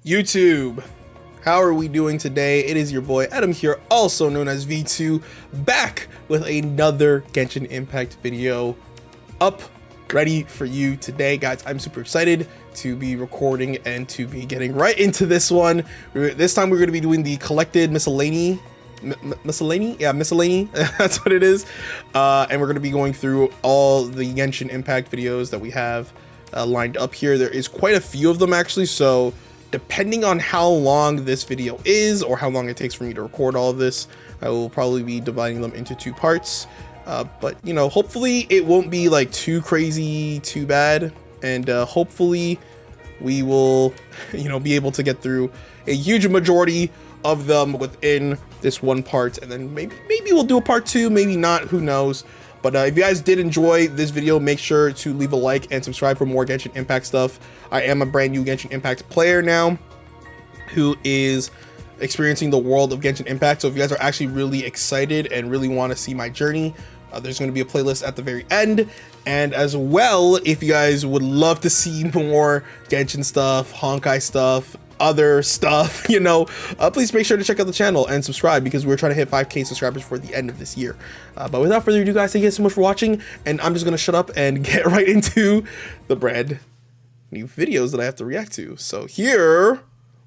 YouTube, how are we doing today? It is your boy Adam here, also known as V2, back with another Genshin Impact video up, ready for you today, guys. I'm super excited to be recording and to be getting right into this one. This time we're going to be doing the collected miscellany. Miscellany? Yeah, miscellany. That's what it is. And we're going to be going through all the Genshin Impact videos that we have lined up here. There is quite a few of them actually, so depending on how long this video is or how long it takes for me to record all of this, I will probably be dividing them into two parts. But you know, hopefully it won't be like too crazy, too bad, and hopefully we will, you know, be able to get through a huge majority of them within this one part, and then maybe we'll do a part two, maybe not, who knows. But if you guys did enjoy this video, make sure to leave a like and subscribe for more Genshin Impact stuff. I am a brand new Genshin Impact player now who is experiencing the world of Genshin Impact. So if you guys are actually really excited and really want to see my journey, there's going to be a playlist at the very end. And as well, if you guys would love to see more Genshin stuff, Honkai stuff, other stuff, you know, please make sure to check out the channel and subscribe, because we're trying to hit 5K subscribers for the end of this year. But without further ado, guys, thank you guys so much for watching, and I'm just gonna shut up and get right into the brand new videos that I have to react to. So here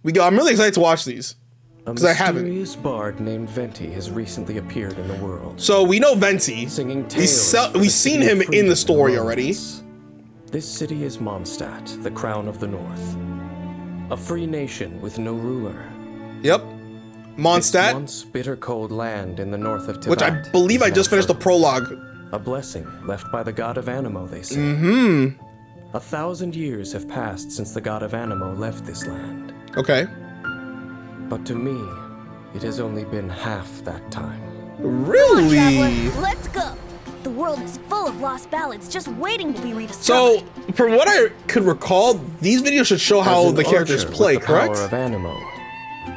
we go. I'm really excited to watch these because I haven't. A mysterious bard named Venti has recently appeared in the world. So we know Venti. Singing tales We've seen him in the story already. This city is Mondstadt, the crown of the north. A free nation with no ruler. Yep. Mondstadt. Once bitter cold land in the north of Tibet. Which I believe I just finished the prologue. A blessing left by the god of Anemo, they say. 1,000 years have passed since the god of Anemo left this land. Okay. But to me, it has only been half that time. Really? Come on, traveler, let's go. The world is full of lost ballads just waiting to be rediscovered. So, from what I could recall, these videos should show how the characters play, correct? Power of Anemo,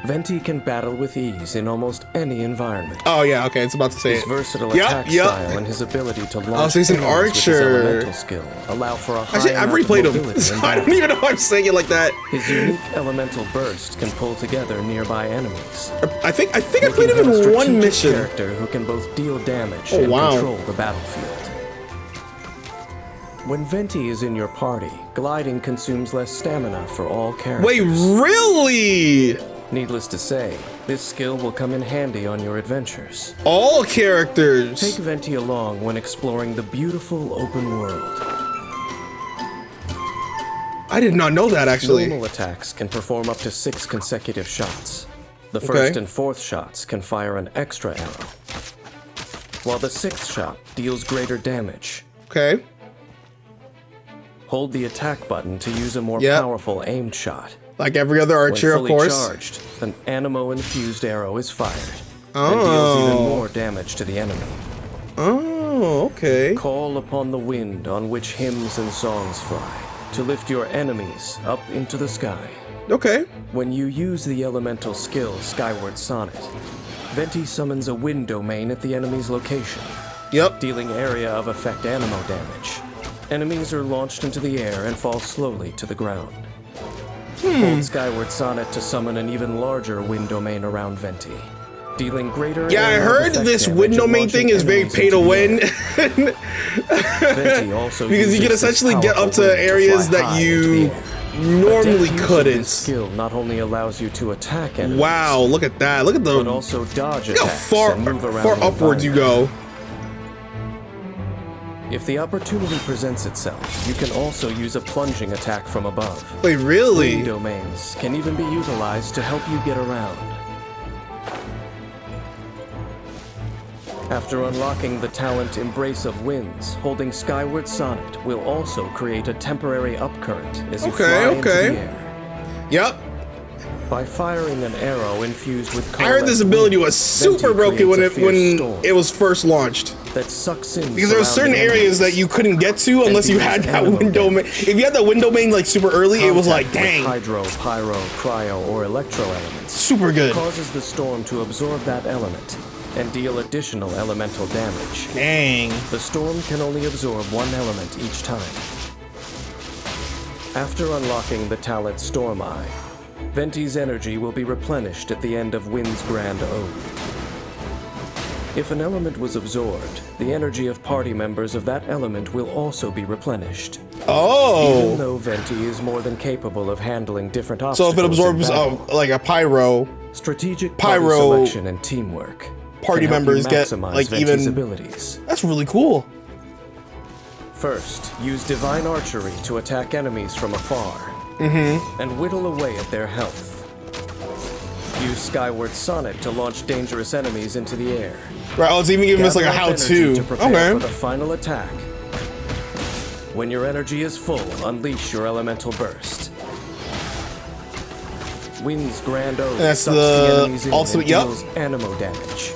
Venti can battle with ease in almost any environment. Oh yeah, okay, it's about to say his it. versatile attack style and his ability to launch so he's an archer. elemental skill allow for a high Actually, I've replayed him, so I don't even know why I'm saying it like that. His unique elemental burst can pull together nearby enemies. I think I played him in one mission. Character who can both deal damage and control the battlefield. When Venti is in your party, gliding consumes less stamina for all characters. Wait, really? Needless to say, this skill will come in handy on your adventures. All characters. Take Venti along when exploring the beautiful open world. I did not know that, actually. Normal attacks can perform up to 6 consecutive shots. The first and fourth shots can fire an extra arrow, while the 6th shot deals greater damage. Okay. Hold the attack button to use a more powerful aimed shot. Like every other archer, of course. When fully charged, an Anemo-infused arrow is fired and deals even more damage to the enemy. Oh, okay. Call upon the wind on which hymns and songs fly to lift your enemies up into the sky. Okay. When you use the elemental skill Skyward Sonnet, Venti summons a wind domain at the enemy's location. Yep. Dealing area of effect Anemo damage. Enemies are launched into the air and fall slowly to the ground. Hold Skyward Sonnet to summon an even larger wind domain around Venti, dealing greater. Yeah, I heard this wind domain thing is very pay to win. Venti also because you can essentially get up to areas that you normally couldn't. This skill not only allows you to attack enemies. Wow, look at that! Look at the. But also dodge look attacks how and move around far upwards you go. If the opportunity presents itself, you can also use a plunging attack from above. Wait, really? Wind domains can even be utilized to help you get around. After unlocking the talent Embrace of Winds, holding Skyward Sonnet will also create a temporary upcurrent as you fly into the air. Yep. By firing an arrow infused with I heard this ability was super broken when it was first launched. That sucks in because there were certain areas that you couldn't get to unless you had that wind domain. If you had that wind domain like super early, it was like, dang. Hydro, pyro, cryo, or electro elements. Super good. Causes the storm to absorb that element and deal additional elemental damage. Dang. The storm can only absorb one element each time. After unlocking the talent Storm Eye, Venti's energy will be replenished at the end of Wind's Grand Ode. If an element was absorbed, the energy of party members of that element will also be replenished. Oh. Even though Venti is more than capable of handling different So obstacles. if it absorbs like a pyro, strategic pyro party selection and teamwork. party can help members you get maximize like Venti's even abilities. That's really cool. First, use divine archery to attack enemies from afar. And whittle away at their health. Use Skyward Sonnet to launch dangerous enemies into the air. Right, I was even giving us like a Gather up how-to. energy to prepare for Okay. the final attack. When your energy is full, unleash your elemental burst. Wind's Grand Ode That's sucks the enemies in ultimate- and yup. deals animo damage.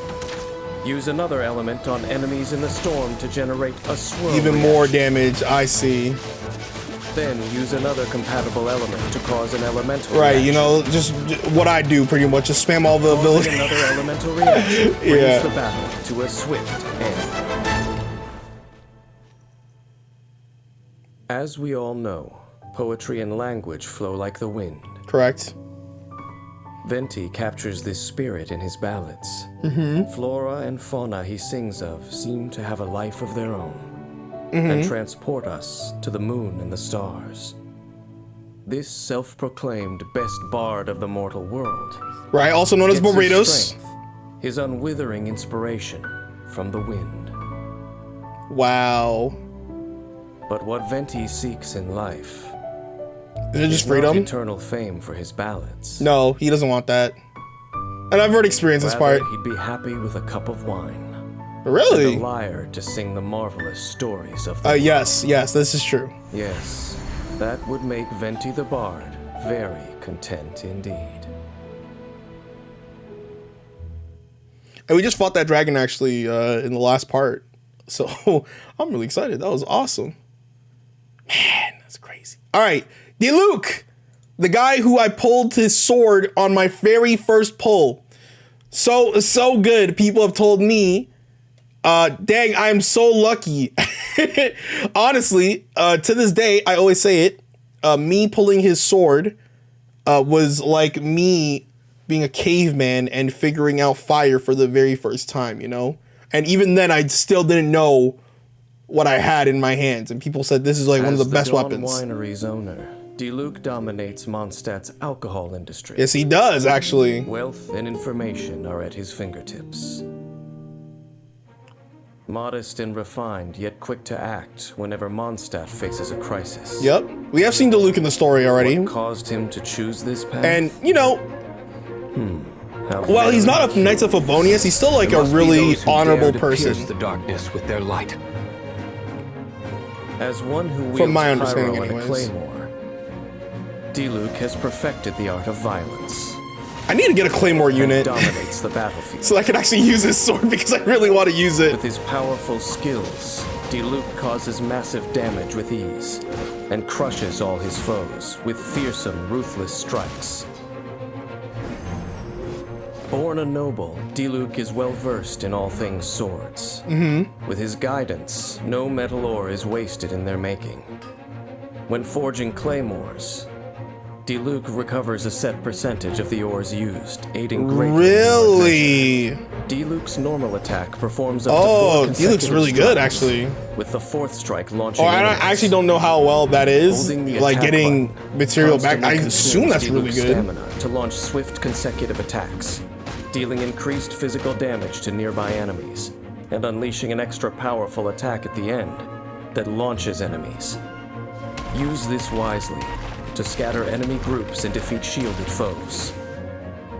Use another element on enemies in the storm to generate a swirl Even more reaction. damage, I see. Then use another compatible element to cause an elemental Right, reaction. you know, just what I do pretty much, just spam all the Causing abilities. another elemental reaction brings Yeah. the battle to a swift end. As we all know, poetry and language flow like the wind. Correct. Venti captures this spirit in his ballads. Flora and fauna he sings of seem to have a life of their own and transport us to the moon and the stars. This self-proclaimed best bard of the mortal world Right, also known as gets his Barbados. strength, his unwithering inspiration from the wind. Wow. But what Venti seeks in life Is it just is not freedom? eternal fame for his ballads. No, he doesn't want that. And I've already experienced this Rather, part. he'd be happy with a cup of wine. Really? And a lyre to sing the marvelous stories of the Yes, this is true. Yes, that would make Venti the Bard very content indeed. And we just fought that dragon actually in the last part. So I'm really excited. That was awesome. Man, that's crazy. All right, Duuk, the guy who I pulled his sword on my very first pull. So good. People have told me, dang, I'm so lucky. Honestly, to this day, I always say it, me pulling his sword was like me being a caveman and figuring out fire for the very first time, you know? And even then, I still didn't know what I had in my hands. And people said this is like one of the best Dawn weapons. Winery's owner, Duuk dominates Mondstadt's alcohol industry. Yes, he does, actually. Wealth and information are at his fingertips. Modest and refined, yet quick to act whenever Mondstadt faces a crisis. Yep. We have seen Duuk in the story already. What caused him to choose this path? And, you know, How while he's very not a Knights of Favonius, he's still like There a must be really those who honorable dare to pierce person. the darkness with their light. As one who wields From my a understanding pyro and a anyways. claymore, Duuk has perfected the art of violence. I need to get a Claymore And unit dominates the battlefield. so I can actually use his sword because I really want to use it. With his powerful skills, Duuk causes massive damage with ease and crushes all his foes with fearsome, ruthless strikes. Born a noble, Duuk is well versed in all things swords. With his guidance, no metal ore is wasted in their making. When forging claymores, Duuk recovers a set percentage of the ores used, aiding greatly in your Really? adventure. Duke's normal attack performs up to Oh, 4 Duke's consecutive really good, strikes, actually. with the 4th strike launching. Oh, I enemies. actually don't know how well that is. Holding the Like attack getting button material back. I constantly assume that's consumes really Duke's good. stamina to launch swift consecutive attacks, dealing increased physical damage to nearby enemies, and unleashing an extra powerful attack at the end that launches enemies. Use this wisely to scatter enemy groups and defeat shielded foes.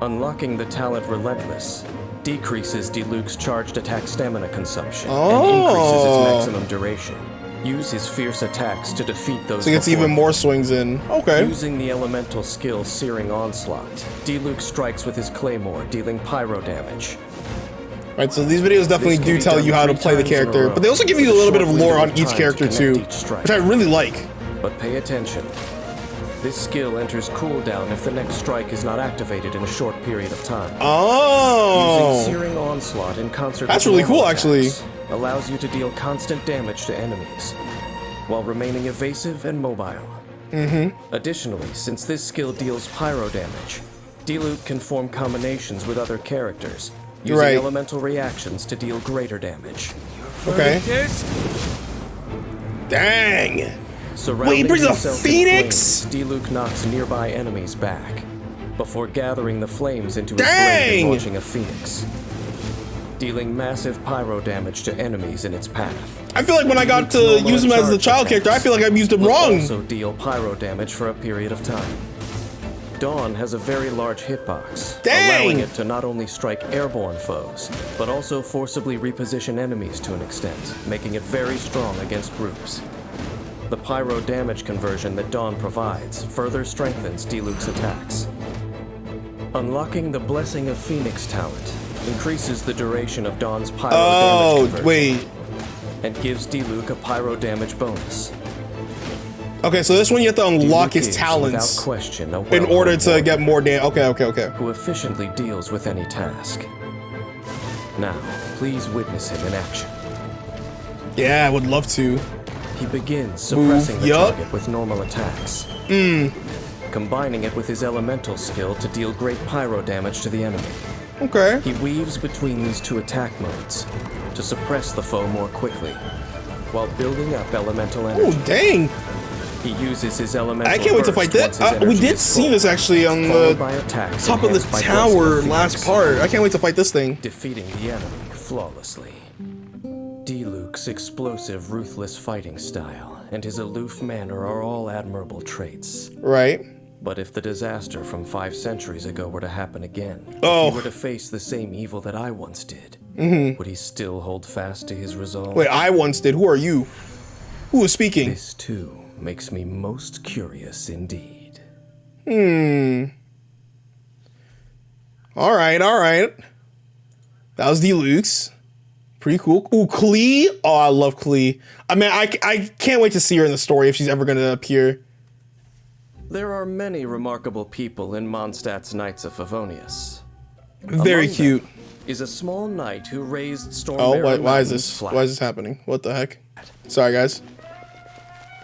Unlocking the talent Relentless decreases Duke's charged attack stamina consumption and increases its maximum duration. Use his fierce attacks to defeat those So he gets before even you. more swings in. Okay. Using the elemental skill Searing Onslaught, Duuk strikes with his claymore, dealing pyro damage. Right, so these videos definitely This can do be tell done you how to 3 play the times in a character, row, but they also give you a with little bit of short lore window on of each time character to too, connect each strike. which I really like. But pay attention. This skill enters cooldown if the next strike is not activated in a short period of time. Oh. Using Searing Onslaught in concert That's with really normal cool, actually. attacks allows you to deal constant damage to enemies, while remaining evasive and mobile. Additionally, since this skill deals pyro damage, Duuk can form combinations with other characters, using elemental reactions to deal greater damage. Okay. Dang! Surrounding Wait, he brings a himself in phoenix? flames, Duuk knocks nearby enemies back, before gathering the flames into his blade Dang! and launching a phoenix, dealing massive pyro damage to enemies in its path. I feel like when I got to use him as the child character, I feel like I've used him wrong. Also deal pyro damage for a period of time. Dawn has a very large hitbox, allowing it to not only strike airborne foes, but also forcibly reposition enemies to an extent, making it very strong against groups. The pyro damage conversion that Dawn provides further strengthens Duuk's attacks. Unlocking the Blessing of Phoenix talent increases the duration of Dawn's pyro damage conversion. Wait. And gives Duuk a pyro damage bonus. Okay, so this one you have to unlock his talents without question, in order to get more damage. Okay. Who efficiently deals with any task. Now, please witness him in action. Yeah, I would love to. He begins suppressing the target with normal attacks. Combining it with his elemental skill to deal great pyro damage to the enemy. Okay. He weaves between these two attack modes to suppress the foe more quickly, while building up elemental energy. Oh, dang. He uses his elemental. I can't wait to fight that. We did see this actually on the top of the tower last part. I can't wait to fight this thing. Defeating the enemy flawlessly. Duuk's explosive, ruthless fighting style and his aloof manner are all admirable traits. Right. But if the disaster from 5 centuries ago were to happen again, if he were to face the same evil that I once did, would he still hold fast to his resolve? Wait, I once did. Who are you? Who is speaking? This too makes me most curious indeed. All right. That was Duuk's. Pretty cool. Ooh, Klee. Oh, I love Klee. I mean, I can't wait to see her in the story if she's ever going to appear. There are many remarkable people in Mondstadt's Knights of Favonius. Very cute. Is a small knight who raised Stormbearer. Oh, why is this? Why is this happening? What the heck? Sorry, guys.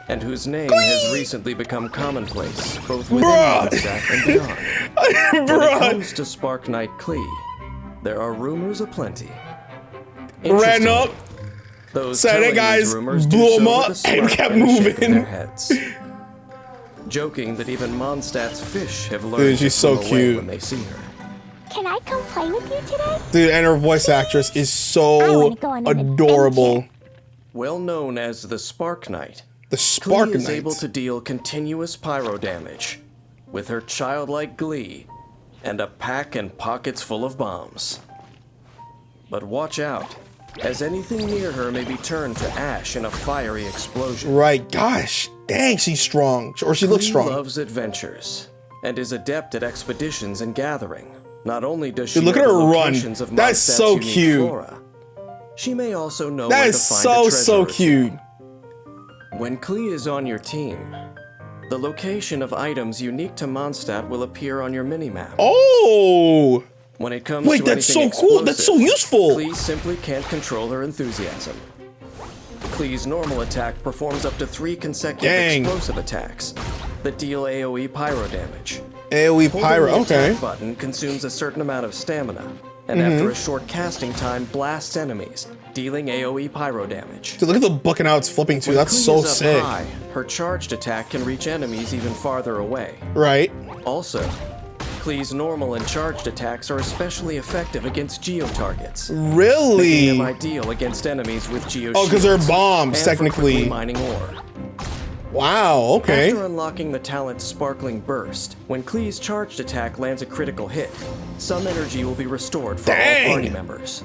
And whose name has recently become commonplace, both within Mondstadt and beyond. When it comes to Spark Knight Klee, there are rumors aplenty. Ran up, those said, "Hey guys," blew him up, and kept moving. Joking that even Mondstadt's fish have learned Dude, she's so cute when they see her. Can I come play with you today? Dude, and her voice actress is so adorable. Well known as the Spark Knight, the Spark Knight is able to deal continuous pyro damage with her childlike glee and a pack and pockets full of bombs. But watch out, as anything near her may be turned to ash in a fiery explosion. Right, gosh, dang, she's strong, or she looks strong. She loves adventures and is adept at expeditions and gathering. Not only does she look at her run. That's so cute. Flora, she may also know that where is to find a so treasure cute. When Klee is on your team, the location of items unique to Mondstadt will appear on your minimap. Oh! When it comes Wait, to that's so cool. That's so useful. Klee simply can't control her enthusiasm. Klee's normal attack performs up to 3 consecutive explosive attacks that deal AoE pyro damage. AoE pyro, Holding the okay. attack button consumes a certain amount of stamina, and after a short casting time, blasts enemies, dealing AoE pyro damage. Dude, look at the book and how it's flipping too. When That's Klee so is up sick. high, her charged attack can reach enemies even farther away. Right. Also, Klee's normal and charged attacks are especially effective against geo targets. Really? Making them ideal against enemies with geo Oh, because they're shields bombs, and technically. for quickly mining ore. Wow, okay. After unlocking the talent Sparkling Burst, when Klee's charged attack lands a critical hit, some energy will be restored for all party members.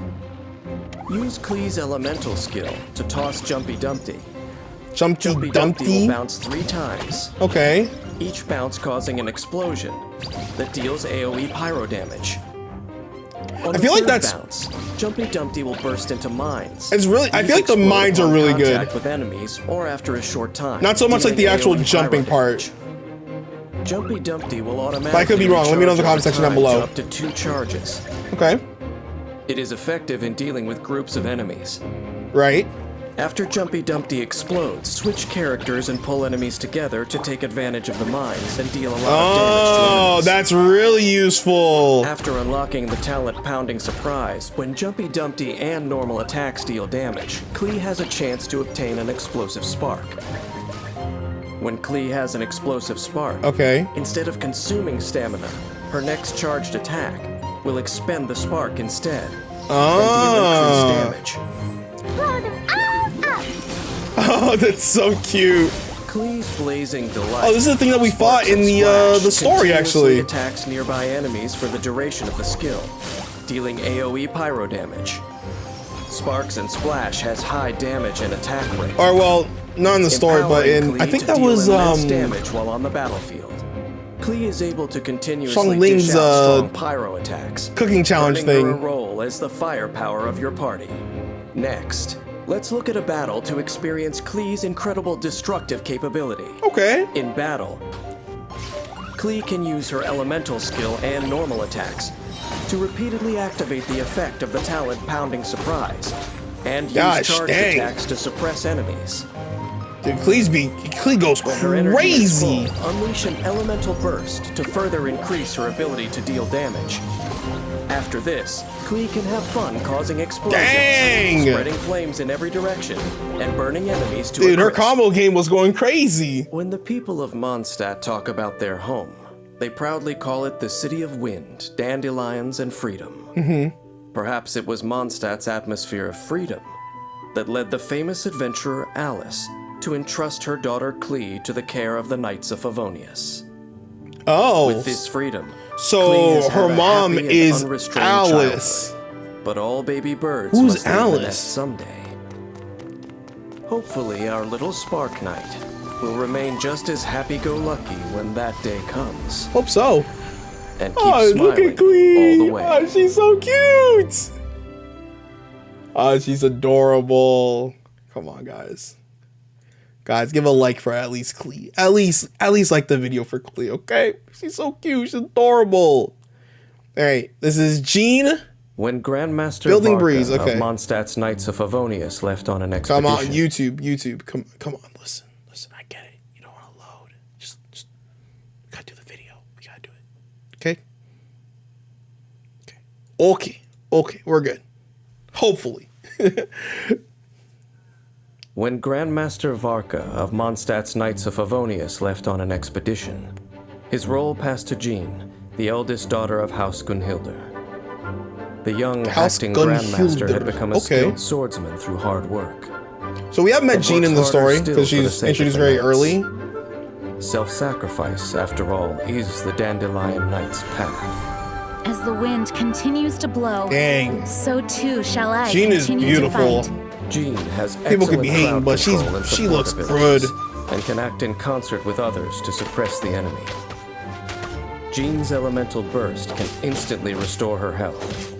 Use Klee's elemental skill to toss Jumpy Dumpty. Jumpy Dumpty will Dumpty? bounce 3 times. Okay. Each bounce causing an explosion that deals AoE pyro damage. On I feel like the third that's... bounce, Jumpy Dumpty will burst into mines. It's really... I These feel like the explode mines are upon really contact good. with enemies or after a short time. Not so much like the dealing actual AoE jumping pyro part. damage. Jumpy Dumpty will automatically But I could be wrong. Let me know in the comment recharge section down over time below. to up to 2 charges. Okay. It is effective in dealing with groups of enemies. Right. After Jumpy Dumpty explodes, switch characters and pull enemies together to take advantage of the mines and deal a lot of damage to Oh, enemies. that's really useful. After unlocking the talent Pounding Surprise, when Jumpy Dumpty and normal attacks deal damage, Klee has a chance to obtain an explosive spark. When Klee has an explosive spark, Okay. instead of consuming stamina, her next charged attack will expend the spark instead and deal increased damage. Blow them all up! Oh, that's so cute. Klee's Blazing Delight. Oh, this is the thing that we fought in the story, continuously actually. Attacks nearby enemies for the duration of the skill, dealing AoE pyro damage. Sparks and Splash has high damage and attack rate. Or well, not in the story, but in Empowering I Klee think to that deal was immense damage while on the battlefield. Klee is able to continuously Xiangling's, dish out strong pyro attacks, cooking challenge earning her a thing. role as the firepower of your party. Next, let's look at a battle to experience Klee's incredible destructive capability. Okay. In battle, Klee can use her elemental skill and normal attacks to repeatedly activate the effect of the talent Pounding Surprise, and use Gosh, charged dang. attacks to suppress enemies. Dude, Klee goes When her energy is crazy. full, unleash an elemental burst to further increase her ability to deal damage. After this, Klee can have fun causing explosions, Dang! spreading flames in every direction, and burning enemies to Dude, a her crisp. combo game was going crazy. When the people of Mondstadt talk about their home, they proudly call it the City of Wind, Dandelions, and Freedom. Perhaps it was Mondstadt's atmosphere of freedom that led the famous adventurer Alice to entrust her daughter Klee to the care of the Knights of Favonius. Oh, With this freedom, Klee so has her had a mom happy and is unrestrained Alice. childhood, but all baby birds Who's must leave the Alice? nest someday. Hopefully, our little Spark Knight will remain just as happy-go-lucky when that day comes, Hope so. and keep Oh, smiling look at all the Klee. way. Oh, she's so cute. Oh, she's adorable. Come on, guys. Guys, give a like for at least Klee. At least like the video for Klee, okay? She's so cute. She's adorable. All right, this is Jean. When Grandmaster Building Varka Breeze, okay. of Mondstadt's Knights of Favonius left on an Come expedition, on, YouTube. Come on, listen. I get it. You don't want to load. Just we gotta do the video. We gotta do it. Okay. Okay, we're good. Hopefully. When Grandmaster Varka of Mondstadt's Knights of Favonius left on an expedition, his role passed to Jean, the eldest daughter of House Gunhildr. The young House acting Grandmaster Gunhildr, had become a okay. skilled swordsman through hard work. So we have met And Jean in the works harder story still because for the she's sake of introduced the very Knights. early. Self-sacrifice, after all, is the Dandelion Knight's path. As the wind continues to blow, Dang. so too shall I Jean is continue beautiful. to fight. Jean has People could be excellent hating, crowd but control and she support looks abilities, good. and can act in concert with others to suppress the enemy. Jean's elemental burst can instantly restore her health,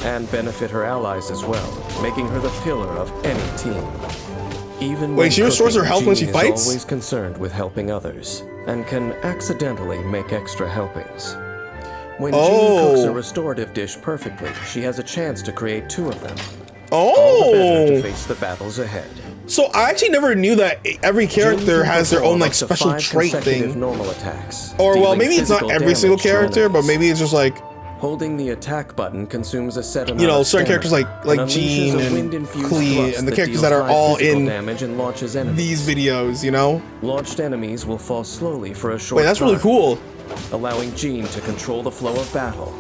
and benefit her allies as well, making her the pillar of any team. Even Wait, when she restores her cooking, health when she Jean fights? is always concerned with helping others, and can accidentally make extra helpings. When Jean cooks a restorative dish perfectly, she has a chance to create 2 of them. All the better to face the battles ahead. So I actually never knew that every character Jean can has their own perform like up to special 5 trait consecutive thing. normal attacks, Or well, dealing maybe it's not physical every single damage to character, but enemies. maybe it's just like, Holding the attack button consumes a set amount you know, of certain stamina characters like and Jean unleashes a and wind-infused Klee thrust and the that characters deals that are high all physical in damage and launches enemies. these videos, you know? Launched enemies will fall slowly for a short Wait, that's really time, cool. allowing Jean to control the flow of battle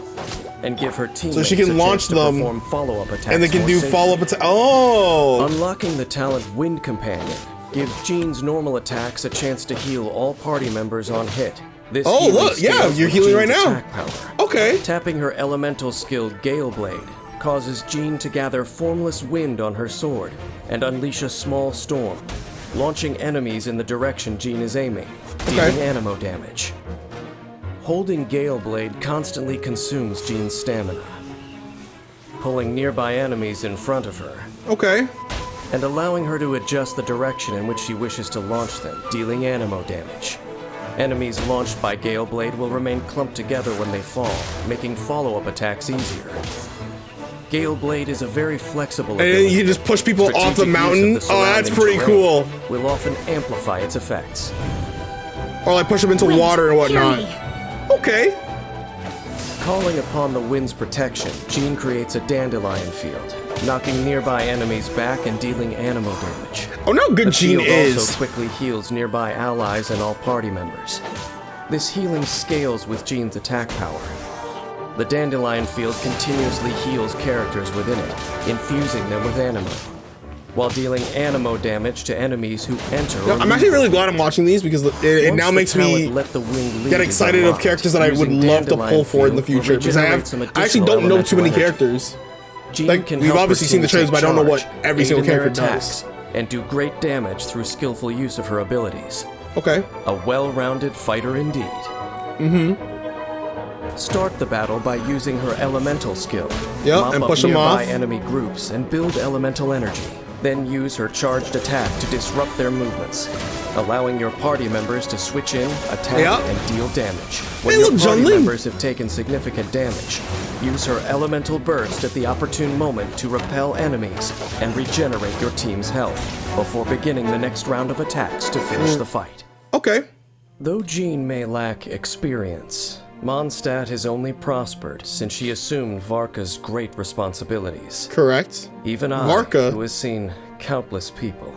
and give her teammates So she can a launch chance to them, perform follow-up attacks and they can more do safely. follow-up attacks. Oh! Unlocking the talent Wind Companion gives Jean's normal attacks a chance to heal all party members on hit. This Oh, healing look, yeah, scales you're with healing right Jean's now. attack power. Okay. Tapping her elemental skill Gale Blade causes Jean to gather formless wind on her sword and unleash a small storm, launching enemies in the direction Jean is aiming, dealing anemo damage. Holding Gale Blade constantly consumes Jean's stamina, pulling nearby enemies in front of her, Okay. and allowing her to adjust the direction in which she wishes to launch them, dealing anemo damage. Enemies launched by Gale Blade will remain clumped together when they fall, making follow-up attacks easier. Gale Blade is a very flexible And ability. you can just push people off the Strategic use mountain. of the Oh, that's surrounding pretty terrain cool. Will often amplify its effects. Or like push them into Wind, water and hear whatnot. me. Okay. Calling upon the wind's protection, Jean creates a dandelion field, knocking nearby enemies back and dealing anemo damage. Oh, no, good The Jean field is. also quickly heals nearby allies and all party members. This healing scales with Jean's attack power. The dandelion field continuously heals characters within it, infusing them with anemo, while dealing anemo damage to enemies who enter. No, or I'm leave actually really it. glad I'm watching these because it Once now the makes me talent Let the Wind Lead get is excited of unlocked, characters that I would using love to pull dandelion for in the field will future because I regenerate some actually additional don't know too many elemental energy. characters. Jean Like, can we've help her obviously seen the team trailers, but I don't know what take every charge, single aid in their character does. attacks, and do great damage through skillful use of her abilities. Okay. A well-rounded fighter indeed. Start the battle by using her elemental skill. Yep, Mop and up push 'em nearby off. enemy groups and build elemental energy. Then use her charged attack to disrupt their movements, allowing your party members to switch in, attack, Yep. and deal damage. Hey, When your look, party Zhongli. members have taken significant damage, use her elemental burst at the opportune moment to repel enemies and regenerate your team's health before beginning the next round of attacks to finish the fight. Okay. Though Jean may lack experience, Mondstadt has only prospered since she assumed Varka's great responsibilities. Correct. Even I, Varka? who has seen countless people,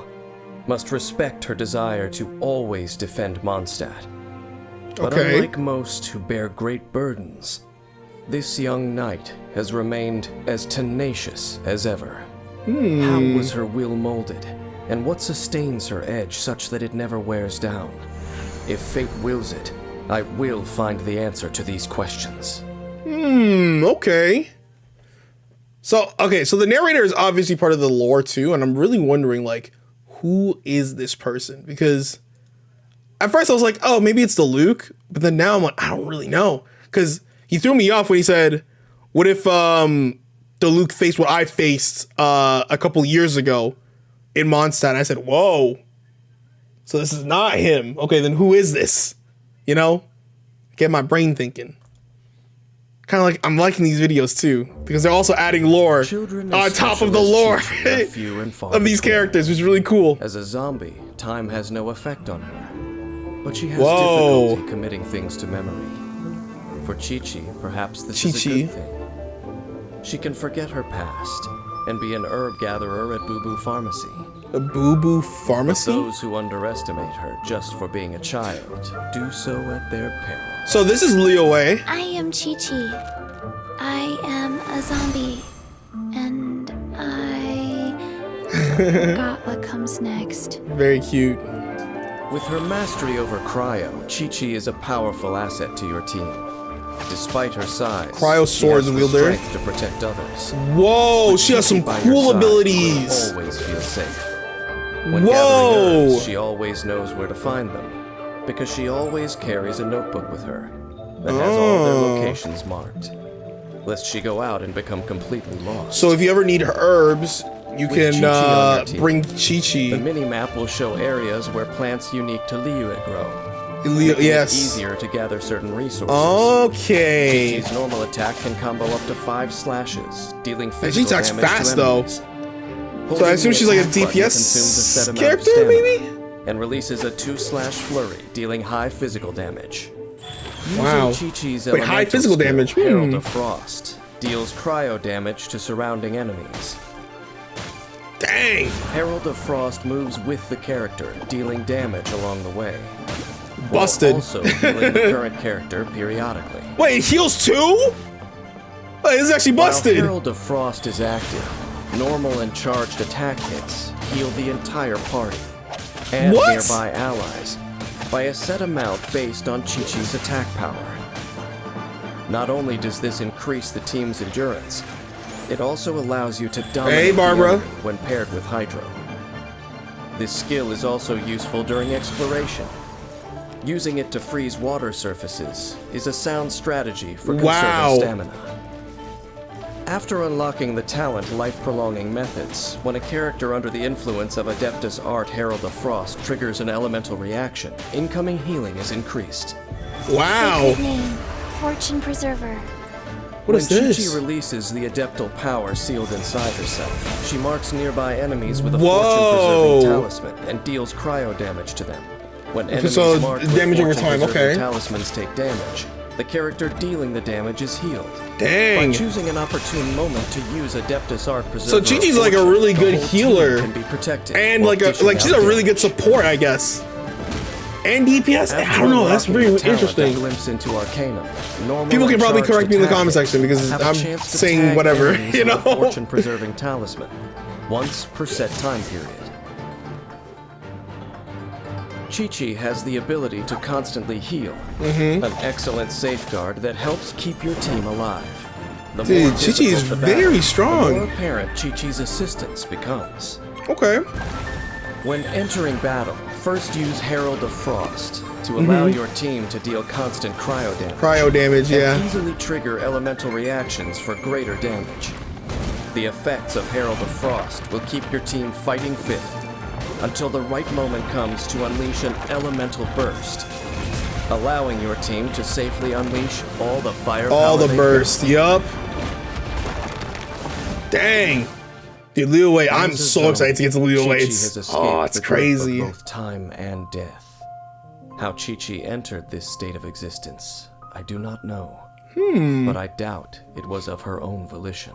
must respect her desire to always defend Mondstadt. But Okay. unlike most who bear great burdens, this young knight has remained as tenacious as ever. How was her will molded, and what sustains her edge such that it never wears down? If fate wills it, I will find the answer to these questions. Okay. So the narrator is obviously part of the lore too, and I'm really wondering, like, who is this person? Because at first I was like, oh, maybe it's the Luke, but then now I'm like, I don't really know. Because he threw me off when he said, what if the Luke faced what I faced a couple years ago in Mondstadt? And I said, whoa. So this is not him. Okay, then who is this? You know? Get my brain thinking. Kind of like I'm liking these videos too because they're also adding lore Children on as top of special the as lore ChiChi are few and far of these between. characters, which is really cool. As a zombie, time has no effect on her. But she has Whoa. difficulty committing things to memory. For ChiChi, perhaps this is a ChiChi. good thing. She can forget her past and be an herb gatherer at Boo Boo Pharmacy. A boo-boo pharmacy? Those who underestimate her just for being a child do so at their peril. So this is Leo A. I am ChiChi. I am a zombie. And I forgot what comes next. Very cute. With her mastery over Cryo, ChiChi is a powerful asset to your team. Despite her size, Cryo she swords has the wielder. strength to protect others. Whoa, she has some ChiChi by your cool side, abilities. you'll always feel safe. When Whoa. gathering herbs, she always knows where to find them, because she always carries a notebook with her that has all their locations marked, lest she go out and become completely lost. So if you ever need herbs, you With can ChiCi on your team, bring The ChiCi. mini-map will show areas where plants unique to Liyue grow, making it Yes. easier to gather certain resources. Okay. ChiCi's normal attack can combo up to 5 slashes, dealing she physical attacks damage fast, to though. enemies. So I assume she's like a Holding the attack button consumes a DPS set amount of character, stamina, maybe? and releases a 2-slash flurry, dealing high physical damage. Wow. Using ChiChi's Wait, high elemental physical skill, damage? Herald of Frost deals cryo damage to surrounding enemies. Dang. Herald of Frost moves with the character, dealing damage along the way. Busted. While also healing the current character periodically. Wait, it heals too? Wait, this is actually busted. While Herald of Frost is active, normal and charged attack hits heal the entire party and What? nearby allies by a set amount based on ChiChi's attack power. Not only does this increase the team's endurance, it also allows you to dominate Hey, the Barbara. enemy when paired with Hydro. This skill is also useful during exploration. Using it to freeze water surfaces is a sound strategy for conserving Wow. stamina. After unlocking the talent Life-Prolonging Methods, when a character under the influence of Adeptus Art Herald of Frost triggers an elemental reaction, incoming healing is increased. Wow. Sacred name, Fortune Preserver. What is When this? ChiChi releases the adeptal power sealed inside herself, she marks nearby enemies with a Whoa. fortune-preserving talisman and deals cryo damage to them. When enemies so marked with damage over time, fortune-preserving okay. talismans take damage, the character dealing the damage is healed. Dang. By choosing an opportune moment to use Adeptus Art Preserver, So ChiChi's like a really good healer, can be protected and while like dishing she's out a really damage. good support, I guess. And DPS. I don't know. That's very interesting. Glimpse into Arcanum. People can probably charged correct me in the attack comment section because have a I'm chance to saying tag whatever, enemies you with a know. fortune-preserving talisman, once per set time period. ChiChi has the ability to constantly heal, an excellent safeguard that helps keep your team alive. The Dude, more ChiChi difficult is the battle, very the strong. more apparent ChiChi's assistance becomes. Okay. When entering battle, first use Herald of Frost to allow your team to deal constant cryo damage. Cryo damage, And yeah. easily trigger elemental reactions for greater damage. The effects of Herald of Frost will keep your team fighting fit until the right moment comes to unleash an elemental burst, allowing your team to safely unleash all the firepower. All the they burst. can. Yup. Dang. Dude, Liu Wei, I'm As a so zone, excited to get to Liu Wei. ChiChi has escaped It's the grip of crazy. both time and death. How ChiChi entered this state of existence, I do not know. But I doubt it was of her own volition.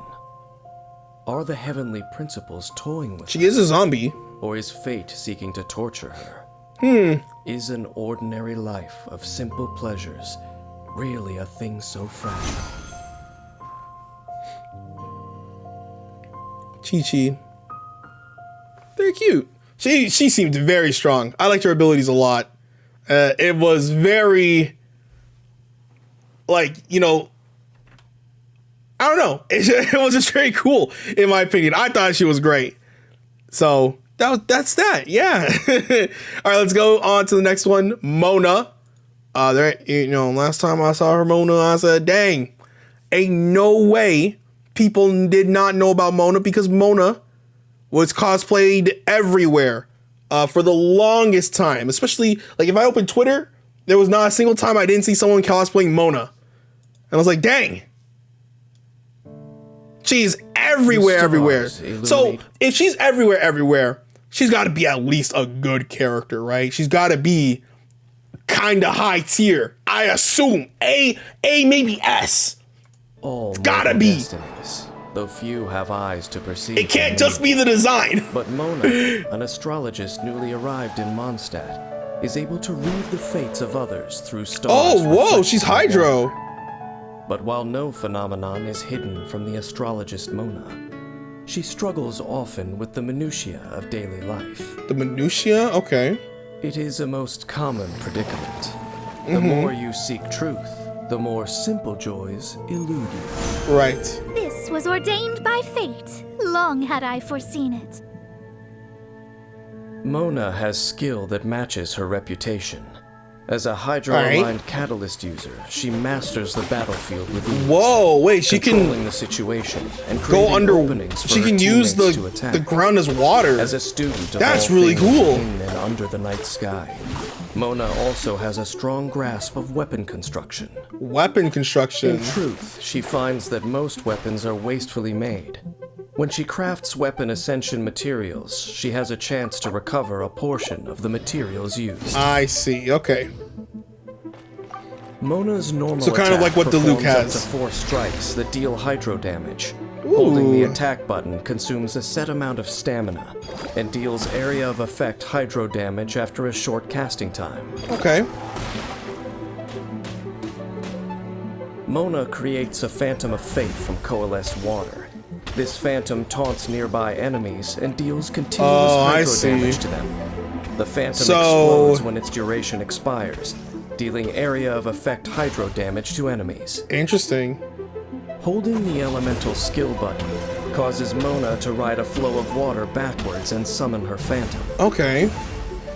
Are the heavenly principles toying with her, She is a zombie. or is fate seeking to torture her? Is an ordinary life of simple pleasures really a thing so fragile? ChiChi. They're cute. She seemed very strong. I liked her abilities a lot. It was very, like, you know, I don't know. It was just very cool, in my opinion. I thought she was great. So that's that. Yeah. All right, let's go on to the next one. Mona. Last time I saw her, Mona, I said, dang, ain't no way people did not know about Mona, because Mona was cosplayed everywhere for the longest time. Especially, like, if I opened Twitter, there was not a single time I didn't see someone cosplaying Mona. And I was like, dang. She's everywhere. So if she's everywhere, she's got to be at least a good character, right? She's got to be kind of high tier. I assume A, maybe S. All gotta mortal be. destinies, though few have eyes to perceive. It can't them. just be the design. But Mona, an astrologist newly arrived in Mondstadt, is able to read the fates of others through stars. Oh, whoa, reflected she's in the Hydro. water. But while no phenomenon is hidden from the astrologist Mona, she struggles often with the minutiae of daily life. The minutia? Okay. It is a most common predicament. The more you seek truth, the more simple joys elude you. Right. This was ordained by fate. Long had I foreseen it. Mona has skill that matches her reputation. As a hydro-aligned Alright. catalyst user, she masters the battlefield with ease, Whoa, wait, she controlling can the situation and go creating under. openings for She her can use teammates to attack. the ground as water. As a student of That's all really things cool. in and under the night sky, Mona also has a strong grasp of weapon construction. Weapon construction. In truth, she finds that most weapons are wastefully made. When she crafts weapon ascension materials, she has a chance to recover a portion of the materials used. I see. Okay. Mona's normal So kind of attack like what Duuk performs has. up to 4 strikes that deal hydro damage. Holding the Ooh. attack button consumes a set amount of stamina and deals area of effect hydro damage after a short casting time. Okay. Mona creates a phantom of fate from coalesced water. This phantom taunts nearby enemies and deals continuous Oh, I hydro see. damage to them. The phantom So- explodes when its duration expires, dealing area of effect hydro damage to enemies. Interesting. Holding the elemental skill button causes Mona to ride a flow of water backwards and summon her phantom. Okay.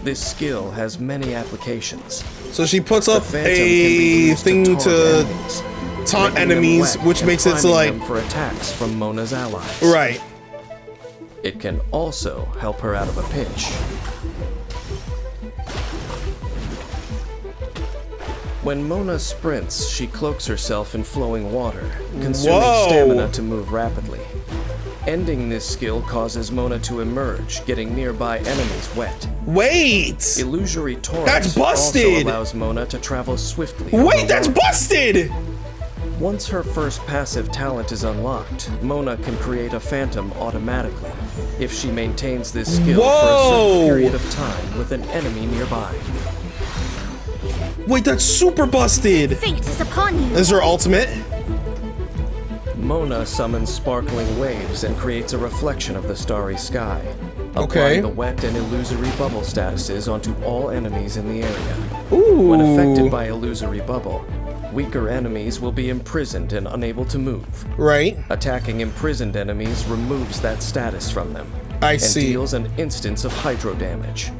This skill has many applications. So she puts The up phantom can be a used thing taunt to enemies, taunt making them enemies, wet which and makes it so priming like them for attacks from Mona's allies. right. It can also help her out of a pinch. When Mona sprints, she cloaks herself in flowing water, consuming Whoa. stamina to move rapidly. Ending this skill causes Mona to emerge, getting nearby enemies wet. Wait! Illusory Torrent That's busted! also allows Mona to travel swiftly. Wait, over that's water. busted! Once her first passive talent is unlocked, Mona can create a phantom automatically if she maintains this skill for a Whoa! certain period of time with an enemy nearby. Wait, that's super busted! Fate is upon you. Is her ultimate? Mona summons sparkling waves and creates a reflection of the starry sky, Okay. applying the wet and illusory bubble statuses onto all enemies in the area. Ooh. When affected by illusory bubble, weaker enemies will be imprisoned and unable to move. Right. Attacking imprisoned enemies removes that status from them I and see. deals an instance of hydro damage.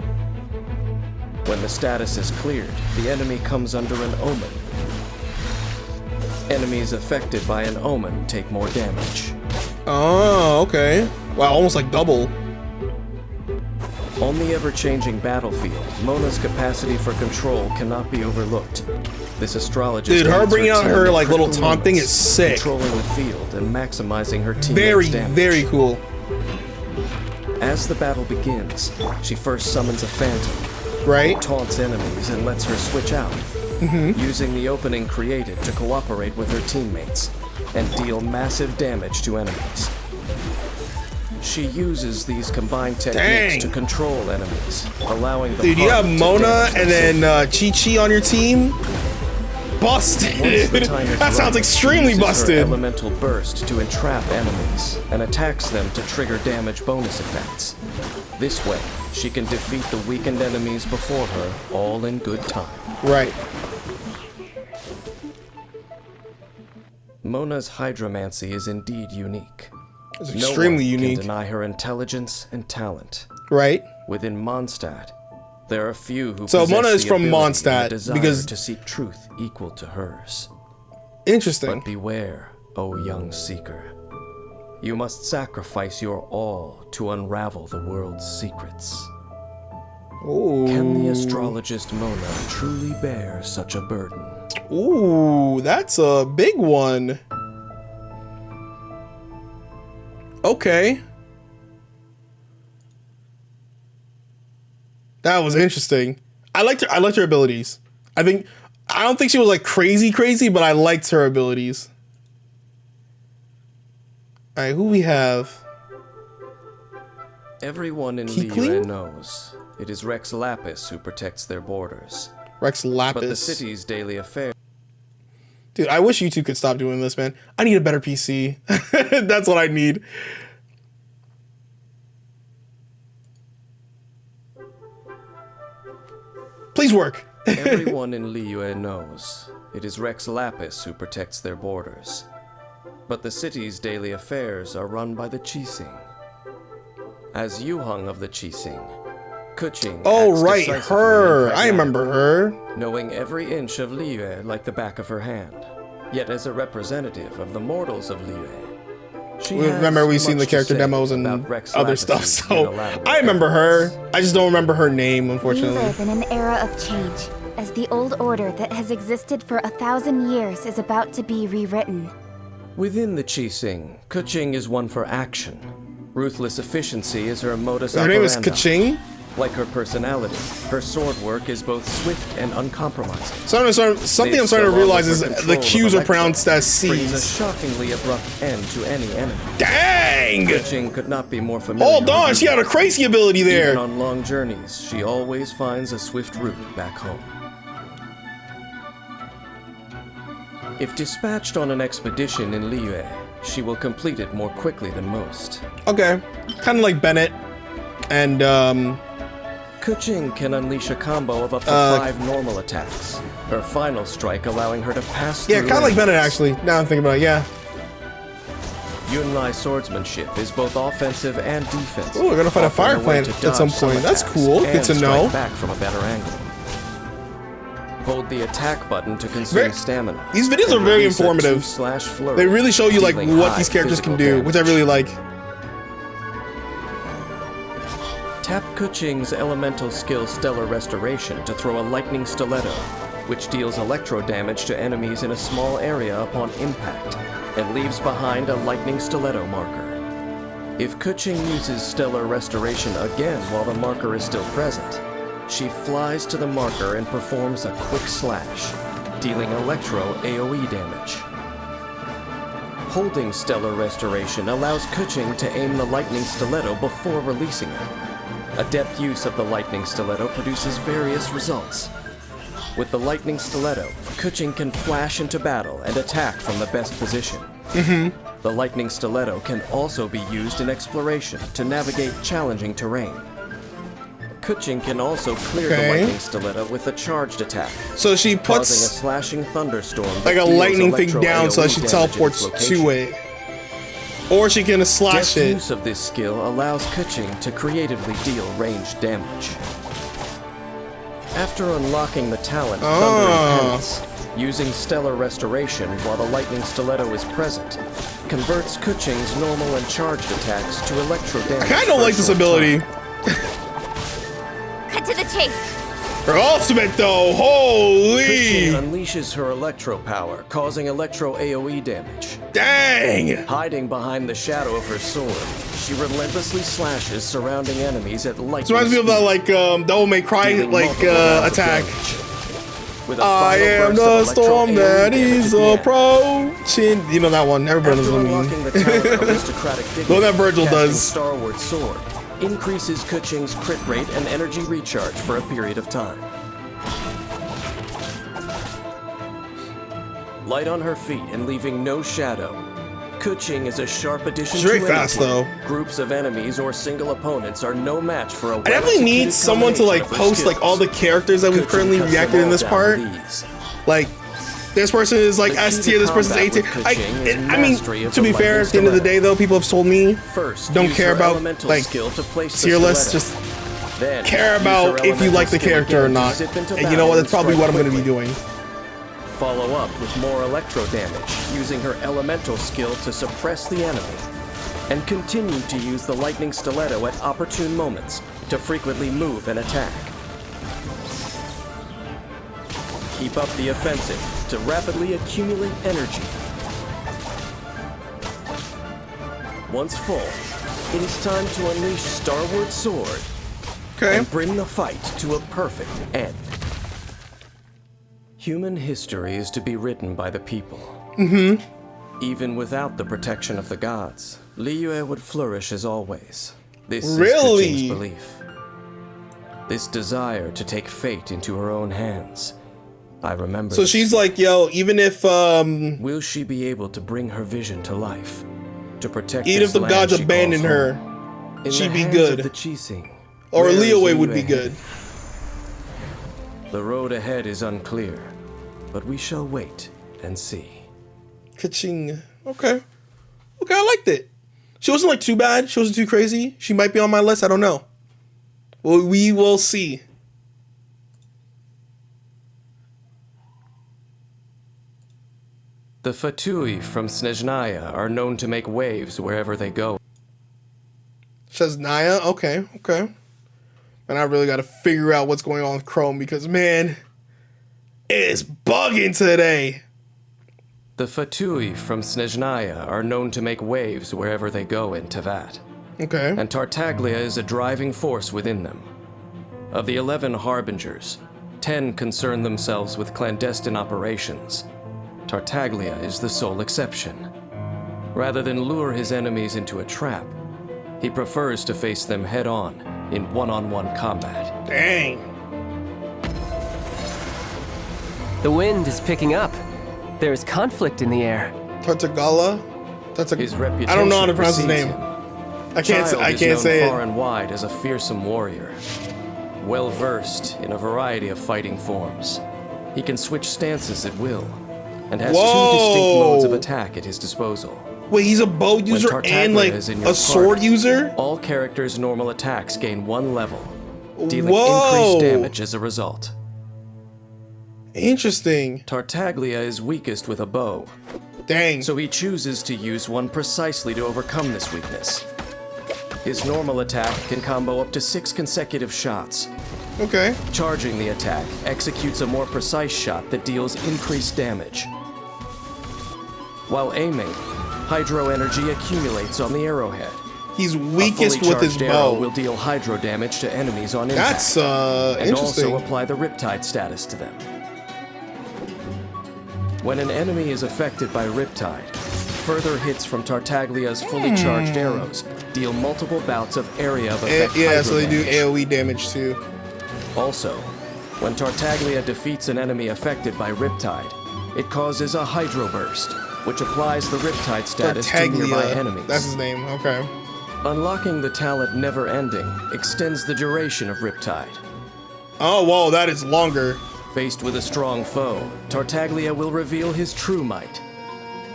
When the status is cleared, the enemy comes under an omen. Enemies affected by an omen take more damage. Oh, okay. Wow, almost like double. On the ever-changing battlefield, Mona's capacity for control cannot be overlooked. This astrologist Dude, her leads bringing out team her in like little critical taunt thing moments, is sick. controlling the field and maximizing her teammates' Very, damage. very cool. As the battle begins, she first summons a phantom, Right? taunts enemies, and lets her switch out, using the opening created to cooperate with her teammates and deal massive damage to enemies. She uses these combined techniques Dang. to control enemies, allowing the Dude, you have party to Mona damage and them then ChiChi on your team? Busted! Once the time is That sounds right, extremely she uses her busted. elemental burst to entrap enemies and attacks them to trigger damage bonus effects. This way, she can defeat the weakened enemies before her, all in good time. Right. Mona's hydromancy is indeed unique. It's No extremely one unique. can deny her intelligence and talent. Right? Within Mondstadt, there are few who So possess Mona is the from ability and Mondstadt the desire because- to seek truth equal to hers. Interesting. But beware, O young seeker. You must sacrifice your all to unravel the world's secrets. Can the Ooh. astrologist Mona truly bear such a burden? Ooh, that's a big one. Okay. That was interesting. I liked her abilities. I don't think she was like crazy, but I liked her abilities. All right, who we have? Everyone in Kuching? Liyue knows it is Rex Lapis who protects their borders. Rex Lapis. But the city's daily affairs Dude, I wish you two could stop doing this, man. I need a better PC. That's what I need. Please work. Everyone in Liyue knows it is Rex Lapis who protects their borders. But the city's daily affairs are run by the ChiCi. As Yuhung of the ChiCi, Kuching Oh, acts right, decisively her. and I remember pragmatically, her. knowing every inch of Liyue like the back of her hand. Yet as a representative of the mortals of Liyue, she has Remember, we've seen the much to character say demos and about Rex other Lapis's stuff, so unilateral I remember her. efforts. I just don't remember her name, We unfortunately. live in an era of change, as the old order that has existed for 1,000 years is about to be rewritten. Within the ChiCi, Kuching is one for action. Ruthless efficiency is her modus Her name is operandi. Kuching. Like her personality, her sword work is both swift and uncompromising. Something I'm starting to realize is the Q's are pronounced as Brings a C's. shockingly abrupt end to any enemy. Dang! Kuching could not be more familiar. Hold on, with she had a crazy ability Even there. on long journeys, she always finds a swift route back home. If dispatched on an expedition in Liyue, she will complete it more quickly than most. Okay, kind of like Bennett and Kuching can unleash a combo of up to 5 normal attacks, her final strike allowing her to pass yeah, through kind of like Bennett enemies. actually. Now I'm thinking about it. Yeah. Yunlai swordsmanship is both offensive and defensive. Ooh, we're gonna fight a offering fire way plant to at some dodge point. That's attacks cool. Good and to strike know. back from a better angle. Hold the attack button to consume Very- stamina. these videos and are very release a informative. 2/flurry, They really show you like dealing what high these characters can physical do, which I damage. really like. Tap Kuching's elemental skill Stellar Restoration to throw a lightning stiletto. which deals electro damage to enemies in a small area upon impact, and leaves behind a lightning stiletto marker. If Kuching uses Stellar Restoration again while the marker is still present, she flies to the marker and performs a quick slash, dealing electro AoE damage. Holding Stellar Restoration allows Kuching to aim the lightning stiletto before releasing it. Adept use of the lightning stiletto produces various results. With the lightning stiletto, Kuching can flash into battle and attack from the best position. The lightning stiletto can also be used in exploration to navigate challenging terrain. Kuching can also clear the lightning stiletto with a charged attack. So she causing a puts slashing thunderstorm like a that deals lightning thing electro down so that AoE she damage teleports at its to location. it. Or she can slash Deft it. use of this skill allows Kuching to creatively deal ranged damage. After unlocking the talent Thundering Penance, using Stellar Restoration while the lightning stiletto is present converts Kuching's normal and charged attacks to electro damage. I kinda don't like this ability. Cut to the chase. Her ultimate though, holy! Kuching unleashes her electro power, causing electro AoE damage. Dang! Hiding behind the shadow of her sword, she relentlessly slashes surrounding enemies at lightning This reminds me of that like Devil May Cry dealing like multiple rounds of attack. damage. With a I final am burst the of electro storm AoE that damage is at the end. approaching. You know that one. Everybody knows After what I mean. unlocking the talent Aristocratic Dignity, Well, that Virgil casting does. Starward Sword increases Kuching's crit rate and energy recharge for a period of time. Light on her feet and leaving no shadow, Kuching is a sharp addition She's very to fast, any though. Groups of enemies or single opponents are no match for a I definitely need someone to like post like all the characters that we've currently reacted in this part. Like, this person is like The S key tier, to this person's A combat tier. with Kuching is I mean, mastery of to the be fair, lightning at the end of the stiletto. day though, people have told me First, don't use care her about elemental like skill to place the tier lists, stiletto. just Then, care use about her if you like the elemental skill character or again to not. zip into And you know what? battle That's probably and what I'm going to be strike doing. quickly. Follow up with more electro damage, using her elemental skill to suppress the enemy. And continue to use the lightning stiletto at opportune moments to frequently move and attack. Keep up the offensive to rapidly accumulate energy. Once full, it is time to unleash Starward Sword Okay. and bring the fight to a perfect end. Human history is to be written by the people. Even without the protection of the gods, Liyue would flourish as always. This Really? is Kuching's belief. This desire to take fate into her own hands. I remember. So this. she's like, yo, even if Will she be able to bring her vision to life? To protect even this if the land gods she abandon calls her, home? In she'd the be hands good. of the ChiCi, or where is Liyue would be Liyue good. headed? The road ahead is unclear, but we shall wait and see. Kuching. Okay. Okay, I liked it. She wasn't like too bad. She wasn't too crazy. She might be on my list. I don't know. Well, we will see. The Fatui from Snezhnaya are known to make waves wherever they go. Says Naya. Okay, okay. And I really got to figure out what's going on with Chrome because, man, it's bugging today. The Fatui from Snezhnaya are known to make waves wherever they go in Tevat, Okay. and Tartaglia is a driving force within them. Of the 11 Harbingers, 10 concern themselves with clandestine operations. Tartaglia is the sole exception. Rather than lure his enemies into a trap, he prefers to face them head-on in one-on-one combat. Dang. The wind is picking up. There's conflict in the air. Tartaglia? That's His a. reputation I don't know how to pronounce his precedes name. him. I can't. Child I is can't known say far it. and wide as a fearsome warrior, well versed in a variety of fighting forms. He can switch stances at will, and has two distinct modes of Whoa. attack at his disposal. Wait, he's a bow user Tartaglia and like is in your a sword party, user? All characters' normal attacks gain 1 level, dealing Whoa. increased damage as a result. Interesting. Tartaglia is weakest with a bow, Dang. so he chooses to use one precisely to overcome this weakness. His normal attack can combo up to 6 consecutive shots, Okay. Charging the attack executes a more precise shot that deals increased damage. While aiming, hydro energy accumulates on the arrowhead. He's weakest A fully with his charged arrow bow. will deal hydro damage to enemies on impact. That's and interesting. also apply the Riptide status to them. When an enemy is affected by Riptide, further hits from Tartaglia's fully charged arrows deal multiple bouts of area of effect Yeah, hydro so they do damage. AoE damage too. Also, when Tartaglia defeats an enemy affected by Riptide, it causes a Hydro Burst, which applies the Riptide status to nearby Tartaglia. enemies. That's his name. Okay. Unlocking the talent Never Ending extends the duration of Riptide. Oh, whoa, that is longer. Faced with a strong foe, Tartaglia will reveal his true might.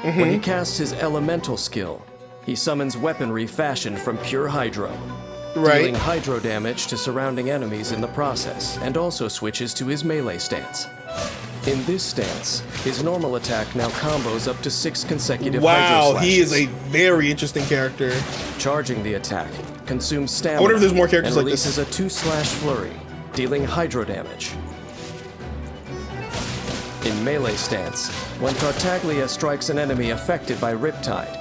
When he casts his elemental skill, he summons weaponry fashioned from pure hydro, dealing hydro damage to surrounding enemies in the process, and also switches to his melee stance. In this stance, his normal attack now combos up to 6 consecutive hydro Wow, slashes. he is a very interesting character. Charging the attack consumes stamina. I wonder if there's more characters and like this. releases a 2-slash flurry, dealing hydro damage. In melee stance, when Tartaglia strikes an enemy affected by Riptide,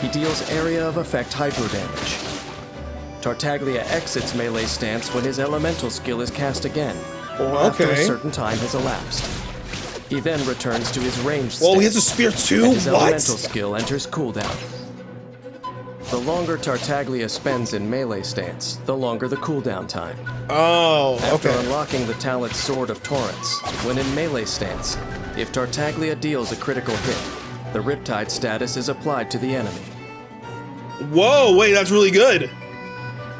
he deals area of effect hydro damage. Tartaglia exits melee stance when his elemental skill is cast again, or after a certain time has elapsed. He then returns to his ranged stance. Oh, he has a spear too? And his What? elemental skill enters cooldown. The longer Tartaglia spends in melee stance, the longer the cooldown time. Oh, After okay. unlocking the talent Sword of Torrents, when in melee stance, if Tartaglia deals a critical hit, the Riptide status is applied to the enemy. Whoa, wait, that's really good.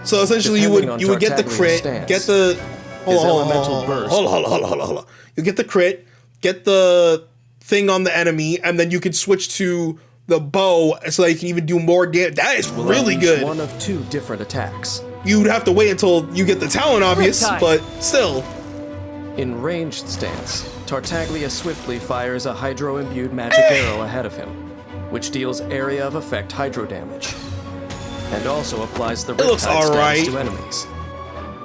So essentially, Depending on you would get the Tartaglia's crit, stance, get the elemental burst. Hold on. You get the crit, get the thing on the enemy, and then you can switch to the bow so that you can even do more damage. That is Will really unleash good. one of 2 different attacks. You'd have to wait until you get the talent, obvious, Riptide. but still. In ranged stance, Tartaglia swiftly fires a hydro-imbued magic arrow ahead of him, which deals area of effect hydro damage, and also applies the looks Riptide alright. status to enemies.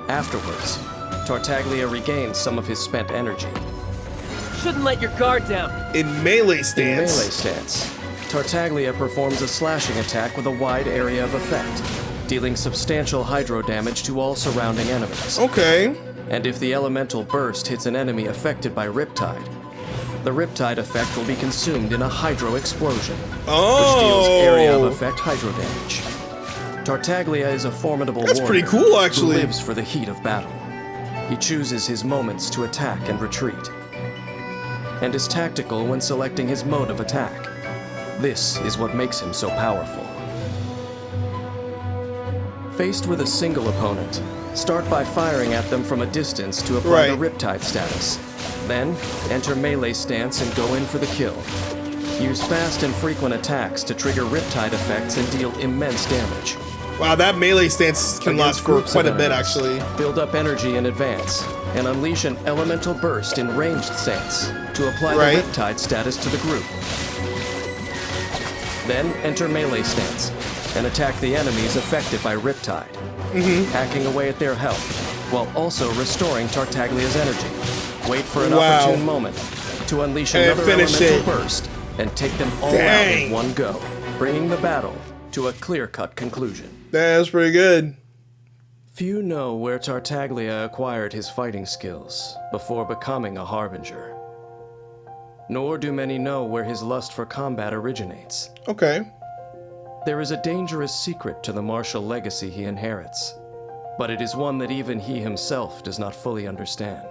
Afterwards, Tartaglia regains some of his spent energy. Shouldn't let your guard down. In melee In stance. melee stance, Tartaglia performs a slashing attack with a wide area of effect, dealing substantial hydro damage to all surrounding enemies. Okay. And if the elemental burst hits an enemy affected by Riptide, the Riptide effect will be consumed in a hydro explosion, which deals area of effect hydro damage. Tartaglia is a formidable That's warrior pretty cool, actually. who lives for the heat of battle. He chooses his moments to attack and retreat, and is tactical when selecting his mode of attack. This is what makes him so powerful. Faced with a single opponent, start by firing at them from a distance to apply the Riptide status. Then, enter melee stance and go in for the kill. Use fast and frequent attacks to trigger Riptide effects and deal immense damage. Wow, that melee stance can last Against for groups quite of a bit, enemies, actually. Build up energy in advance, and unleash an elemental burst in ranged stance to apply Right. the Riptide status to the group. Then enter melee stance, and attack the enemies affected by Riptide, hacking away at their health, while also restoring Tartaglia's energy. Wait for an opportune moment to unleash And another finish elemental it. burst, and take them all out Dang. in one go, bringing the battle to a clear-cut conclusion. That's pretty good. Few know where Tartaglia acquired his fighting skills before becoming a Harbinger. Nor do many know where his lust for combat originates. Okay. There is a dangerous secret to the martial legacy he inherits, but it is one that even he himself does not fully understand.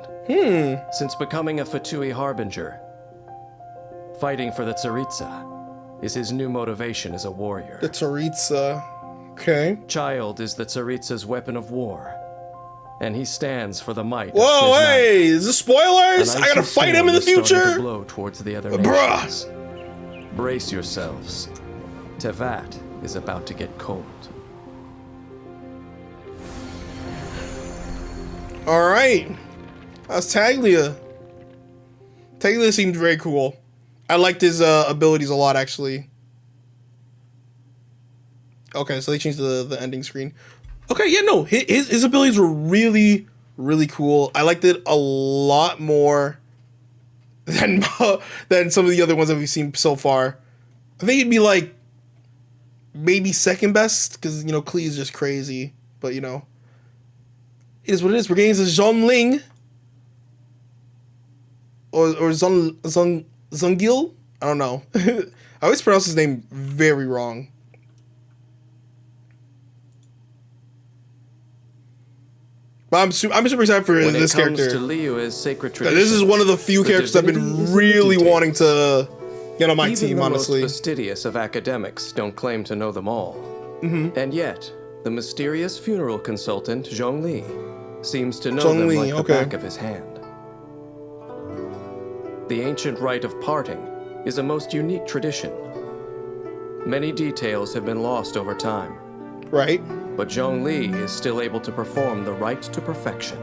Since becoming a Fatui Harbinger, fighting for the Tsaritsa is his new motivation as a warrior. The Tsaritsa. Okay. Child is the Tsaritsa's weapon of war, and he stands for the might Whoa, of Shiznai. hey! Is this spoilers? An I gotta icy fight him in the storm is starting future? to blow towards the other Bruh. nations. Brace yourselves. Tevat is about to get cold. Alright. That's Taglia. Taglia seemed very cool. I liked his abilities a lot, actually. Okay, so they changed the ending screen. Okay, yeah, no, his abilities were really, Really cool. I liked it a lot more than some of the other ones that we've seen so far. I think it'd be like maybe second best because you know Klee is just crazy, but you know it is what it is. We're getting this Zhongling or Zongil. I don't know. I always pronounce his name very wrong. But I'm super excited for this character. When it comes to Liyue's sacred tradition, this is one of the few characters I've been really wanting to get on my team, honestly. Even the most fastidious of academics don't claim to know them all. And yet, the mysterious funeral consultant, Zhongli, seems to know them like the back of his hand. The ancient rite of parting is a most unique tradition. Many details have been lost over time. Right. But Zhongli is still able to perform the rite to perfection.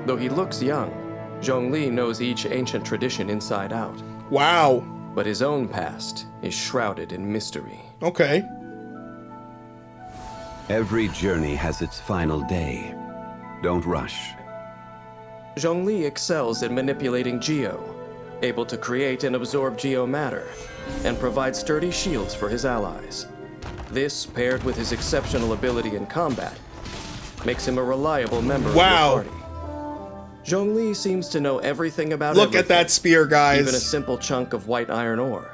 Though he looks young, Zhongli knows each ancient tradition inside out. Wow. But his own past is shrouded in mystery. Okay. Every journey has its final day. Don't rush. Zhongli excels at manipulating Geo, able to create and absorb Geo matter, and provide sturdy shields for his allies. This, paired with his exceptional ability in combat, makes him a reliable member of the party. Zhongli seems to know everything about everything. Look at that spear, guys. Even a simple chunk of white iron ore.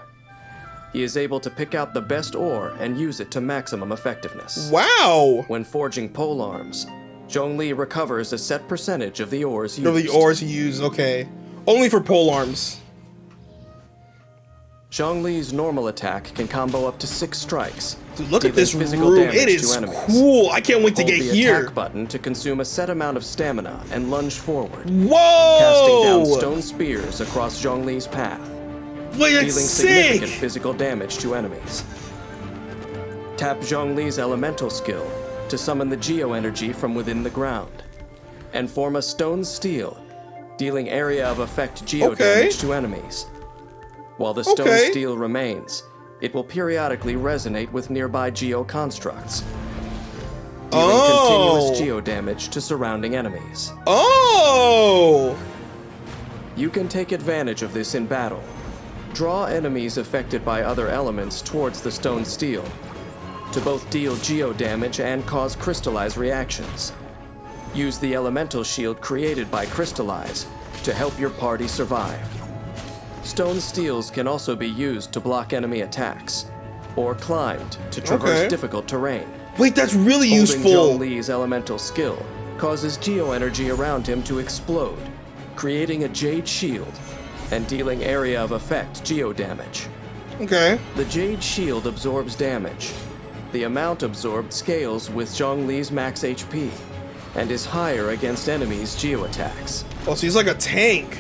He is able to pick out the best ore and use it to maximum effectiveness. Wow! When forging pole arms, Zhongli recovers a set percentage of the ores used. Of the ores he used, okay. Only for pole arms. Zhongli's normal attack can combo up to 6 strikes. Dude, look at this room. It is cool. I can't wait to get here. Hold the attack button to consume a set amount of stamina and lunge forward. Whoa! Casting down stone spears across Zhongli's path. Wait, that's dealing significant physical damage to enemies. Tap Zhongli's elemental skill to summon the Geo energy from within the ground. And form a stone steel, dealing area of effect Geo damage to enemies. While the stone steel remains, it will periodically resonate with nearby Geo constructs, dealing continuous Geo damage to surrounding enemies. You can take advantage of this in battle. Draw enemies affected by other elements towards the stone steel, to both deal Geo damage and cause crystallize reactions. Use the elemental shield created by Crystallize to help your party survive. Stone steels can also be used to block enemy attacks, or climbed to traverse difficult terrain. Wait, that's really useful. Holding Zhongli's elemental skill causes Geo energy around him to explode, creating a Jade shield and dealing area of effect Geo damage. Okay. The Jade shield absorbs damage. The amount absorbed scales with Zhongli's max HP and is higher against enemies' Geo attacks. Oh, so he's like a tank.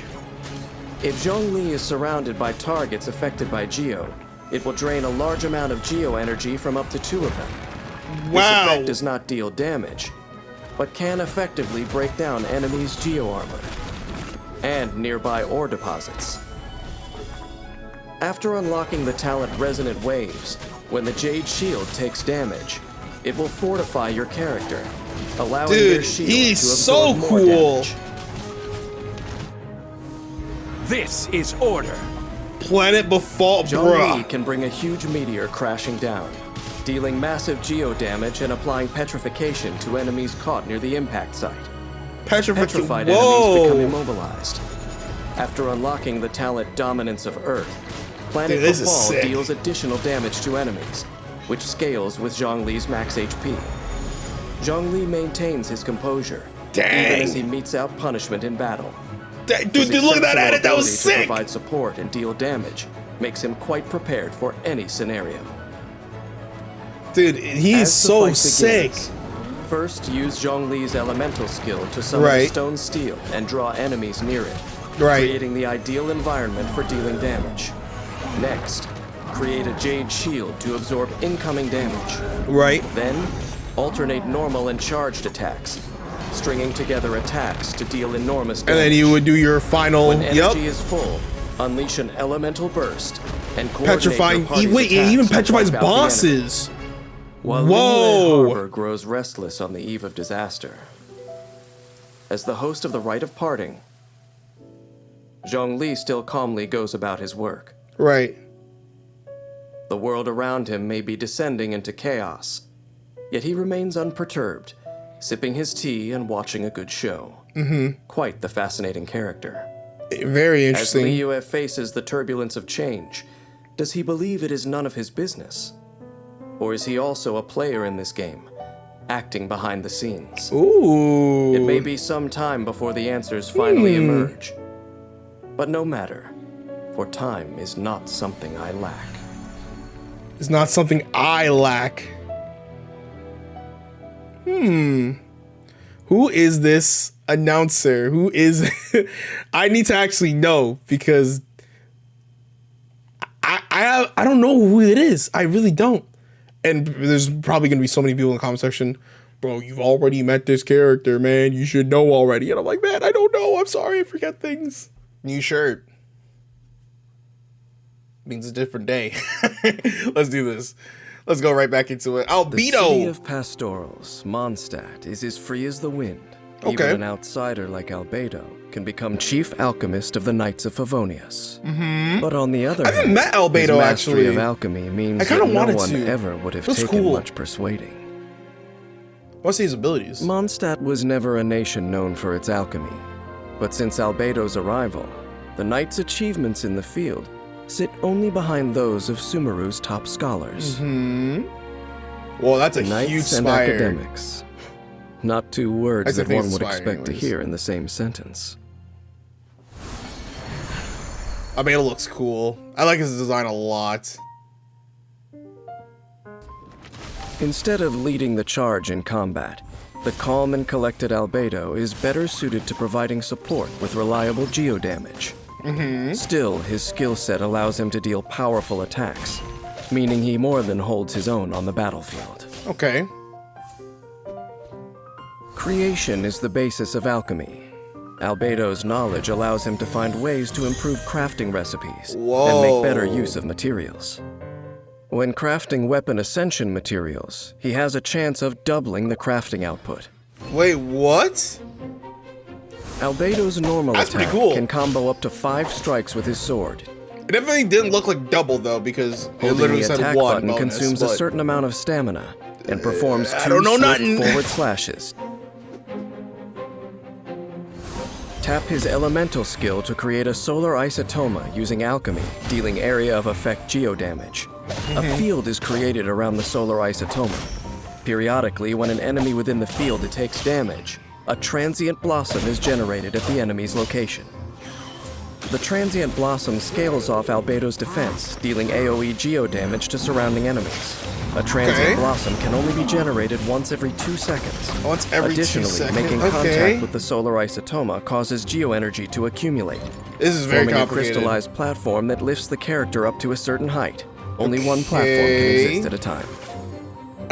If Zhongli is surrounded by targets affected by Geo, it will drain a large amount of Geo energy from up to 2 of them. This effect does not deal damage, but can effectively break down enemies' Geo armor and nearby ore deposits. After unlocking the talent Resonant Waves, when the Jade Shield takes damage, it will fortify your character, allowing their shield to absorb more damage. This is order. Planet Befall, Zhongli can bring a huge meteor crashing down, dealing massive Geo damage and applying petrification to enemies caught near the impact site. Petrified enemies become immobilized. After unlocking the talent Dominance of Earth, Planet Befall deals additional damage to enemies, which scales with Zhongli's max HP. Zhongli maintains his composure, even as he metes out punishment in battle. Dude, look at that edit, that was sick! To provide support and deal damage makes him quite prepared for any scenario. Dude, he's so sick. First, use Zhongli's elemental skill to summon a stone steel and draw enemies near it, creating the ideal environment for dealing damage. Next, create a Jade Shield to absorb incoming damage. Then, alternate normal and charged attacks, stringing together attacks to deal enormous damage. And then you would do your final. When energy is full, unleash an elemental burst and petrifying. Wait, it even petrifies bosses. While Liyue Harbor grows restless on the eve of disaster. As the host of the Rite of Parting, Zhong still calmly goes about his work. Right. The world around him may be descending into chaos, yet he remains unperturbed, sipping his tea and watching a good show. Quite the fascinating character. Very As interesting. Li Yue faces the turbulence of change, does he believe it is none of his business? Or is he also a player in this game, acting behind the scenes? Ooh. It may be some time before the answers finally emerge. But no matter, for time is not something I lack. It's not something I lack. Who is this announcer? Who is... I need to actually know, because I don't know who it is. I really don't. And there's probably going to be so many people in the comment section, bro, you've already met this character, man. You should know already. And I'm like, man, I don't know. I'm sorry. I forget things. New shirt. Means a different day. Let's do this. Let's go right back into it. The city Albedo. of Pastorals, Mondstadt, is as free as the wind. Okay. Even an outsider like Albedo can become chief alchemist of the Knights of Favonius. But on the other I haven't hand, met Albedo, his mastery actually. of alchemy means I kinda that no wanted one to. ever would have That's taken cool. much persuading. What's his abilities? Mondstadt was never a nation known for its alchemy. But since Albedo's arrival, the Knights' achievements in the field sit only behind those of Sumeru's top scholars. Well, that's a huge Knights and spire. academics. Not two words I that think one it's would spire expect to anyways. hear in the same sentence. Albedo looks cool. I like his design a lot. Instead of leading the charge in combat, the calm and collected Albedo is better suited to providing support with reliable geo-damage. Still, his skill set allows him to deal powerful attacks, meaning he more than holds his own on the battlefield. Okay. Creation is the basis of alchemy. Albedo's knowledge allows him to find ways to improve crafting recipes and make better use of materials. When crafting weapon ascension materials, he has a chance of doubling the crafting output. Wait, what? Albedo's normal That's pretty attack cool. can combo up to 5 strikes with his sword. It definitely didn't look like double, though, because it Holding literally the said attack one button bonus, consumes a but- certain amount of stamina and performs I 2 don't know swift nothing. forward slashes. Tap his elemental skill to create a solar isotoma using alchemy, dealing area of effect geo-damage. A field is created around the solar isotoma. Periodically, when an enemy within the field takes damage, a transient blossom is generated at the enemy's location. The transient blossom scales off Albedo's defense, dealing AoE geo-damage to surrounding enemies. A transient Okay. blossom can only be generated once every 2 seconds. Once every 2 Additionally, seconds. making Okay. contact with the solar isotoma causes geo-energy to accumulate, This is very forming a complicated. crystallized platform that lifts the character up to a certain height. Only one platform can exist at a time.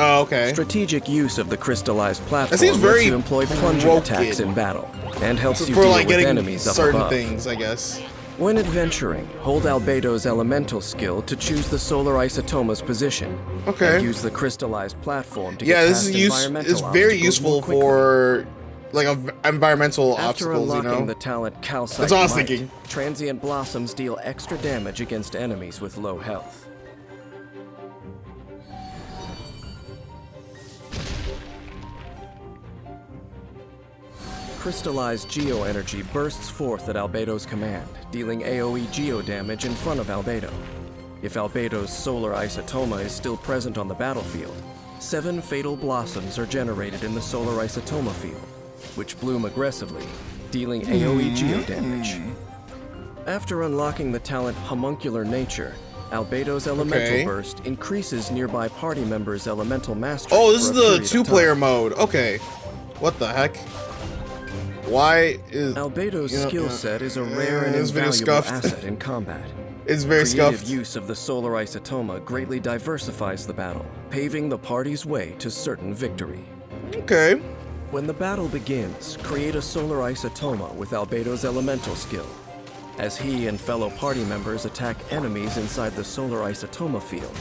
Oh, okay. Strategic use of the crystallized platform seems very lets you employ plunging broken. attacks in battle, and helps you For deal like with getting enemies up certain above. things, I guess. When adventuring, hold Albedo's elemental skill to choose the solar isotoma's position. Okay. And use the crystallized platform to Yeah, get this past is environmental it's very obstacles useful more quickly. for like environmental After obstacles, you unlocking know. the talent Calcite That's what I was Might, thinking. transient blossoms deal extra damage against enemies with low health. Crystallized geo-energy bursts forth at Albedo's command, dealing AoE geo-damage in front of Albedo. If Albedo's solar isotoma is still present on the battlefield, 7 fatal blossoms are generated in the solar isotoma field, which bloom aggressively, dealing AoE geo-damage. After unlocking the talent Homuncular Nature, Albedo's elemental Okay. burst increases nearby party members' elemental mastery. Oh, this for is a the period of 2-player time. mode. Okay. What the heck? Why is Albedo's you know, skill set is a rare and this video invaluable scuffed. asset in combat. It's very Creative scuffed. use of the solar isotoma greatly diversifies the battle, paving the party's way to certain victory. Okay. When the battle begins, create a solar isotoma with Albedo's elemental skill. As he and fellow party members attack enemies inside the solar isotoma field,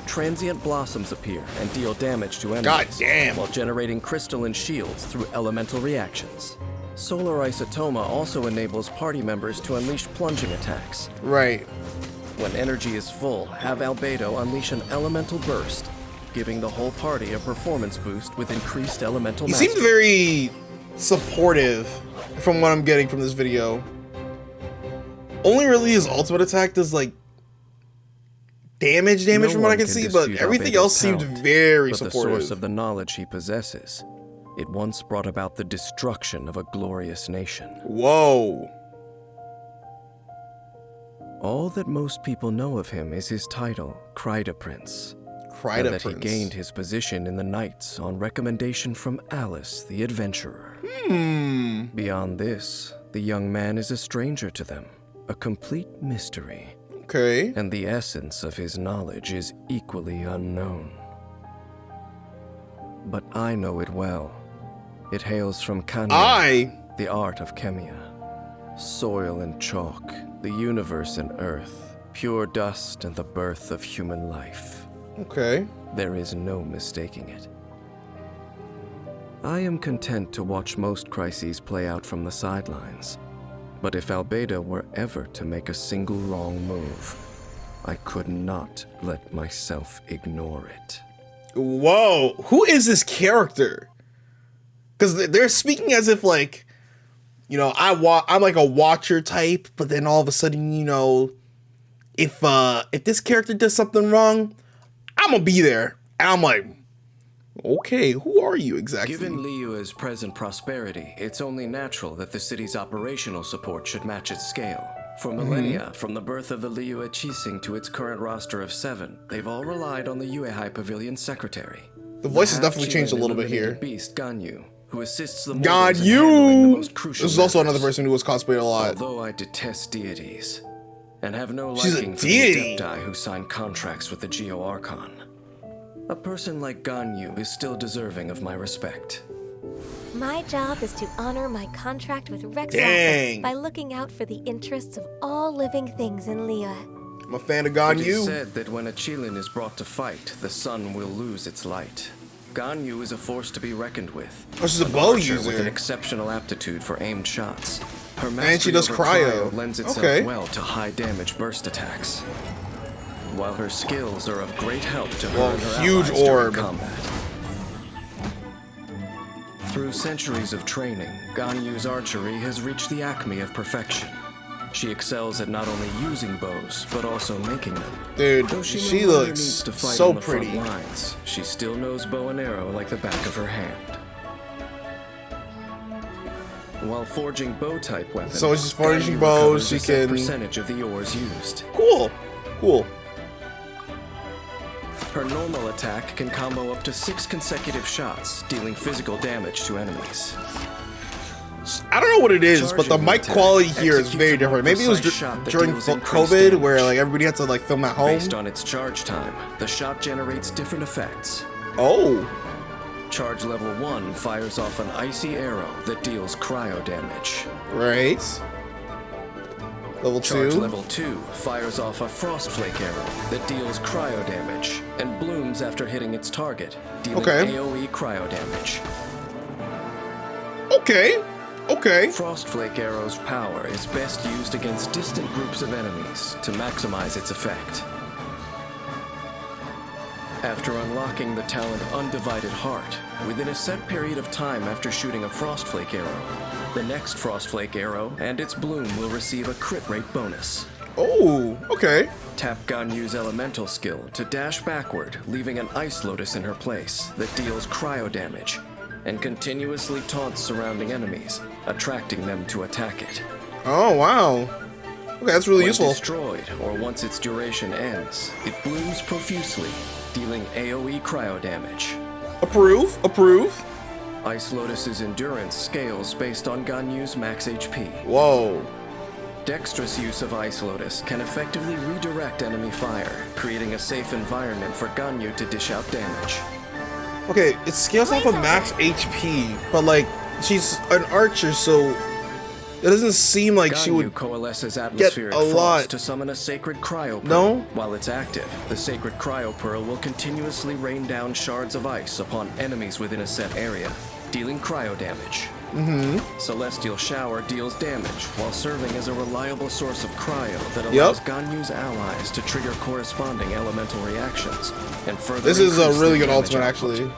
transient blossoms appear and deal damage to enemies, God damn. while generating crystalline shields through elemental reactions. Solar Isotoma also enables party members to unleash plunging attacks. Right. When energy is full, have Albedo unleash an elemental burst, giving the whole party a performance boost with increased elemental He mastery. seems very supportive from what I'm getting from this video. Only really his ultimate attack does like damage No from what I one can see, but dispute everything Albedo's else seemed talent, very but supportive. the source of the knowledge he possesses, it once brought about the destruction of a glorious nation. Whoa. All that most people know of him is his title, Kryda Prince. Kryda and that Prince. he gained his position in the Knights on recommendation from Alice, the adventurer. Beyond this, the young man is a stranger to them, a complete mystery, Okay. and the essence of his knowledge is equally unknown. But I know it well. It hails from Ganyu, the art of chemia. Soil and chalk, the universe and earth, pure dust and the birth of human life. Okay. There is no mistaking it. I am content to watch most crises play out from the sidelines, but if Albedo were ever to make a single wrong move, I could not let myself ignore it. Whoa. Who is this character? Because they're speaking as if like, you know, I'm like a watcher type, but then all of a sudden, you know, if this character does something wrong, I'm gonna be there. And I'm like, okay, who are you exactly? Given Liyue's present prosperity, it's only natural that the city's operational support should match its scale. For millennia, from the birth of the Liyue ChiCi to its current roster of 7, they've all relied on the Yuehai Pavilion's secretary. The voice has The definitely changed a little bit here. half-Chilean illuminated beast Ganyu, who assists the mortals in handling the Ganyu! most crucial This is also matters. another person who was cosplayed a lot. Although I detest deities, and have no She's a liking for deity. the Adepti who sign contracts with the Geo Archon, a person like Ganyu is still deserving of my respect. My job is to honor my contract with Rex Dang. Office by looking out for the interests of all living things in Liyue. I'm a fan of It is Ganyu. said that when a Chilean is brought to fight, the sun will lose its light. Ganyu is a force to be reckoned with. Oh, she's a bow archer with an user. exceptional aptitude for aimed shots. Her And she mastery does over cryo. lends itself Okay. well to high damage burst attacks. While her skills are of great help to her Whoa, and her huge allies during orb. combat. Through centuries of training, Ganyu's archery has reached the acme of perfection. She excels at not only using bows, but also making them. Dude, Though she she no longer looks needs to fight so on the front pretty. lines, she still knows bow and arrow like the back of her hand. While forging bow-type weapons, So she's forging Ganyu bows, recovers she a set can- percentage of the ores used. Cool. Cool. Her normal attack can combo up to 6 consecutive shots, dealing physical damage to enemies. I don't know what it is, but the Charging mic attack quality here is executes very a different. Maybe it was precise shot that during deals increased COVID damage. where like everybody had to like film at home. Based on its charge time, the shot generates different effects. Oh. Charge level 1 fires off an icy arrow that deals cryo damage. Right. Level Charge 2. level 2 fires off a frost flake arrow that deals cryo damage and blooms after hitting its target, dealing Okay. AoE cryo damage. Okay. Okay. Frost flake arrow's power is best used against distant groups of enemies to maximize its effect. After unlocking the talent Undivided Heart, within a set period of time after shooting a frost flake arrow, the next frost flake arrow and its bloom will receive a crit rate bonus. Oh, okay. Tap Ganyu's elemental skill to dash backward, leaving an ice lotus in her place that deals cryo damage, and continuously taunts surrounding enemies, attracting them to attack it. Oh, wow. Okay, that's really When useful. destroyed, or once its duration ends, it blooms profusely, dealing AoE cryo damage. Approve. Approve. Ice Lotus's endurance scales based on Ganyu's max HP. Whoa. Dexterous use of Ice Lotus can effectively redirect enemy fire, creating a safe environment for Ganyu to dish out damage. Okay, it scales off of max HP, but like she's an archer, so it doesn't seem like she Ganyu would. coalesces atmospheric a frost lot. to summon a sacred cryo pearl. No? While it's active, the sacred cryo pearl will continuously rain down shards of ice upon enemies within a set area, dealing cryo damage. Celestial Shower deals damage while serving as a reliable source of cryo that allows Ganyu's allies to trigger corresponding elemental reactions and further. This is a increase really their good damage ultimate, output. actually.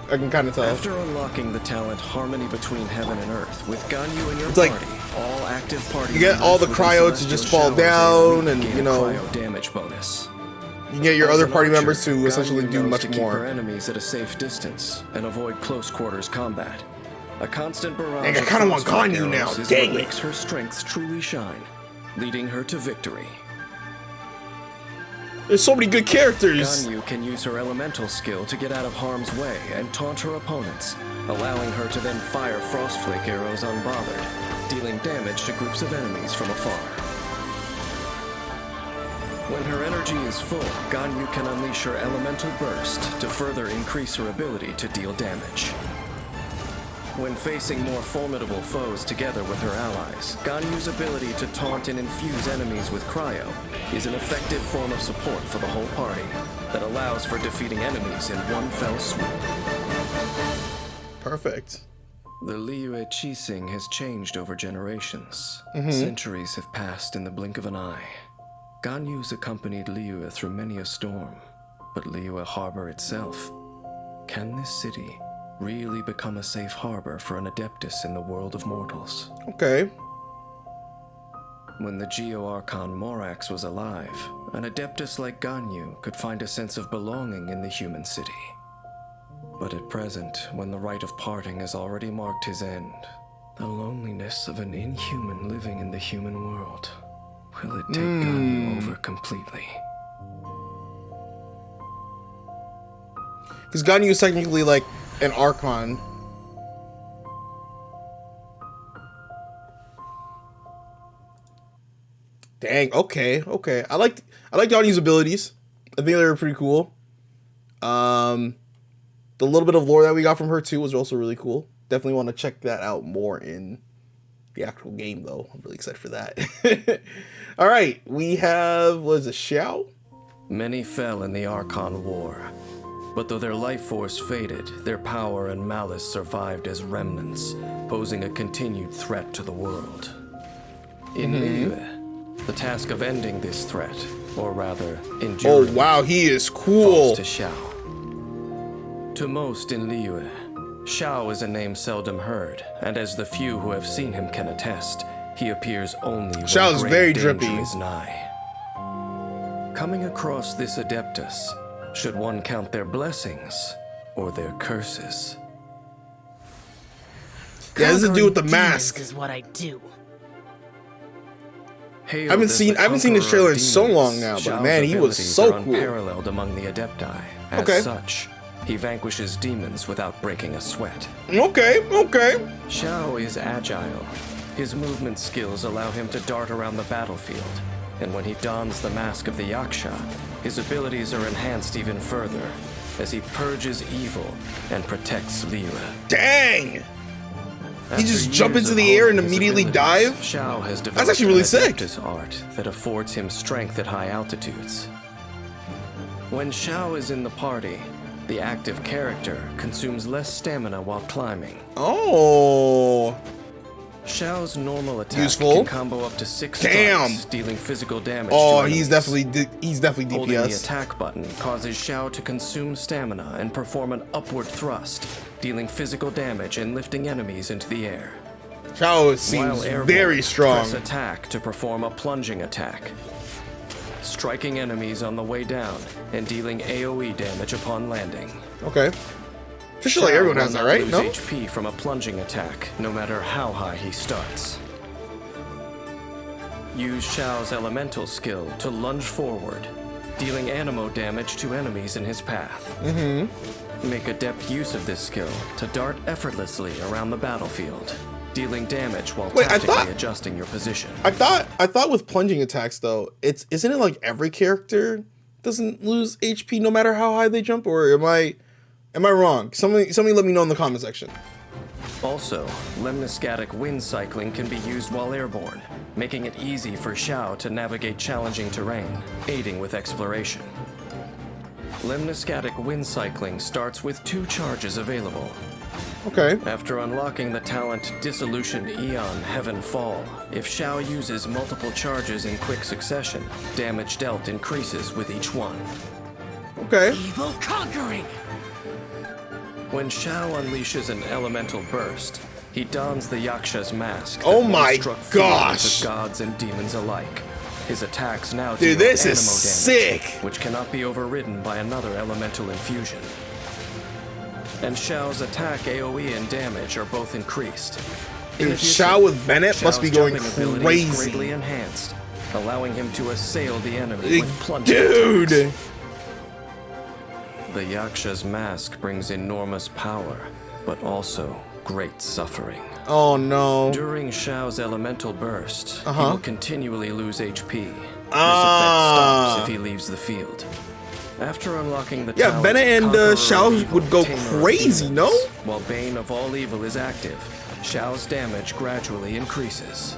I can kind of tell. After unlocking the talent Harmony Between Heaven and Earth with Ganyu in your It's like, party, all active party you get all the members cryo within to just Celestial fall Showers down, and gain you a know, cryo damage bonus. you get your As other an party archer, members to Ganyu essentially do knows much to keep her more. enemies at a safe distance and avoid close quarters combat. A constant barrage Dang, I of kinda want frostbite Ganyu now, arrows is dang what it. makes her strengths truly shine, leading her to victory. There's so many good characters. Ganyu can use her elemental skill to get out of harm's way and taunt her opponents, allowing her to then fire frostflake arrows unbothered, dealing damage to groups of enemies from afar. When her energy is full, Ganyu can unleash her elemental burst to further increase her ability to deal damage. When facing more formidable foes together with her allies, Ganyu's ability to taunt and infuse enemies with cryo is an effective form of support for the whole party that allows for defeating enemies in one fell swoop. Perfect. The Liyue Qixing has changed over generations. Centuries have passed in the blink of an eye. Ganyu's accompanied Liyue through many a storm, but Liyue Harbor itself, can this city really become a safe harbor for an Adeptus in the world of mortals? Okay. When the Geo-Archon Morax was alive, an Adeptus like Ganyu could find a sense of belonging in the human city. But at present, when the rite of parting has already marked his end, the loneliness of an inhuman living in the human world, will it take Ganyu over completely? Because Ganyu is technically like an Archon. Dang, okay. I like Ganyu's abilities. I think they were pretty cool. The little bit of lore that we got from her too was also really cool. Definitely want to check that out more in the actual game though. I'm really excited for that. All right, we have, what is it, Xiao? Many fell in the Archon War, but though their life force faded, their power and malice survived as remnants, posing a continued threat to the world. In Liyue, the task of ending this threat, or rather, enduring Oh wow, he is falls cool. to Xiao. To most in Liyue, Xiao is a name seldom heard, and as the few who have seen him can attest, he appears only when Xiao is grave very danger drippy. is nigh. Coming across this Adeptus, should one count their blessings or their curses? Yeah, this is the dude with the Conquering mask. demons is what I do. Hailed I haven't as seen the this conqueror trailer of in so demons, long now, but Xiao's man, he was abilities so are cool. unparalleled among the Adepti. As Okay. such, he vanquishes demons without breaking a sweat. Okay. Xiao is agile. His movement skills allow him to dart around the battlefield, and when he dons the mask of the Yaksha, his abilities are enhanced even further as he purges evil and protects Liyue. Dang. After just jump years into of the air and honing his immediately abilities, dive? Xiao has That's developed actually really an sick. Adeptus art that affords him strength at high altitudes. When Xiao is in the party, the active character consumes less stamina while climbing. Oh. Xiao's normal attack Useful. can combo up to 6 Damn. darts, dealing physical damage Oh, to he's enemies. definitely Holding the DPS. attack button causes Xiao to consume stamina and perform an upward thrust, dealing physical damage and lifting enemies into the air. Xiao seems While airborne, very strong. press attack to perform a plunging attack, striking enemies on the way down and dealing AoE damage upon landing. Okay. Just like Xiao everyone will has that, not right? lose No? HP from a plunging attack, no matter how high he starts. Use Xiao's elemental skill to lunge forward, dealing anemo damage to enemies in his path. Make adept use of this skill to dart effortlessly around the battlefield, dealing damage while Wait, I tactically thought- adjusting your position. I thought with plunging attacks though, isn't it like every character doesn't lose HP no matter how high they jump, or am I wrong? Somebody let me know in the comment section. Also, lemniscatic wind cycling can be used while airborne, making it easy for Xiao to navigate challenging terrain, aiding with exploration. Lemniscatic wind cycling starts with 2 charges available. Okay. After unlocking the talent Dissolution Eon Heaven Fall, if Shao uses multiple charges in quick succession, damage dealt increases with each one. Okay. Evil conquering! When Shao unleashes an elemental burst, he dons the Yaksha's mask. Oh that my once struck fear gosh. into gods and demons alike. His attacks now Dude, deal this is anemo damage, sick. which cannot be overridden by another elemental infusion. And Shao's attack AoE and damage are both increased. In Dude, addition, Shao with Bennett must be Shao's going jumping ability is greatly crazy. enhanced, allowing him to assail the enemy with plunging Dude. attacks. The Yaksha's mask brings enormous power, but also great suffering. Oh no. During Shao's elemental burst, he Uh-huh. will continually lose HP. This Ah. effect stops if he leaves the field. After unlocking the Yeah, talent Bennett and Conqueror of Shao Evil, would go Tamer of crazy, Demons, no? While Bane of all evil is active, Shao's damage gradually increases.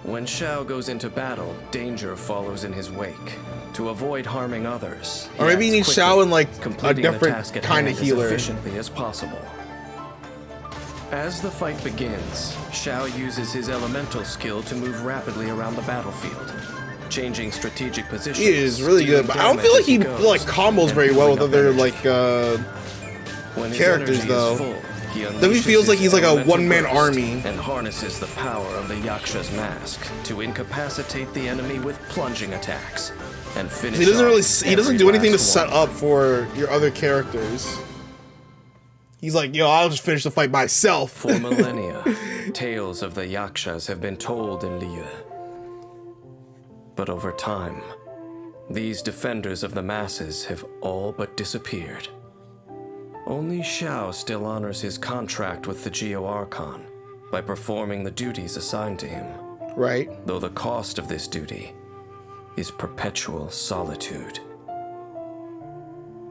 When Shao goes into battle, danger follows in his wake. To avoid harming others, Or maybe he acts needs quickly, Shao in like a completing the different task at kind of hand healer. as efficiently as possible. As the fight begins, Shao uses his elemental skill to move rapidly around the battlefield, changing strategic positions. He is really good, but I don't feel like he like combos very well with other like When his characters, energy though. is full, he Then he unleashes feels like his he's like a elemental one-man burst army. and harnesses the power of the Yaksha's mask to incapacitate the enemy with plunging attacks and finish. he doesn't off really he doesn't every do anything to last set one. up for your other characters. He's like, yo, I'll just finish the fight myself. For millennia, tales of the Yakshas have been told in Liyue. But over time, these defenders of the masses have all but disappeared. Only Shao still honors his contract with the Geo Archon by performing the duties assigned to him, Right. though the cost of this duty is perpetual solitude.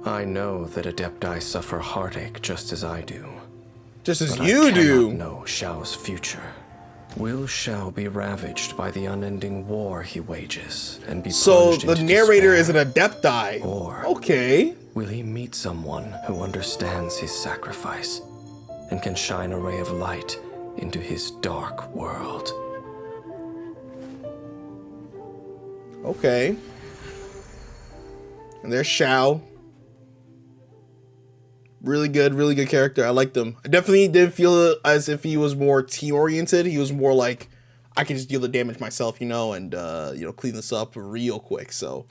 I know that Adepti suffer heartache just as I do. Just as But you I do. cannot know Shao's future. Will Shao be ravaged by the unending war he wages and be So plunged the into narrator is despair? an Adepti. Or Okay. will he meet someone who understands his sacrifice and can shine a ray of light into his dark world? Okay. And there's Shao. Really good character. I liked him. I definitely did feel as if he was more team oriented. He was more like, I can just deal the damage myself, you know, and clean this up real quick. So,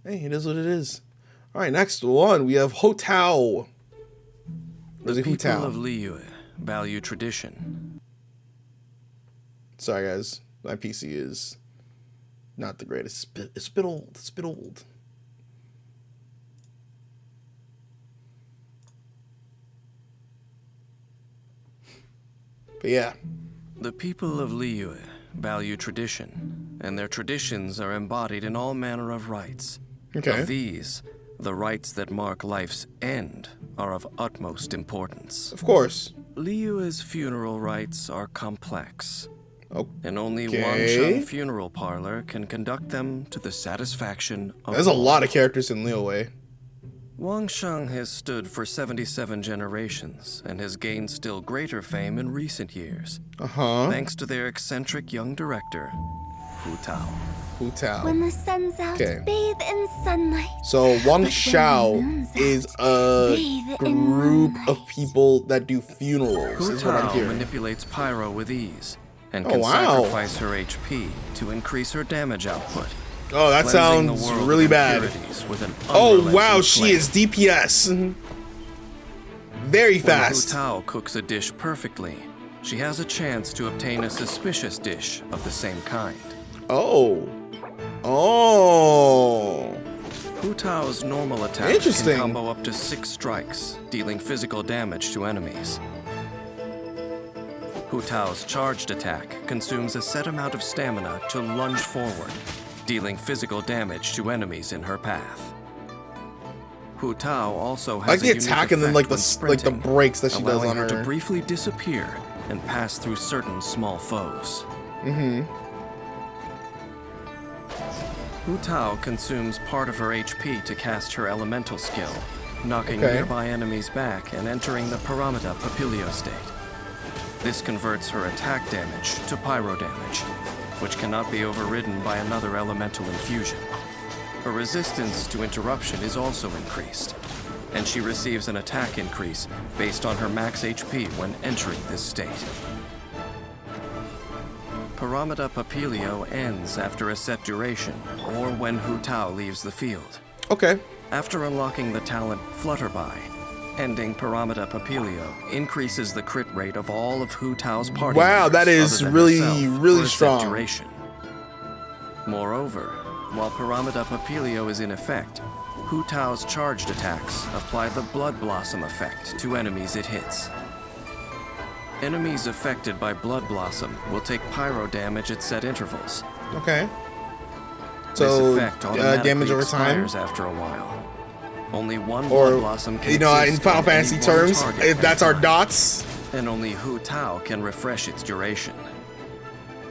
hey, it is what it is. All right, next one we have Hotao. The people of Liyue value tradition. Sorry, guys, my PC is not the greatest. It's a bit old. It's a bit old. But yeah. The people of Liyue value tradition, and their traditions are embodied in all manner of rites. Okay. Of these, the rites that mark life's end are of utmost importance. Of course. Liyue's funeral rites are complex, and only Okay. Wangsheng Funeral Parlor can conduct them to the satisfaction of There's a all. lot of characters in Liyue. Wangsheng has stood for 77 generations and has gained still greater fame in recent years, thanks to their eccentric young director, Hu Tao. Hotao. When the sun's out, Okay. bathe in sunlight. So Wang But Shao when the moon's is out, a bathe in group of moonlight. people that do funerals. Hu Is what I'm Tao hearing. manipulates Pyro with ease and Oh, can wow. sacrifice her HP to increase her damage output. Oh, that cleansing the sounds world really of bad. impurities with an Oh unrelenting wow, she flame. is DPS. Very When Hu fast. Tao cooks a dish perfectly, she has a chance to obtain a suspicious dish of the same kind. Oh. Oh. Hu Tao's normal attacks Interesting. can combo up to 6 strikes, dealing physical damage to enemies. Hu Tao's charged attack consumes a set amount of stamina to lunge forward, dealing physical damage to enemies in her path. Hu Tao also has I like the a unique attack and then like effect the when sprinting, breaks that she does allowing on her to her. briefly disappear and pass through certain small foes. Hu Tao consumes part of her HP to cast her elemental skill, knocking Okay. nearby enemies back and entering the Paramita Papilio state. This converts her attack damage to pyro damage, which cannot be overridden by another elemental infusion. Her resistance to interruption is also increased, and she receives an attack increase based on her max HP when entering this state. Paramita Papilio ends after a set duration, or when Hu Tao leaves the field. Okay. After unlocking the talent Flutterby, ending Paramita Papilio increases the crit rate of all of Hu Tao's party Wow, members that is other than really, herself really for a set strong. duration. Moreover, while Paramita Papilio is in effect, Hu Tao's charged attacks apply the Blood Blossom effect to enemies it hits. Enemies affected by Blood Blossom will take pyro damage at set intervals. Okay. This So effect automatically damage over time, expires after a while. Only one or Blood Blossom can you know, in exist Final on any Fantasy one terms, target if at that's a our time, dots. and only Hu Tao can refresh its duration.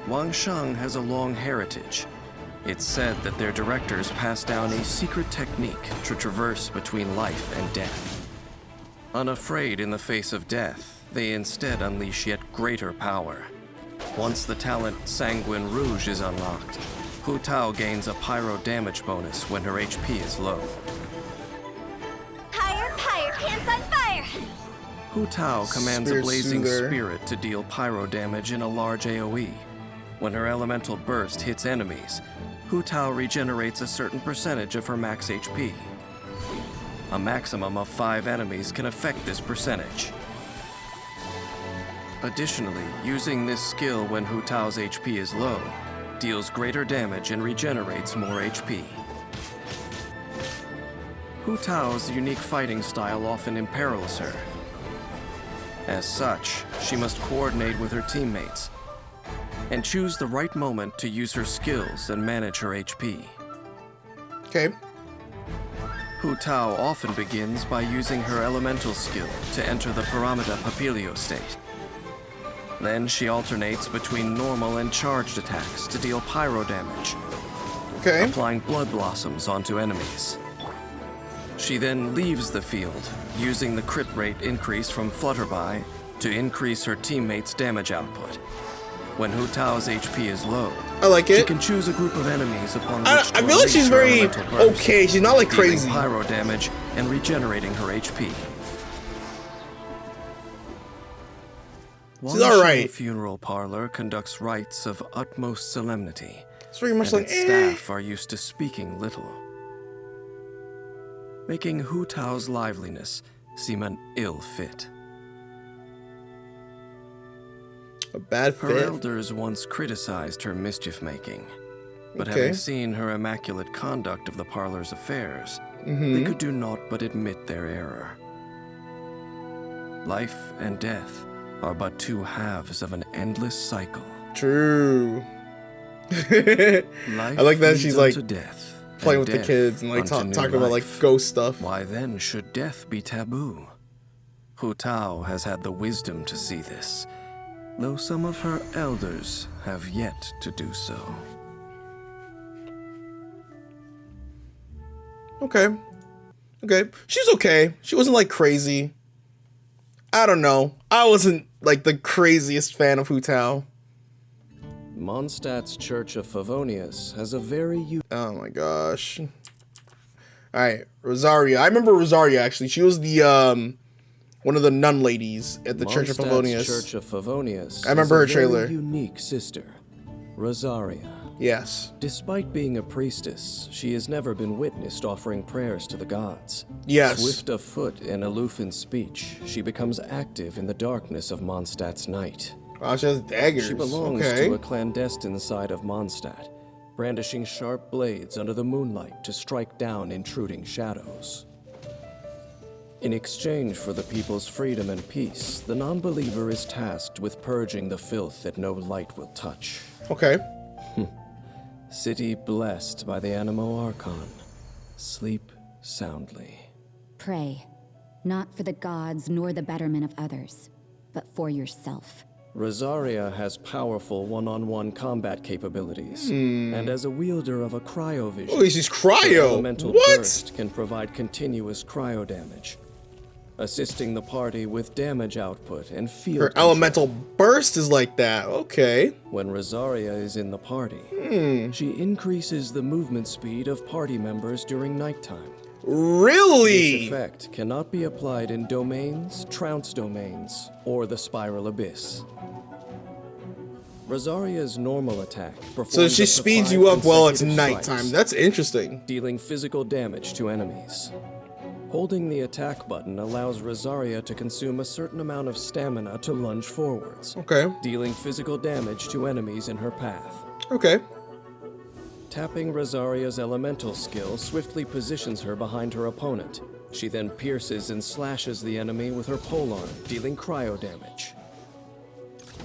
Wang Sheng has a long heritage. It's said that their directors passed down a secret technique to traverse between life and death. Unafraid in the face of death, they instead unleash yet greater power. Once the talent Sanguine Rouge is unlocked, Hu Tao gains a pyro damage bonus when her HP is low. Higher, pants on fire! Hu Tao commands Spirit a blazing Soother. spirit to deal pyro damage in a large AoE. When her elemental burst hits enemies, Hu Tao regenerates a certain percentage of her max HP. A maximum of 5 enemies can affect this percentage. Additionally, using this skill when Hu Tao's HP is low deals greater damage and regenerates more HP. Hu Tao's unique fighting style often imperils her. As such, she must coordinate with her teammates and choose the right moment to use her skills and manage her HP. Okay. Hu Tao often begins by using her elemental skill to enter the Paramita Papilio state. Then she alternates between normal and charged attacks to deal pyro damage, Okay. applying Blood Blossoms onto enemies. She then leaves the field, using the crit rate increase from Flutterby to increase her teammates' damage output. When Hu Tao's HP is low, I like she it. can choose a group of enemies upon which I to feel like unleash she's her very elemental burst, okay. She's not like dealing crazy. pyro damage and regenerating her HP. She's all right. Funeral Parlor conducts rites of utmost solemnity, It's very much and like its staff are used to speaking little, making Hu Tao's liveliness seem an ill fit. a bad Her fit. elders once criticized her mischief-making, but Okay. having seen her immaculate conduct of the parlor's affairs, Mm-hmm. they could do naught but admit their error. Life and death are but two halves of an endless cycle. True. Life I like that leads she's like unto death, playing and with the death kids and like unto new talking about like life. ghost stuff. Why then should death be taboo? Hu Tao has had the wisdom to see this, though some of her elders have yet to do so. Okay. Okay. She's okay. She wasn't like crazy. I don't know. I wasn't like the craziest fan of Hu Tao. Mondstadt's Church of Favonius has a very Oh my gosh. Alright, Rosaria. I remember Rosaria actually. She was the one of the nun ladies at the Church of Mondstadt's Favonius. Church of Favonius I remember has her a very trailer. unique sister, Rosaria. Yes. Despite being a priestess, she has never been witnessed offering prayers to the gods. Yes. Swift of foot and aloof in speech, she becomes active in the darkness of Mondstadt's night. Wow, she has daggers. She belongs okay. to a clandestine side of Mondstadt, brandishing sharp blades under the moonlight to strike down intruding shadows. In exchange for the people's freedom and peace, the non-believer is tasked with purging the filth that no light will touch. Okay. City blessed by the Animo Archon. Sleep soundly. Pray, not for the gods nor the betterment of others, but for yourself. Rosaria has powerful one-on-one combat capabilities, and as a wielder of a cryovision, Oh, she's her cryo. elemental What? burst can provide continuous cryo damage, assisting the party with damage output and field Her control. elemental burst is like that. Okay. When Rosaria is in the party, she increases the movement speed of party members during nighttime. This Really? effect cannot be applied in domains, trounce domains, or the spiral abyss. Rosaria's normal attack performs So she up to speeds 5 you up while it's consecutive nighttime. strikes, That's interesting. dealing physical damage to enemies. Holding the attack button allows Rosaria to consume a certain amount of stamina to lunge forwards, Okay. dealing physical damage to enemies in her path. Okay. Tapping Rosaria's elemental skill swiftly positions her behind her opponent. She then pierces and slashes the enemy with her polearm, dealing cryo damage.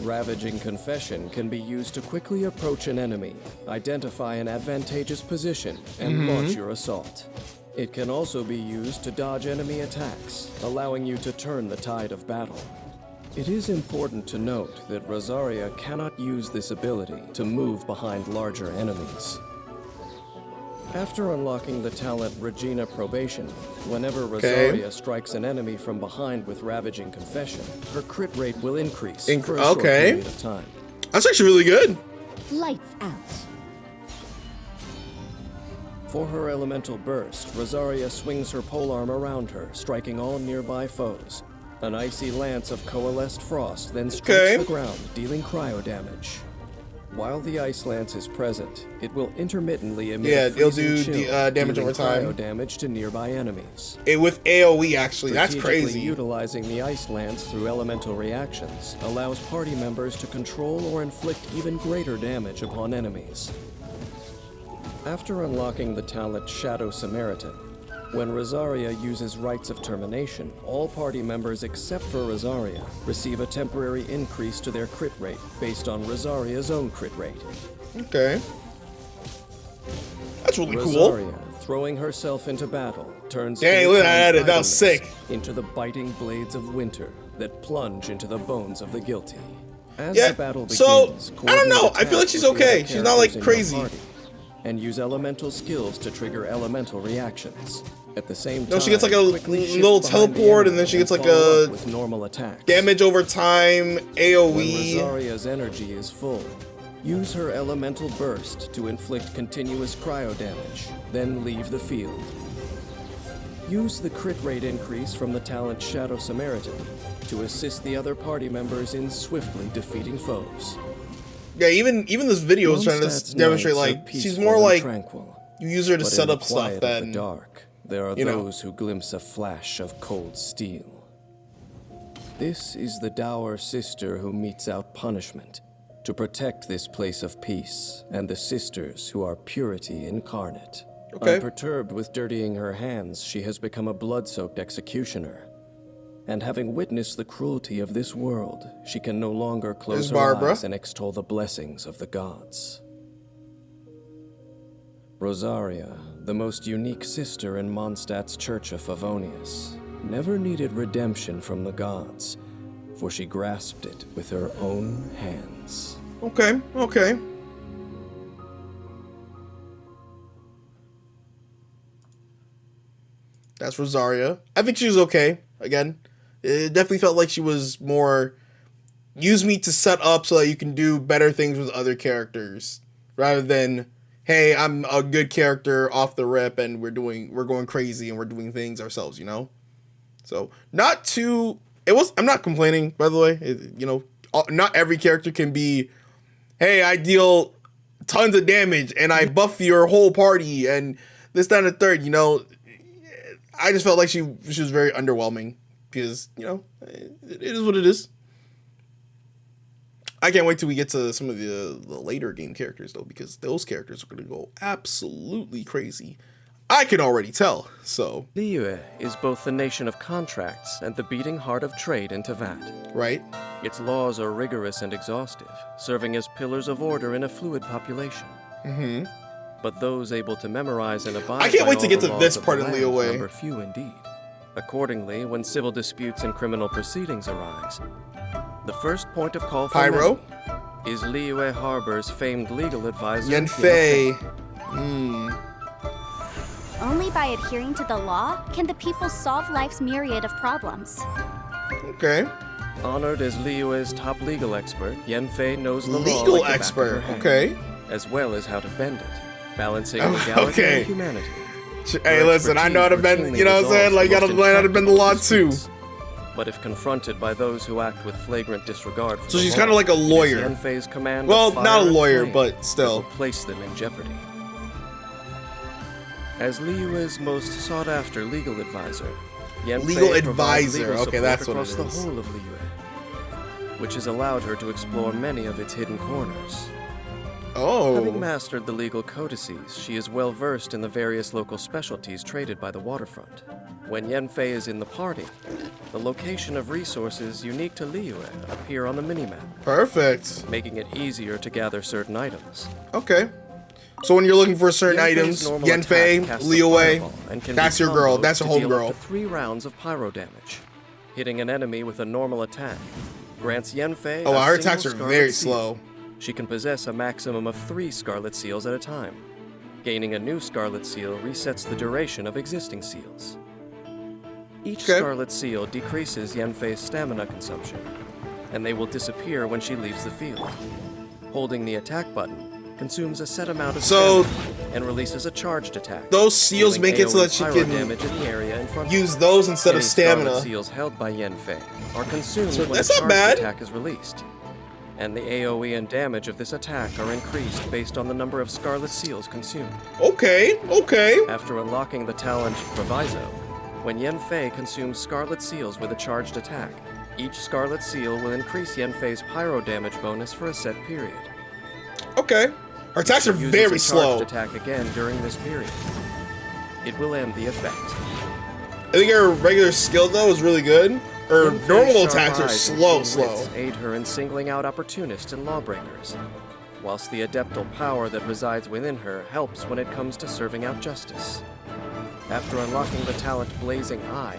Ravaging Confession can be used to quickly approach an enemy, identify an advantageous position, and launch your assault. It can also be used to dodge enemy attacks, allowing you to turn the tide of battle. It is important to note that Rosaria cannot use this ability to move behind larger enemies. After unlocking the talent Regina Probation, whenever Rosaria strikes an enemy from behind with Ravaging Confession, her crit rate will increase for a short period of time. That's actually really good. Lights out. For her elemental burst, Rosaria swings her polearm around her, striking all nearby foes. An icy lance of coalesced frost then strikes the ground, dealing cryo damage. While the ice lance is present, it will intermittently emit a it'll freezing do chill, damage dealing over time. cryo damage to nearby enemies. With AoE, actually. That's Strategically crazy. utilizing the ice lance through elemental reactions allows party members to control or inflict even greater damage upon enemies. After unlocking the talent Shadow Samaritan, when Rosaria uses Rites of Termination, all party members except for Rosaria receive a temporary increase to their crit rate based on Rosaria's own crit rate. Okay. That's really Rosaria, cool. throwing herself into battle, turns Dang, look at that. daytime That was sick. idleness into the biting blades of winter that plunge into the bones of the guilty. As Yeah, the battle begins, so, I don't know. coordinate I feel like attacks she's with the okay. other She's not, like, characters in your crazy. party, and use elemental skills to trigger elemental reactions. At the same time, No, she gets like a quickly shift little behind the teleport, enemy and then she gets like follow a up with normal attacks. damage over time, When AoE. Rosaria's energy is full, use her elemental burst to inflict continuous cryo damage, then leave the field. Use the crit rate increase from the talent Shadow Samaritan to assist the other party members in swiftly defeating foes. Yeah, even this video is trying Mondstadt's to demonstrate nights are like she's peaceful more and like tranquil, you use her to but set in the up stuff quiet of then the dark, there are you know. those who glimpse a flash of cold steel. This is the dour sister who metes out punishment to protect this place of peace and the sisters who are purity incarnate. Okay. Unperturbed with dirtying her hands, she has become a blood-soaked executioner. And having witnessed the cruelty of this world, she can no longer close There's her Barbara. eyes and extol the blessings of the gods. Rosaria, the most unique sister in Mondstadt's Church of Favonius, never needed redemption from the gods, for she grasped it with her own hands. Okay, okay. That's Rosaria. I think she was okay. Again, it definitely felt like she was more use me to set up so that you can do better things with other characters rather than, hey, I'm a good character off the rip and we're going crazy and we're doing things ourselves, you know? So not too, I'm not complaining, by the way. Not every character can be, hey, I deal tons of damage and I buff your whole party and this, that, and the third, I just felt like she was very underwhelming because, it is what it is. I can't wait till we get to some of the later game characters, though, because those characters are going to go absolutely crazy. I can already tell, so. Liyue is both the nation of contracts and the beating heart of trade in Teyvat. Right? Its laws are rigorous and exhaustive, serving as pillars of order in a fluid population. Mm-hmm. But those able to memorize and abide I can't by wait to all get the to laws this of the part in land Liyue. number few indeed. Accordingly, when civil disputes and criminal proceedings arise, The first point of call for Pyro. many is Liyue Harbor's famed legal advisor, Yanfei. Only by adhering to the law can the people solve life's myriad of problems. Okay. Honored as Liyue's top legal expert, Yanfei knows the law Legal like the back of expert. her hand, Okay. as well as how to bend it, balancing legality okay. and humanity. Hey, listen, I know how to bend. You know what I'm saying? Like, you gotta learn how to bend the law too. But if confronted by those who act with flagrant disregard for So the she's law, kind of like a lawyer. Yanfei's command Well, of fire not a and lawyer, flame but that still. will place them in jeopardy. As Liyue's most sought-after legal advisor, Yanfei Legal provides advisor, legal okay, support that's what it across the is. whole of Liyue, which has allowed her to explore many of its hidden corners. Having Oh. mastered the legal codices, she is well versed in the various local specialties traded by the waterfront. When Yanfei is in the party, the location of resources unique to Liyue appear on the minimap, Perfect. making it easier to gather certain items. Okay. So when you're looking for certain Yanfei's items, normal Yanfei, attack casts a Liyue, fireball and can be that's your girl. comboed That's a to deal up homegirl. to 3 rounds of pyro damage. Hitting an enemy with a normal attack grants Yanfei Oh, a wow, her single attacks are scarlet very seal. slow. She can possess a maximum of 3 scarlet seals at a time. Gaining a new scarlet seal resets the duration of existing seals. Each Okay. scarlet seal decreases Yanfei's stamina consumption, and they will disappear when she leaves the field. Holding the attack button consumes a set amount of So- stamina and releases a charged attack. Those seals dealing make it so AoE that she pyro can damage in the area in front of use those instead Any of scarlet stamina. seals held by Yanfei are consumed So when that's a not charged bad. attack is released, and the AoE and damage of this attack are increased based on the number of scarlet seals consumed. Okay, okay. After unlocking the talent Proviso, when Yanfei consumes scarlet seals with a charged attack, each scarlet seal will increase Yanfei's pyro damage bonus for a set period. Okay. Her attacks are Uses very a charged slow. attack again during this period. It will end the effect. I think her regular skill though is really good. Her Yanfei's normal sharp attacks are eyes and slow, keen slow. wits aid her in singling out opportunists and lawbreakers, whilst the adeptal power that resides within her helps when it comes to serving out justice. After unlocking the talent Blazing Eye,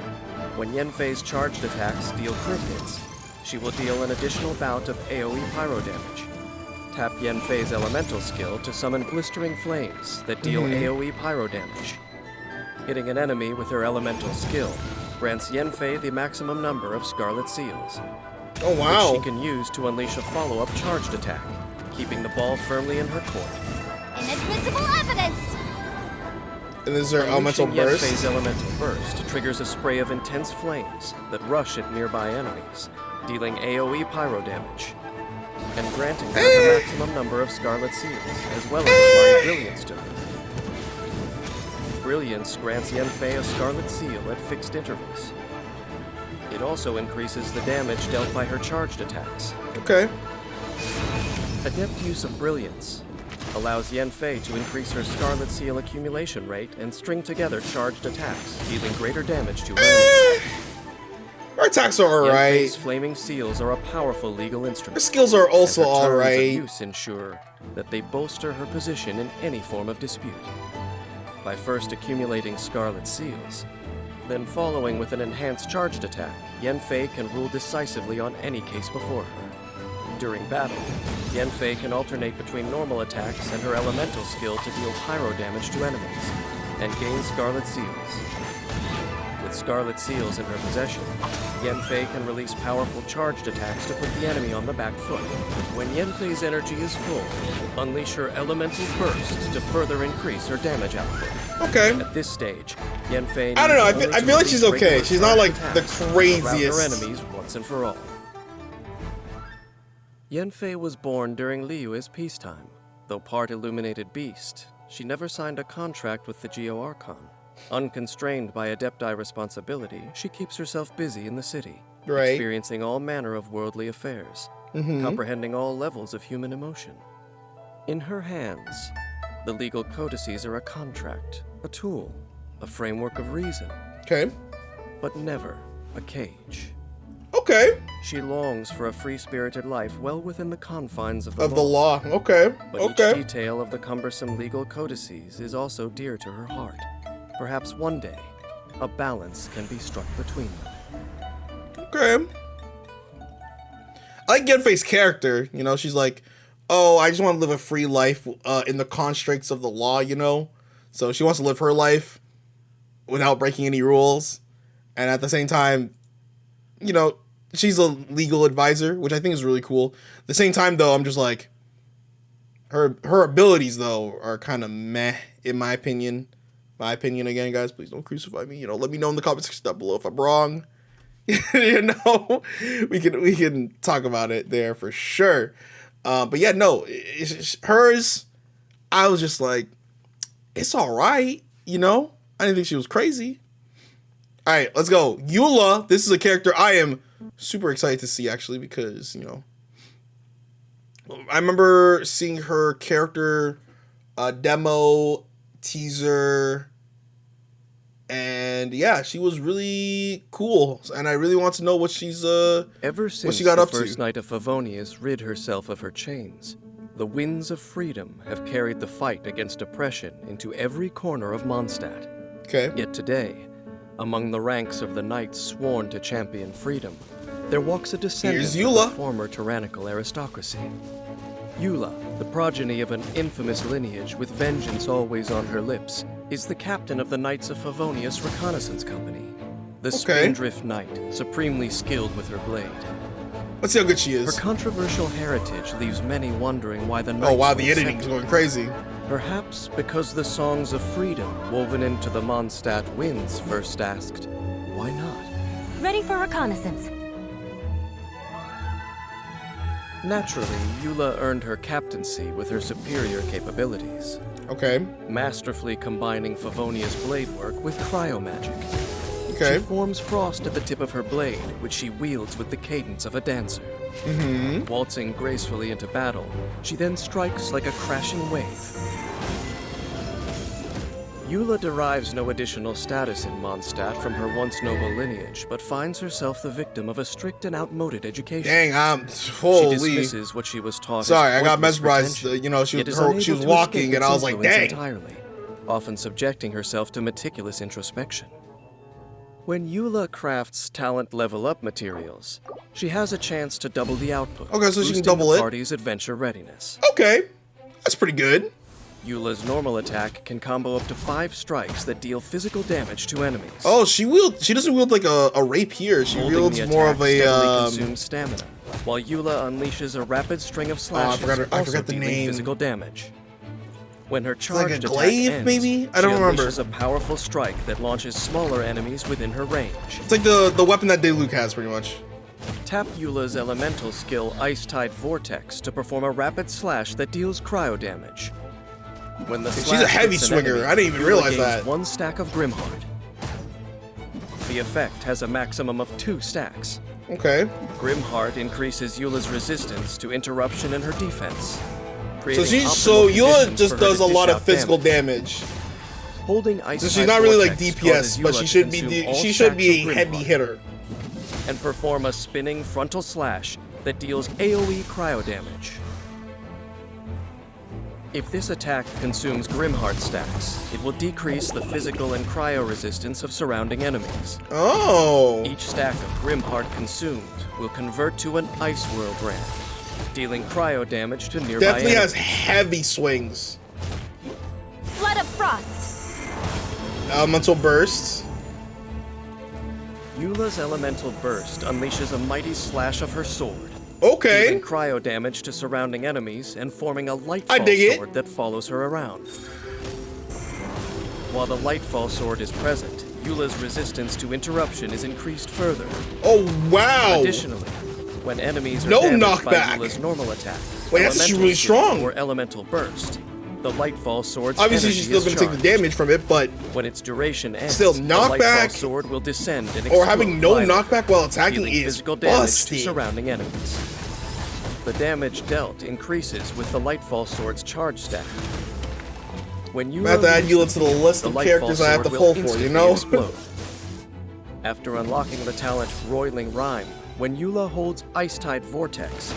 when Yanfei's charged attacks deal crit hits, she will deal an additional bout of AoE pyro damage. Tap Yanfei's elemental skill to summon blistering flames that deal AoE pyro damage. Hitting an enemy with her elemental skill grants Yanfei the maximum number of scarlet seals, Oh wow. which she can use to unleash a follow-up charged attack, keeping the ball firmly in her court. Inadmissible evidence! And this is her elemental Unleashing burst. Yanfei's elemental burst triggers a spray of intense flames that rush at nearby enemies, dealing AoE pyro damage, and granting her the maximum number of scarlet seals, as well as applying brilliance to her. Brilliance grants Yanfei a scarlet seal at fixed intervals. It also increases the damage dealt by her charged attacks. Okay. Adept use of Brilliance allows Yanfei to increase her Scarlet Seal accumulation rate and string together charged attacks, dealing greater damage to her enemies. Her attacks are Yanfei's alright. flaming seals are a powerful legal Her instrument. skills are also and her terms of alright. use ensure that they bolster her position in any form of dispute. By first accumulating Scarlet Seals, then following with an enhanced charged attack, Yanfei can rule decisively on any case before her. During battle, Yanfei can alternate between normal attacks and her elemental skill to deal pyro damage to enemies, and gain Scarlet Seals. With Scarlet Seals in her possession, Yanfei can release powerful charged attacks to put the enemy on the back foot. When Yanfei's energy is full, unleash her Elemental Burst to further increase her damage output. Okay. At this stage, Yanfei I don't know, needs I only feel to like she's release okay. regular She's not like charged the attacks throughout her craziest. enemies once and for all. Yanfei was born during Liyue's peacetime. Though part illuminated beast, she never signed a contract with the Geo Archon. Unconstrained by Adepti responsibility, she keeps herself busy in the city, Right. experiencing all manner of worldly affairs, comprehending all levels of human emotion. In her hands, the legal codices are a contract, a tool, a framework of reason, Okay. but never a cage. Okay. She longs for a free-spirited life well within the confines of the Of the law. Okay. But Okay. each detail of the cumbersome legal codices is also dear to her heart. Perhaps one day, a balance can be struck between them. Okay. I like Genfei's character. You know, she's like, oh, I just want to live a free life in the constraints of the law, you know? So she wants to live her life without breaking any rules. And at the same time, you know, she's a legal advisor, which I think is really cool. At the same time, though, I'm just like, her abilities, though, are kind of meh, in my opinion. My opinion, again, guys, please don't crucify me. You know, let me know in the comments section down below if I'm wrong. You know, we can talk about it there for sure. But yeah, no, hers, I was just like, it's all right, you know? I didn't think she was crazy. All right, let's go. Eula, this is a character I am super excited to see, actually, because, you know, I remember seeing her character demo, teaser, and yeah, she was really cool, and I really want to know what she's Ever since what she got the up first to. night of Favonius rid herself of her chains, the winds of freedom have carried the fight against oppression into every corner of Mondstadt. Okay. Yet today, among the ranks of the knights sworn to champion freedom, there walks a descendant Here's of Eula. the former tyrannical aristocracy. Eula, the progeny of an infamous lineage with vengeance always on her lips, is the captain of the Knights of Favonius Reconnaissance Company. The Spindrift Knight, supremely skilled with her blade. Let's see how good she Her is. controversial heritage leaves many wondering why the Knights Oh wow, were the editing's accepted. going crazy. Perhaps because the songs of freedom woven into the Mondstadt winds first asked, why not? Ready for reconnaissance. Naturally, Eula earned her captaincy with her superior capabilities, Okay. masterfully combining Favonia's blade work with cryomagic. Okay. She forms frost at the tip of her blade, which she wields with the cadence of a dancer. Waltzing gracefully into battle, she then strikes like a crashing wave. Eula derives no additional status in Mondstadt from her once noble lineage, but finds herself the victim of a strict and outmoded education. Dang, She holy. dismisses what she was taught. Sorry, as I got pointless mesmerized. pretension, You know, she yet was is unable she was to walking, escape and its I was like, influence dang. entirely, often subjecting herself to meticulous introspection. When Eula crafts talent level up materials, she has a chance to double the output. Okay, so she can boosting double the it. party's adventure readiness. Okay, that's pretty good. Eula's normal attack can combo up to 5 strikes that deal physical damage to enemies. Oh, she doesn't wield like a rapier. She Holding wields the more of attack a steadily consumes stamina, while Eula unleashes a rapid string of slashes, I also forgot the dealing name. physical damage. When her like a charged attack glaive, ends, maybe? I don't she remember. unleashes a powerful strike that launches smaller enemies within her range. It's like the weapon that Duuk has, pretty much. Tap Eula's elemental skill Ice-Tide Vortex to perform a rapid slash that deals cryo damage. When the She's slash a heavy hits an swinger. enemy, I didn't even Eula realize gains that. 1 stack of Grimheart. The effect has a maximum of 2 stacks. Okay. Grimheart increases Eula's resistance to interruption in her defense. So creating so optimal Eula conditions just for her does to a dish lot of out physical damage. Holding Ice So she's not really like DPS, but Eula she to should be consume all she should be stacks a of heavy Grimheart hitter. and perform a spinning frontal slash that deals AoE cryo damage. If this attack consumes Grimheart stacks, it will decrease the physical and cryo resistance of surrounding enemies. Oh. Each stack of Grimheart consumed will convert to an Ice Whirl brand, dealing cryo damage to nearby Definitely has enemies. heavy swings. Flood of frost. Elemental bursts. Eula's elemental burst unleashes a mighty slash of her sword, Okay. dealing cryo damage to surrounding enemies and forming a I lightfall dig it. sword that follows her around. While the lightfall sword is present, Eula's resistance to interruption is increased further. Oh wow. Additionally, when enemies are No damaged by knockback. Eula's normal attack, Wait, that's elemental really skill, strong. or elemental burst, the lightfall sword's Obviously, energy she's still is gonna take the charged. damage from it, but When its duration ends, Still, the knockback lightfall sword will descend and or having explode no violently, knockback while attacking dealing is physical damage to busted. surrounding enemies. The damage dealt increases with the Lightfall Sword's charge stack. When you I'm gonna have to add Eula to the list of Lightfall characters I have to Sword pull will for, you instantly know? explode. After unlocking the talent Roiling Rhyme, when Eula holds Ice-Tide Vortex,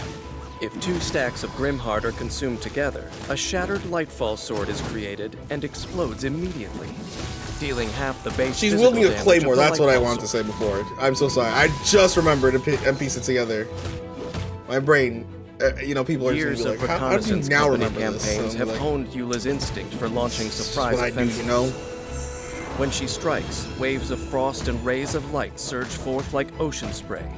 if 2 stacks of Grimheart are consumed together, a shattered Lightfall Sword is created and explodes immediately, dealing half the base She's physical wielding a damage of claymore. the That's what I Lightfall wanted to Sword. say before. I'm so sorry. I just remembered and pieced it together. my brain, you know, people are just Years gonna of be like, how do you reconnaissance now company remember this? campaigns And have like, honed Eula's instinct for launching this is surprise what I do, offensives. you know? When she strikes, waves of frost and rays of light surge forth like ocean spray.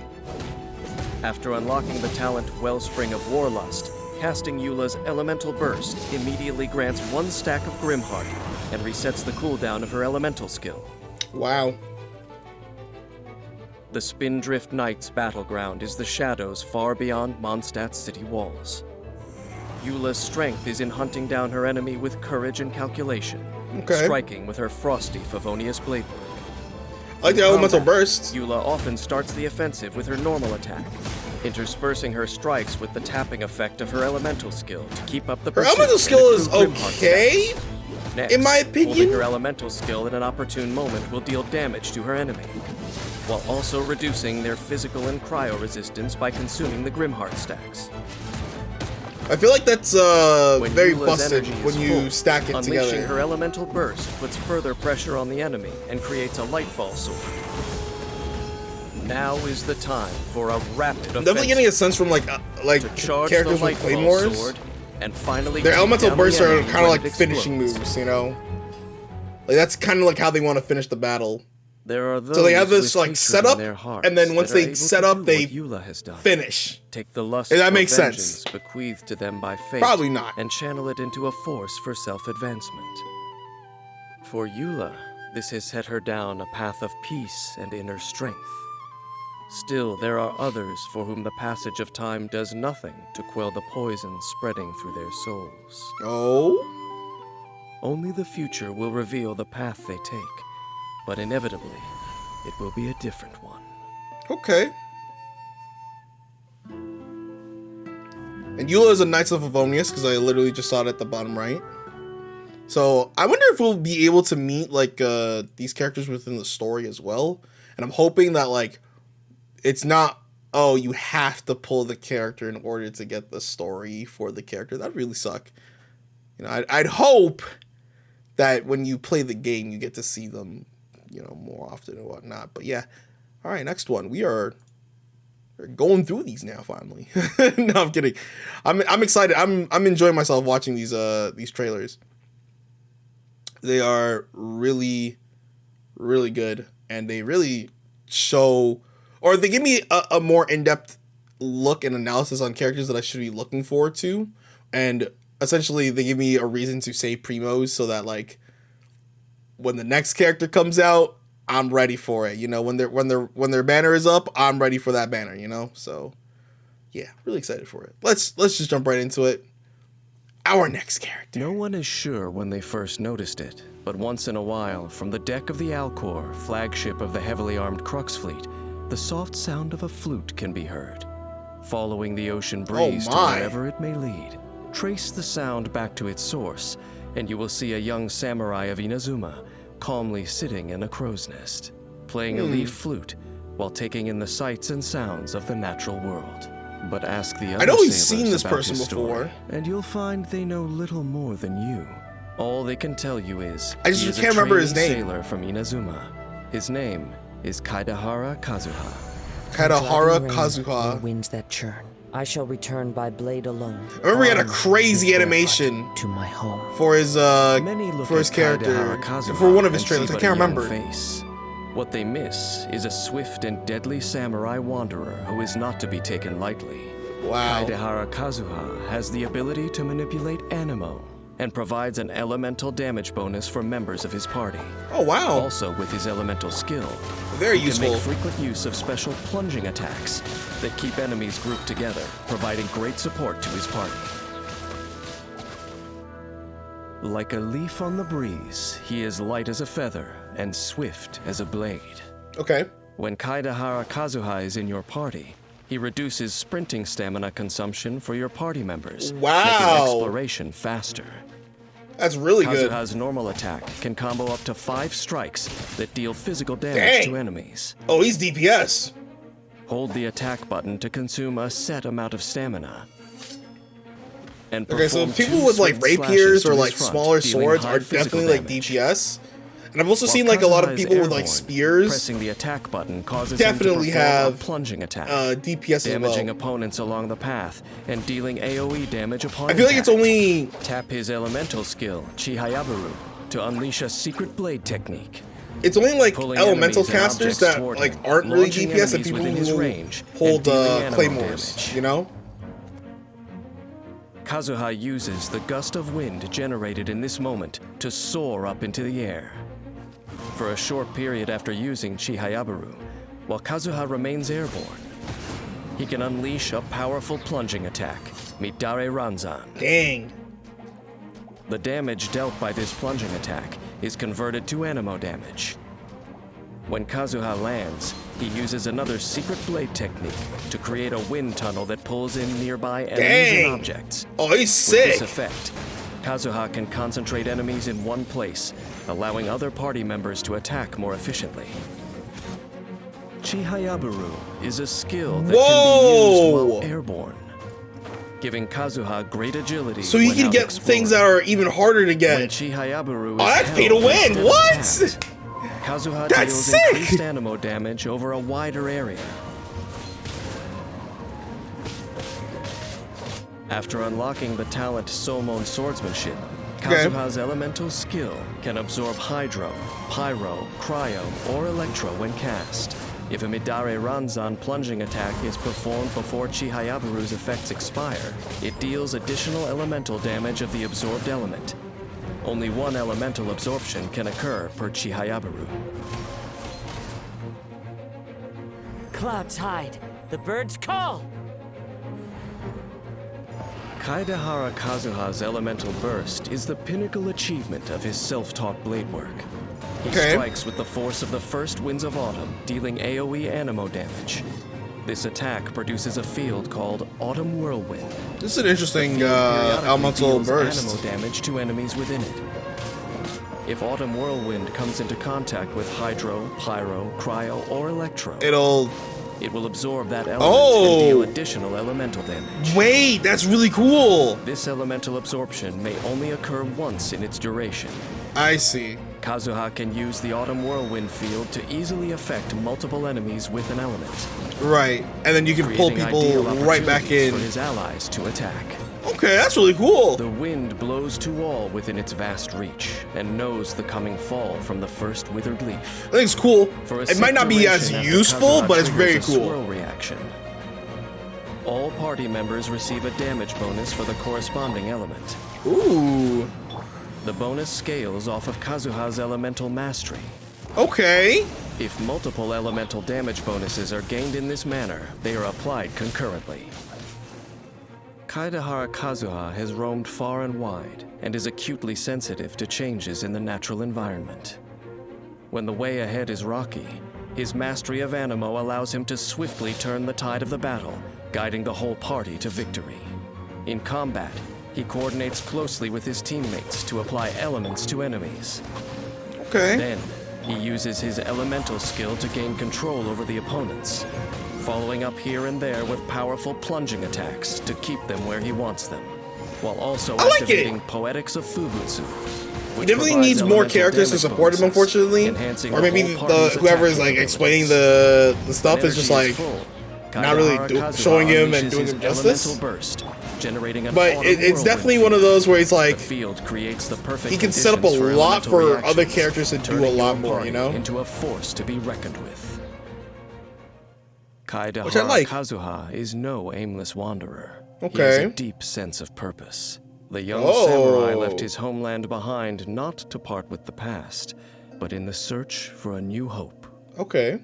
After unlocking the talent Wellspring of Warlust, casting Eula's Elemental Burst immediately grants 1 stack of Grimheart and resets the cooldown of her elemental skill. Wow. The Spindrift Knight's battleground is the shadows far beyond Mondstadt's city walls. Eula's strength is in hunting down her enemy with courage and calculation, striking with her frosty Favonius Blade Work. I like the elemental burst. Eula often starts the offensive with her normal attack, interspersing her strikes with the tapping effect of her elemental skill to keep up the Her pursuit elemental and skill is improve Grimheart's okay, stats. Next, in my holding opinion. her elemental skill at an opportune moment will deal damage to her enemy, while also reducing their physical and cryo resistance by consuming the Grimheart stacks. I feel like that's When very Eula's busted energy is when you full, stack it unleashing together. her elemental burst puts further pressure on the enemy and creates a lightfall sword. Now is the time for a rapid I'm definitely getting a sense from like to charge characters the with lightfall Claymores. sword and finally Their take elemental down the bursts are enemy kind of when like it finishing explodes. moves, you know? Like that's kind of like how they want to finish the battle. There are those So they have this with like hatred setup, in their hearts and then once that are they able set to up, do they what Eula has done. finish. Take the lust If that for makes vengeance sense. bequeathed to them by fate, Probably not. and channel it into a force for self-advancement. For Eula, this has set her down a path of peace and inner strength. Still, there are others for whom the passage of time does nothing to quell the poison spreading through their souls. Oh? Only the future will reveal the path they take, but inevitably, it will be a different one. Okay. And Eula is a Knights of Favonius, because I literally just saw it at the bottom right. So I wonder if we'll be able to meet like these characters within the story as well. And I'm hoping that like it's not, oh, you have to pull the character in order to get the story for the character. That'd really suck. You know, I'd hope that when you play the game, you get to see them, you know, more often and whatnot. But yeah. All right, next one. We're going through these now finally. No, I'm kidding. I'm excited. I'm enjoying myself watching these trailers. They are really, really good, and they really show, or they give me a more in-depth look and analysis on characters that I should be looking forward to, and essentially they give me a reason to say primos so that like when the next character comes out, I'm ready for it. You know, when their banner is up, I'm ready for that banner. You know, so yeah, really excited for it. Let's just jump right into it. Our next character. No one is sure when they first noticed it, but once in a while, from the deck of the Alcor, flagship of the heavily armed Crux fleet, the soft sound of a flute can be heard. Following the ocean breeze to wherever it may lead, trace the sound back to its source, and you will see a young samurai of Inazuma calmly sitting in a crow's nest, playing a leaf flute while taking in the sights and sounds of the natural world. But ask the other I know we've sailors seen this about person his story, before. and you'll find they know little more than you. All they can tell you is I just he is can't a remember his trainee name. sailor from Inazuma. His name is Kaidahara Kazuha. Kaidahara Driving rain Kazuha. or winds that churn. I shall return by blade alone. I remember he had a armed crazy with animation barefoot to my home. for his Many look for his at character, Kaidahara Kazuha for one of his and see trailers. I but can't a young remember. face. What they miss is a swift and deadly samurai wanderer who is not to be taken lightly. Wow. Kaidahara Kazuha has the ability to manipulate animo and provides an elemental damage bonus for members of his party. Oh wow. Also, with his elemental skill, Very he can useful. make frequent use of special plunging attacks that keep enemies grouped together, providing great support to his party. Like a leaf on the breeze, he is light as a feather and swift as a blade. Okay. When Kaidahara Kazuha is in your party, he reduces sprinting stamina consumption for your party members, Wow. making exploration faster. That's really good. Kazuha's normal attack can combo up to 5 strikes that deal physical damage Dang. to enemies. Oh, he's DPS. Hold the attack button to consume a set amount of stamina. And Okay, so perform people 2 with like swift slashes rapiers to or his like front, smaller dealing swords high are physical definitely like damage. DPS. And I've also seen like a lot of people with like spears. Pressing the attack button causes definitely him to perform have a plunging attack, DPS damaging as well. opponents along the path and dealing AoE damage upon I feel like impact. it's only Tap his elemental skill, ChiChi, to unleash a secret blade technique. like Pulling elemental enemies and casters objects that toward like him, aren't really launching DPS and enemies people within his who range, hold and dealing animal claymores, damage. you know? Kazuha uses the gust of wind generated in this moment to soar up into the air. For a short period after using ChiChi, while Kazuha remains airborne, he can unleash a powerful plunging attack, Midare Ranzan. Dang. The damage dealt by this plunging attack is converted to anemo damage. When Kazuha lands, he uses another secret blade technique to create a wind tunnel that pulls in nearby enemies and objects. Oh, he's sick. With this effect, Kazuha can concentrate enemies in one place, allowing other party members to attack more efficiently. ChiChi is a skill that can be used while airborne, giving Kazuha great agility. So he can get things that are even harder to get. When ChiChi that's pay to win. What? Kazuha That's deals sick! increased anemo damage over a wider area. After unlocking the talent Somon Swordsmanship, Kazuha's elemental skill can absorb Hydro, Pyro, Cryo, or Electro when cast. If a Midare Ranzan plunging attack is performed before ChiChi's effects expire, it deals additional elemental damage of the absorbed element. Only one elemental absorption can occur per ChiChi. Clouds hide. The birds call. Kaidahara Kazuha's elemental burst is the pinnacle achievement of his self-taught blade work. He strikes with the force of the first winds of autumn, dealing AoE anemo damage. This attack produces a field called Autumn Whirlwind. This is an interesting elemental burst. Anemo damage to enemies within it. If Autumn Whirlwind comes into contact with Hydro, Pyro, Cryo, or Electro, it will absorb that element and deal additional elemental damage. Wait, that's really cool. This elemental absorption may only occur once in its duration. I see. Kazuha can use the Autumn Whirlwind field to easily affect multiple enemies with an element. Right, and then you can pull people right back in. For his allies to attack. Okay, that's really cool. The wind blows to all within its vast reach and knows the coming fall from the first withered leaf. I think it's cool. It might not be as useful, but it's very cool. Swirl reaction. All party members receive a damage bonus for the corresponding element. Ooh. The bonus scales off of Kazuha's elemental mastery. Okay. If multiple elemental damage bonuses are gained in this manner, they are applied concurrently. Kaidahara Kazuha has roamed far and wide and is acutely sensitive to changes in the natural environment. When the way ahead is rocky, his mastery of anemo allows him to swiftly turn the tide of the battle, guiding the whole party to victory. In combat, he coordinates closely with his teammates to apply elements to enemies. Okay. Then, he uses his elemental skill to gain control over the opponents, following up here and there with powerful plunging attacks to keep them where he wants them, while also activating Poetics of Fubutsu. He definitely needs more characters to support him, unfortunately. Or maybe whoever is like explaining the stuff is just like not really showing him and doing him justice. But it's definitely one of those where he's like, he can set up a lot for other characters to do a lot more, you know? Into a force to be reckoned with. Kaidahara Which I like. Kazuha is no aimless wanderer. Okay. He has a deep sense of purpose. The young samurai left his homeland behind not to part with the past, but in the search for a new hope. Okay.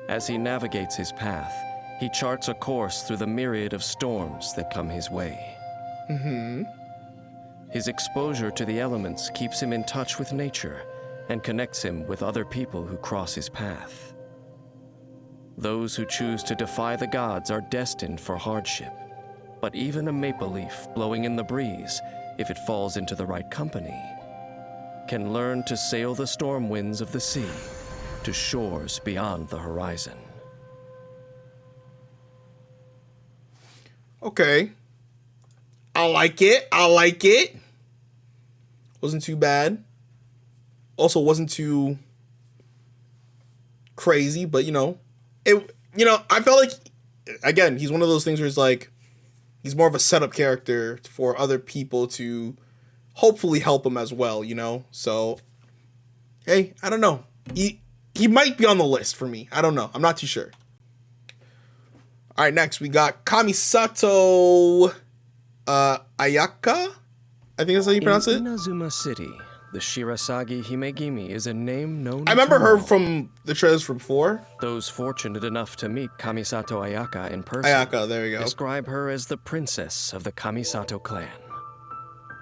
As he navigates his path, he charts a course through the myriad of storms that come his way. His exposure to the elements keeps him in touch with nature and connects him with other people who cross his path. Those who choose to defy the gods are destined for hardship, but even a maple leaf blowing in the breeze, if it falls into the right company, can learn to sail the storm winds of the sea to shores beyond the horizon. Okay. I like it. I like it. Wasn't too bad. also wasn't too crazy, but you know, I felt like, again, he's one of those things where it's like, he's more of a setup character for other people to hopefully help him as well, you know? So, hey, I don't know. He might be on the list for me. I don't know. I'm not too sure. All right, next we got Kamisato Ayaka. I think that's how you pronounce it. In Inazuma City, the Shirasagi Himegimi is a name known I remember to her all. from the trailers from before. Those fortunate enough to meet Kamisato Ayaka in person Ayaka, there we go. describe her as the princess of the Kamisato clan.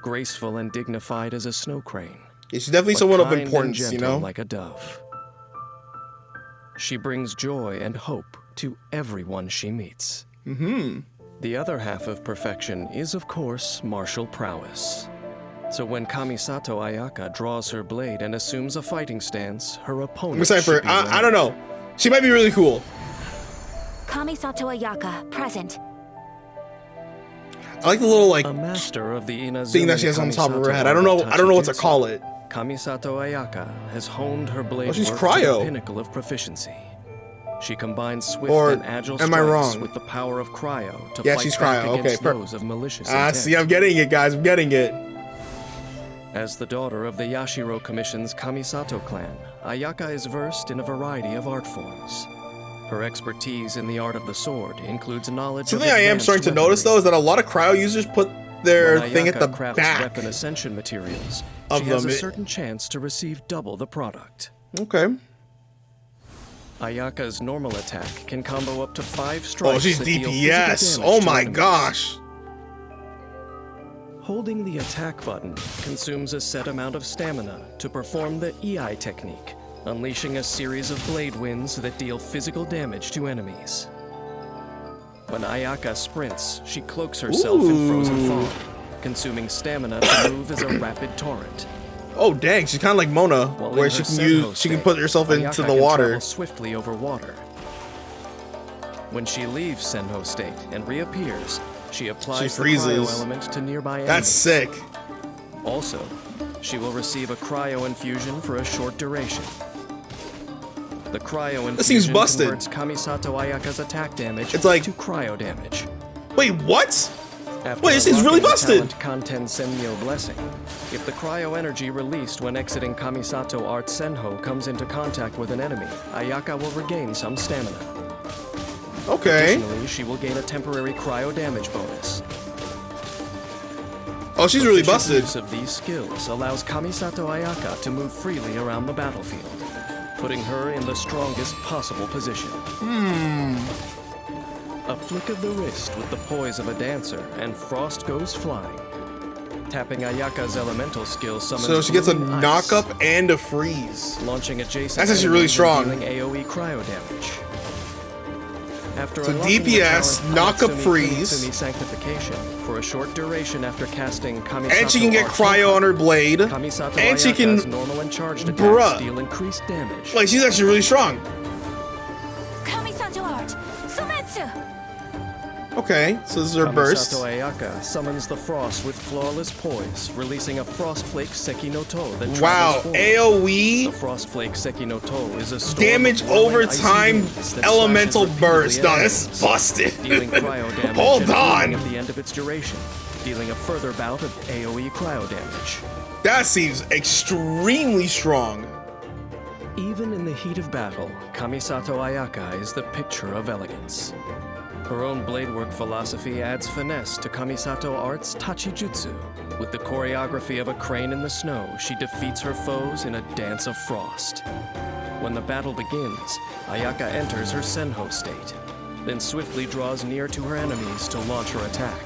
Graceful and dignified as a snow crane. Yeah, she's definitely but someone of kind and importance, you gentle know? like a dove. She brings joy and hope to everyone she meets. Mm-hmm. The other half of perfection is, of course, martial prowess. So when Kamisato Ayaka draws her blade and assumes a fighting stance, her opponent I'm excited for should her. be I don't know. She might be really cool. Kamisato Ayaka, present. I like the little like a master of the Inazuma thing that she has on top of her head. I don't know what to call it. Kamisato Ayaka has honed her blade she's work cryo. to the pinnacle of proficiency. She combines swift Or and agile am I strikes wrong? with the power of cryo to Yeah, fight she's back cryo. against Okay, those of malicious intent. See, I'm getting it, guys. I'm getting it. As the daughter of the Yashiro Commission's Kamisato clan, Ayaka is versed in a variety of art forms. Her expertise in the art of the sword includes knowledge Something of I am advanced starting to notice, though, is that a lot of cryo users put their when thing at Ayaka the crafts back weapon ascension materials, of she has them. a certain chance to receive double the product. Okay. Ayaka's normal attack can combo up to 5 strikes. Oh, she's that deal physical DPS. damage Oh to my enemies. gosh. Holding the attack button consumes a set amount of stamina to perform the EI technique, unleashing a series of blade winds that deal physical damage to enemies. When Ayaka sprints, she cloaks herself in frozen fog, consuming stamina to move as a rapid torrent. Oh dang, she's kind of like Mona, While where in she her can Senho she can state, put herself Ayaka into the can water. travel swiftly over water. When she leaves Senho state and reappears, she applies the cryo freezes. element to nearby enemies. That's sick. Also, she will receive a cryo infusion for a short duration. The cryo This seems infusion busted. converts Kamisato Ayaka's attack damage It's like- to cryo damage. Wait, what? After Wait, this seems really unlocking the busted. talent Kanten Senmyo Blessing, if the cryo energy released when exiting Kamisato Art Senho comes into contact with an enemy, Ayaka will regain some stamina. Okay. Additionally, she will gain a temporary cryo damage bonus. Oh, she's really Efficient busted. Use of these skills allows Kamisato Ayaka to move freely around the battlefield, putting her in the strongest possible position. A flick of the wrist with the poise of a dancer, and frost goes flying. Tapping Ayaka's elemental skill summons So she gets a glowing ice, knock-up and a freeze. launching adjacent That's actually really enemies strong. and dealing AoE cryo damage. After So unlocking the DPS, talent knock-up Hanatsumi freeze. Kunitsumi Sanctification for a short duration after casting Kamisato And she can get Art cryo on her blade. Kamisato And she Ayaka's can... normal and charged attacks Bruh. deal increased damage. Like, she's actually really strong. Kamisato Art, Sometsu! Okay, so this is her burst. Kamisato Ayaka summons the frost with flawless poise, releasing a Frostflake Seki no To that Wow, travels forward. The AoE, Frostflake Seki no To is a storm damage of whirling over icy time, winds that elemental slashes burst. repeatedly No, at this is enemies, busted. dealing cryo damage Hold and on. healing at the end of its duration, dealing a further bout of AoE cryo damage. That seems extremely strong. Even in the heat of battle, Kamisato Ayaka is the picture of elegance. Her own bladework philosophy adds finesse to Kamisato Art's Tachijutsu. With the choreography of a crane in the snow, she defeats her foes in a dance of frost. When the battle begins, Ayaka enters her Senho state, then swiftly draws near to her enemies to launch her attack.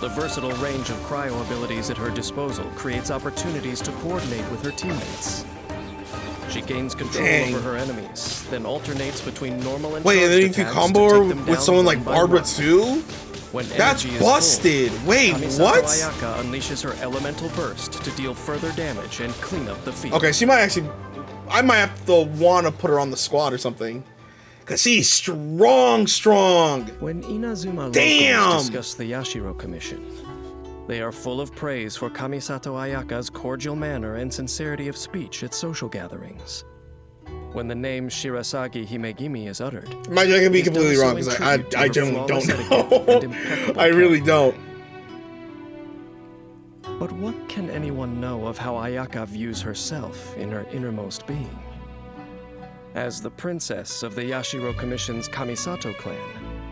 The versatile range of cryo abilities at her disposal creates opportunities to coordinate with her teammates. She gains control Dang. over her enemies, then alternates between normal and Wait, and then charged if you attacks combo to her take them with down someone one like by Barbara one. too? When That's energy is busted. full, Wait, Kamisato what? Ayaka unleashes her elemental burst to deal further damage and clean up the field. Okay, she might actually... I might have to want to put her on the squad or something. Because she's strong. When Inazuma Damn! locals discuss the Yashiro Commission, They are full of praise for Kamisato Ayaka's cordial manner and sincerity of speech at social gatherings. When the name Shirasagi Himegimi is uttered, I could be completely wrong because I generally don't know. I really don't. But what can anyone know of how Ayaka views herself in her innermost being? As the princess of the Yashiro Commission's Kamisato clan,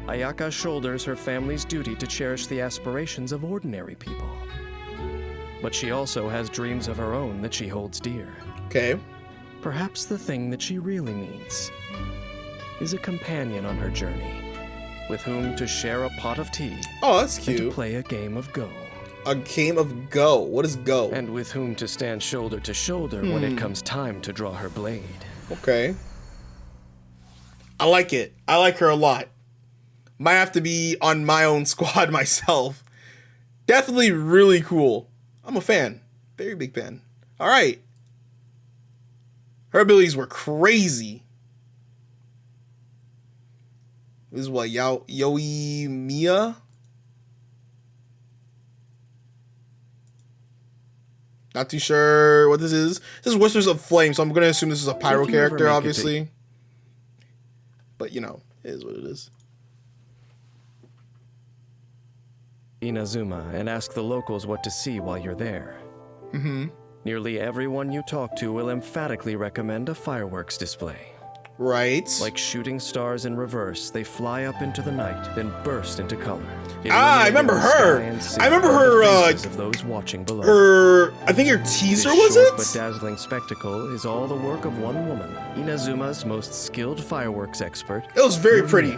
Ayaka shoulders her family's duty to cherish the aspirations of ordinary people. But she also has dreams of her own that she holds dear. Okay. Perhaps the thing that she really needs is a companion on her journey, with whom to share a pot of tea. Oh, that's cute. And to play a game of Go. A game of Go? What is Go? And with whom to stand shoulder to shoulder when it comes time to draw her blade. Okay. I like it. I like her a lot. Might have to be on my own squad myself. Definitely really cool. I'm a fan. Very big fan. All right. Her abilities were crazy. This is what, Yoi Mia? Not too sure what this is. This is Whispers of Flame, so I'm going to assume this is a pyro character, obviously. But, you know, it is what it is. Inazuma and ask the locals what to see while you're there. Nearly everyone you talk to will emphatically recommend a fireworks display. Right. Like shooting stars in reverse, they fly up into the night, then burst into color. I remember her. I remember her. Of those watching below. Her. I think her teaser was short it. But dazzling spectacle is all the work of one woman, Inazuma's most skilled fireworks expert. It was very pretty.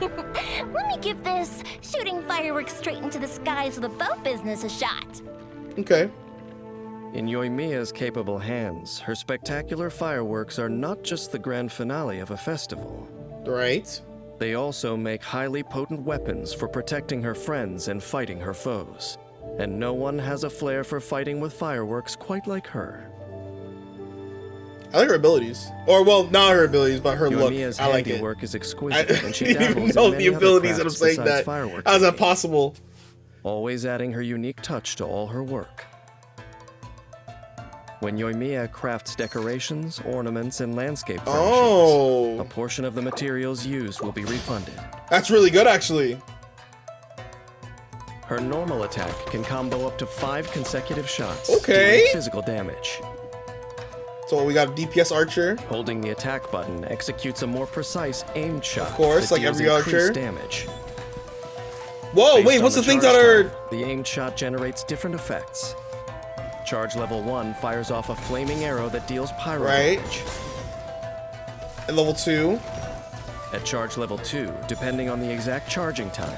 Let me give this shooting fireworks straight into the skies with a bow business a shot. Okay. In Yoimiya's capable hands, her spectacular fireworks are not just the grand finale of a festival. Right. They also make highly potent weapons for protecting her friends and fighting her foes. And no one has a flair for fighting with fireworks quite like her. I like her abilities. Or, well, not her abilities, but her Yoimiya's look. I like it. handiwork is exquisite, and she didn't even dabbles know in many the other abilities that I'm crafts saying besides that. firework How is that making, possible? always adding her unique touch to all her work. When Yoimiya crafts decorations, ornaments, and landscape furnishings, a portion of the materials used will be refunded. That's really good, actually. Her normal attack can combo up to 5 consecutive shots, Okay. dealing physical damage. So we got a DPS archer. Holding the attack button executes a more precise aimed shot. Of course, that like deals every increased archer. Damage. Whoa, Based wait, on what's the things that charge are... time, the aimed shot generates different effects. Charge level 1 fires off a flaming arrow that deals pyro damage. At level 2. At charge level 2, depending on the exact charging time,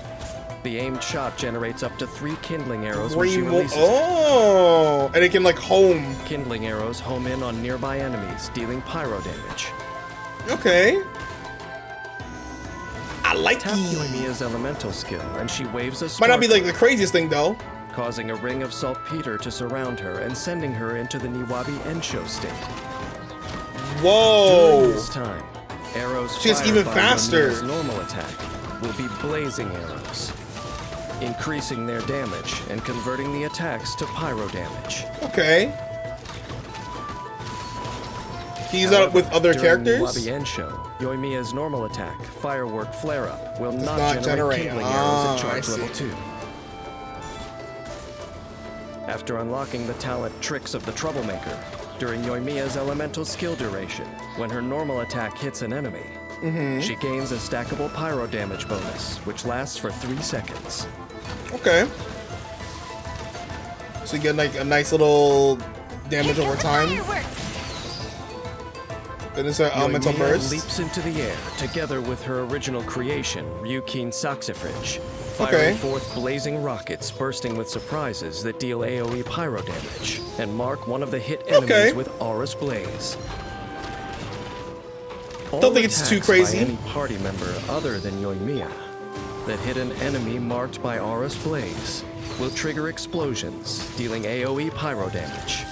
the aimed shot generates up to 3 kindling arrows when she releases it. Oh, and it can like home. Kindling arrows home in on nearby enemies, dealing pyro damage. Okay. I like Tap it. Yoimiya's elemental skill, and she waves a Might spark, not be like the craziest thing though. causing a ring of saltpeter to surround her and sending her into the Niwabi Ensho state. Whoa. During this time, arrows She gets fired even by faster. Yoimiya's normal attack will be blazing arrows, increasing their damage and converting the attacks to pyro damage. Okay. Can you use that with other During characters? Niwabi Ensho, Yoimiya's normal attack, Firework Flare-Up, will Does not not generate generate. kindling arrows Ah, at charge I level see. 2. After unlocking the talent Tricks of the Troublemaker, during Yoimiya's elemental skill duration, when her normal attack hits an enemy, she gains a stackable pyro damage bonus, which lasts for 3 seconds. Okay. So you get like a nice little damage over time. Then it's an elemental Yoimiya burst. leaps into the air, together with her original creation, Ryukin Saxifrage, Okay. firing forth blazing rockets bursting with surprises that deal AoE pyro damage, and mark one of the hit enemies Okay. with Aurus Blaze. Don't think it's too Attacks crazy. by any party member other than Yoimiya that hit an enemy marked by Aurus Blaze will trigger explosions, dealing AoE pyro damage.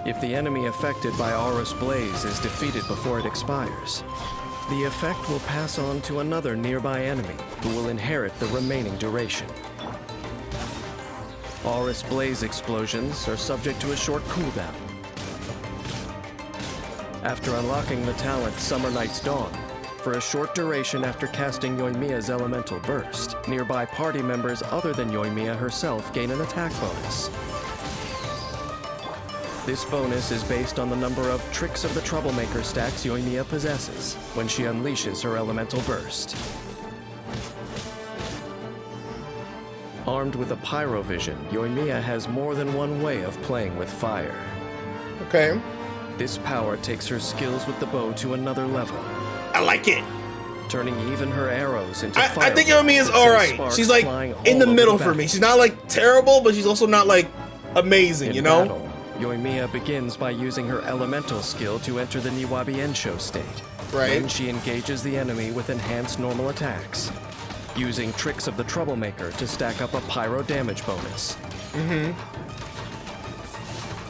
If the enemy affected by Aurus Blaze is defeated before it expires, The effect will pass on to another nearby enemy, who will inherit the remaining duration. Aurous Blaze explosions are subject to a short cooldown. After unlocking the talent Summer Night's Dawn, for a short duration after casting Yoimiya's elemental burst, nearby party members other than Yoimiya herself gain an attack bonus. This bonus is based on the number of Tricks of the Troublemaker stacks Yoimiya possesses when she unleashes her elemental burst. Armed with a Pyrovision, Yoimiya has more than one way of playing with fire. Okay. This power takes her skills with the bow to another level. I like it. Turning even her arrows into fire. I think Yoimiya is alright. She's like in the middle for me. She's not like terrible, but she's also not like amazing, you know? Battle, Yoimiya begins by using her elemental skill to enter the Niwabi Ensho state. Right. Then she engages the enemy with enhanced normal attacks, using Tricks of the Troublemaker to stack up a pyro damage bonus.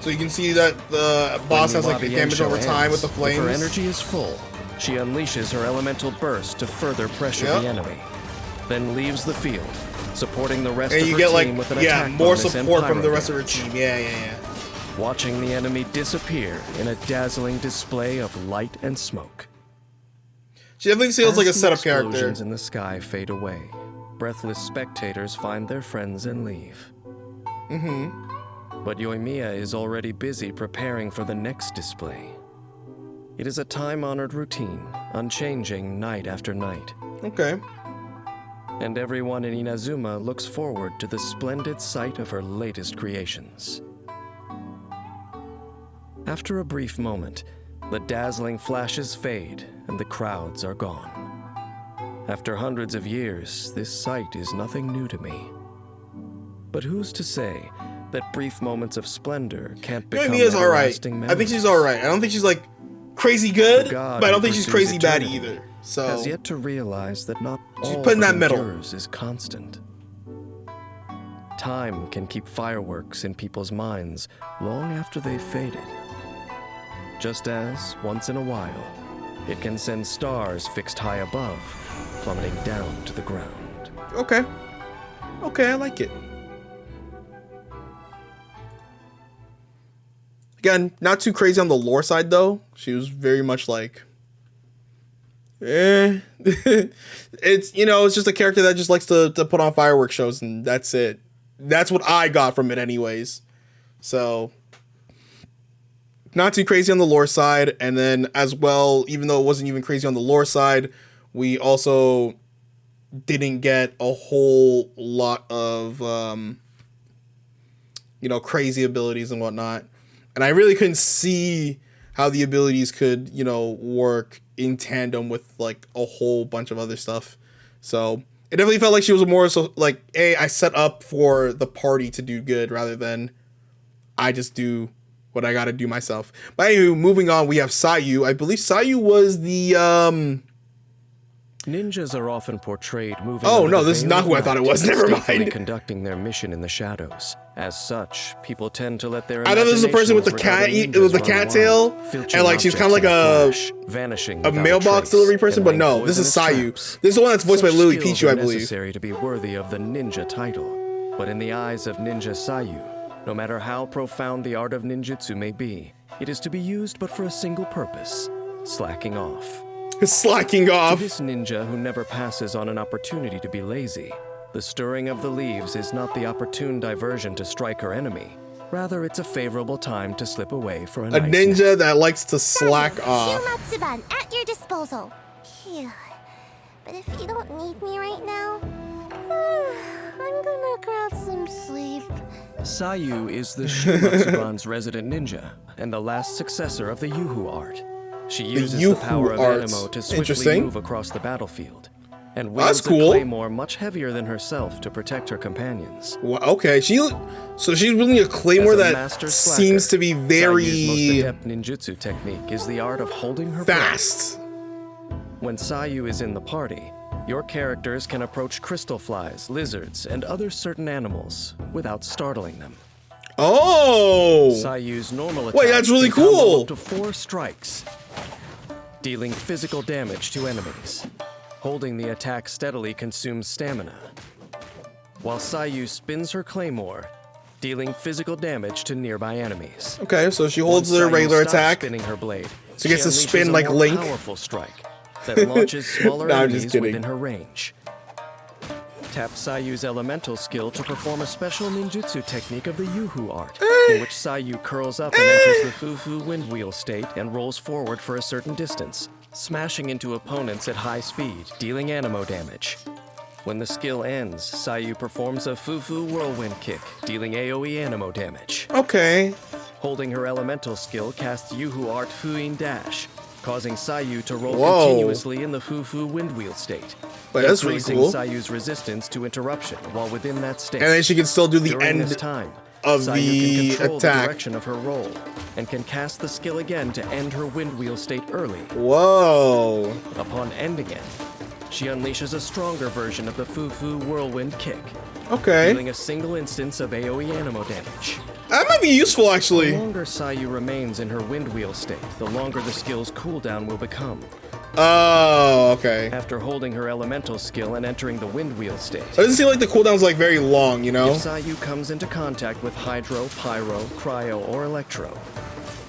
So you can see that the boss has like damage over time with the flames. If her energy is full, she unleashes her elemental burst to further pressure the enemy, then leaves the field, supporting the rest of her team with an attack more bonus and support from pyro the rest of her damage. team. Yeah. Watching the enemy disappear in a dazzling display of light and smoke. She definitely feels like a As the setup character. explosions in the sky fade away, breathless spectators find their friends and leave. But Yoimiya is already busy preparing for the next display. It is a time-honored routine, unchanging night after night. Okay. And everyone in Inazuma looks forward to the splendid sight of her latest creations. After a brief moment, the dazzling flashes fade and the crowds are gone. After hundreds of years, this sight is nothing new to me. But who's to say that brief moments of splendor can't become Yoimiya's alright. everlasting memories? I think she's alright. I don't think she's like crazy good, God but I don't think she's who crazy pursues bad eternity either. So has yet to realize that not she's all put in that that middle. endures is constant. Time can keep fireworks in people's minds long after they've faded. Just as, once in a while, it can send stars fixed high above, plummeting down to the ground. Okay. Okay, I like it. Again, not too crazy on the lore side though. She was very much like, it's, you know, it's just a character that just likes to put on fireworks shows and that's it. That's what I got from it anyways. So, not too crazy on the lore side. And then as well, even though it wasn't even crazy on the lore side, we also didn't get a whole lot of, you know, crazy abilities and whatnot. And I really couldn't see how the abilities could, you know, work in tandem with like a whole bunch of other stuff. So it definitely felt like she was more so like, hey, I set up for the party to do good rather than I just do what I gotta do myself. But anyway, moving on, we have Sayu. I believe Sayu was the Ninjas are often portrayed moving. Oh under no, the this is veil not of who I thought it night, was. Never skillfully mind. conducting their mission in the shadows. As such, people tend to let their I thought this was the person with the cat, with the cat tail, and like she's kind of like a mailbox delivery person. But no, this is Sayu. This is the one that's voiced by Lily Pichu, I believe. Necessary to be worthy of the ninja title, but in the eyes of Ninja Sayu, no matter how profound the art of ninjutsu may be, it is to be used but for a single purpose: slacking off. Slacking off. To this ninja who never passes on an opportunity to be lazy, the stirring of the leaves is not the opportune diversion to strike her enemy. Rather, it's a favorable time to slip away for a nice ninja nap. that likes to slack off. Shumatsuban at your disposal. Phew. But if you don't need me right now, I'm gonna grab some sleep. Sayu is the Shumatsuban's resident ninja, and the last successor of the Yuhu art. She uses the power of Animo to swiftly move across the battlefield, and wields a claymore much heavier than herself to protect her companions. Well, okay, so she's wielding a claymore that seems to be very Sayu's most adept ninjutsu technique is the art of holding her fast. breath. When Sayu is in the party, your characters can approach crystal flies, lizards, and other certain animals without startling them. Oh! Sayu's normal attack wait, that's really can combo cool. up to 4 strikes. dealing physical damage to enemies. Holding the attack steadily consumes stamina, while Sayu spins her claymore, dealing physical damage to nearby enemies. Okay, so she holds Once her Sayu regular stops attack. spinning her blade, She gets to unleashes spin a like more Link. Powerful strike that launches smaller No, I'm just enemies kidding. within her range. Tap Sayu's elemental skill to perform a special ninjutsu technique of the Yuhu art, in which Sayu curls up and enters the Fufu windwheel state and rolls forward for a certain distance, smashing into opponents at high speed, dealing anemo damage. When the skill ends, Sayu performs a Fufu whirlwind kick, dealing AoE anemo damage. Okay. Holding her elemental skill casts Yuhu art Fuin Dash, causing Sayu to roll Whoa. continuously in the Fufu windwheel state. Wait, that's really increasing cool. Sayu's resistance to interruption while within that state. And then she can still do the During this end time, of Sayu the can control attack. the direction of her roll and can cast the skill again to end her windwheel state early. Whoa. Upon ending it, she unleashes a stronger version of the Fufu whirlwind kick, Okay. dealing a single instance of AoE anemo damage. That might be useful, The actually. longer Sayu remains in her windwheel state, the longer the skill's cooldown will become. Oh, okay. After holding her elemental skill and entering the windwheel state, It doesn't seem like the cooldown's like very long, you know? if Sayu comes into contact with Hydro, Pyro, Cryo, or Electro,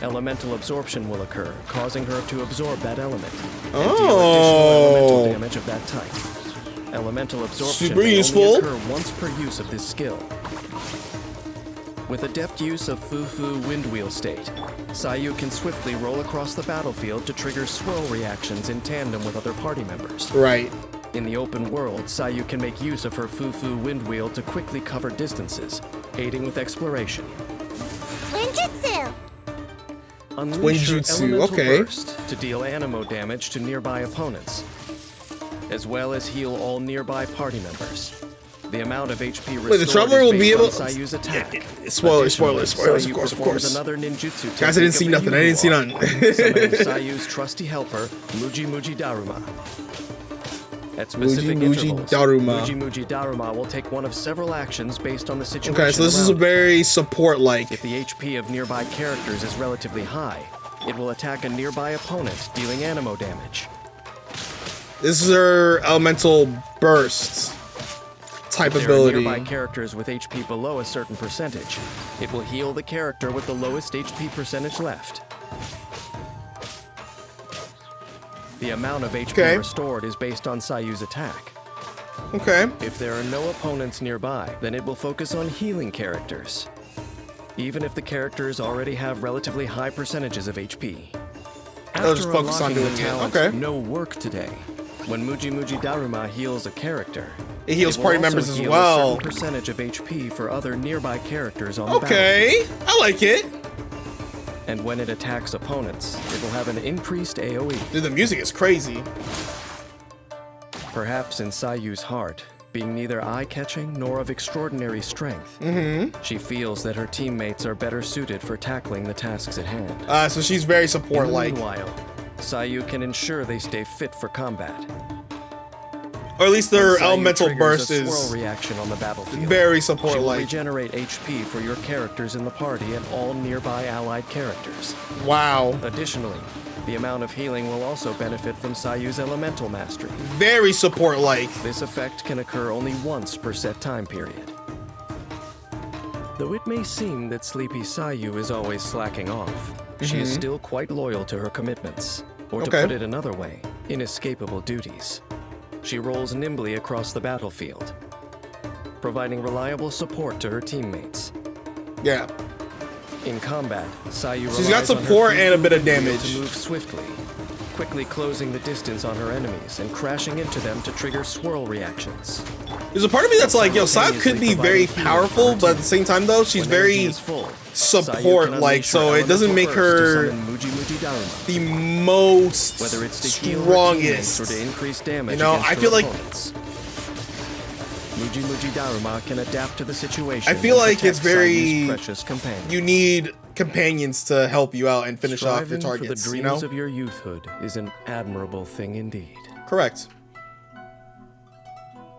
elemental absorption will occur, causing her to absorb that element and deal additional elemental damage of that type. Elemental absorption Super may useful. only occur once per use of this skill. With adept use of Fufu windwheel state, Sayu can swiftly roll across the battlefield to trigger swirl reactions in tandem with other party members. Right. In the open world, Sayu can make use of her Fufu windwheel to quickly cover distances, aiding with exploration. Ninjutsu! Unleash her Twinjutsu, elemental okay. burst to deal anemo damage to nearby opponents, as well as heal all nearby party members. The amount of HP restored Wait, the Traveler is will based be able- on Sayu's attack. Spoilers, Additionally, spoilers, Sayu of performs course. Another ninjutsu Guys, I didn't see technique of nothing. the I didn't see Yuhu art, summoning nothing. Sayu's trusty helper, Muji Muji Daruma. At specific Muji Muji intervals, Daruma. Muji Muji Daruma will take one of several actions based on the situation. Okay, so this is a around it. very support-like. If the HP of nearby characters is relatively high, it will attack a nearby opponent, dealing anemo damage. This is her elemental burst type If there are ability. nearby characters with HP below a certain percentage, it will heal the character with the lowest HP percentage left. The amount of HP Okay. restored is based on Sayu's attack. Okay. If there are no opponents nearby, then it will focus on healing characters, even if the characters already have relatively high percentages of HP. They'll just After focus on unlocking doing the it. talent Okay. No Work Today, when Muji Muji Daruma heals a character, It heals will party also members as heal well. A certain percentage of HP for other nearby characters on the Okay. I like it. battlefield. And when it attacks opponents, it will have an increased AoE. Dude, the music is crazy. Perhaps in Sayu's heart, being neither eye-catching nor of extraordinary strength, she feels that her teammates are better suited for tackling the tasks at hand. So she's very In the support-like. meanwhile, Sayu can ensure they stay fit for combat. Or at least When their Sayu elemental triggers burst a swirl is reaction on the battlefield. very She will support-like. regenerate HP for your characters in the party and all nearby allied characters. Wow. Additionally, the amount of healing will also benefit from Sayu's elemental mastery. Very support-like. This effect can occur only once per set time period. Though it may seem that Sleepy Sayu is always slacking off, she is still quite loyal to her commitments. Or to Okay. put it another way, inescapable duties. She rolls nimbly across the battlefield, providing reliable support to her teammates. Yeah. In combat, Sayu She's got relies on her support and a bit of Fufu wheel damage. to move swiftly, quickly closing the distance on her enemies and crashing into them to trigger swirl reactions. There's a part of me that's like, yo, Sayu could be very powerful, but at the same time, though, she's When energy very is full, Sayu support-like, can unleash so her it doesn't elemental make burst to her summon Muji Muji Daruma. the most Whether it's to heal her teammates strongest. or to increase damage You know, against I her feel like- opponents. Muji Muji Daruma can adapt to the situation. I feel and like it's protect very- Sayu's precious companion. You need companions to help you out and finish off your Striving for the targets, dreams you know? of your youthhood is an admirable thing indeed. Correct.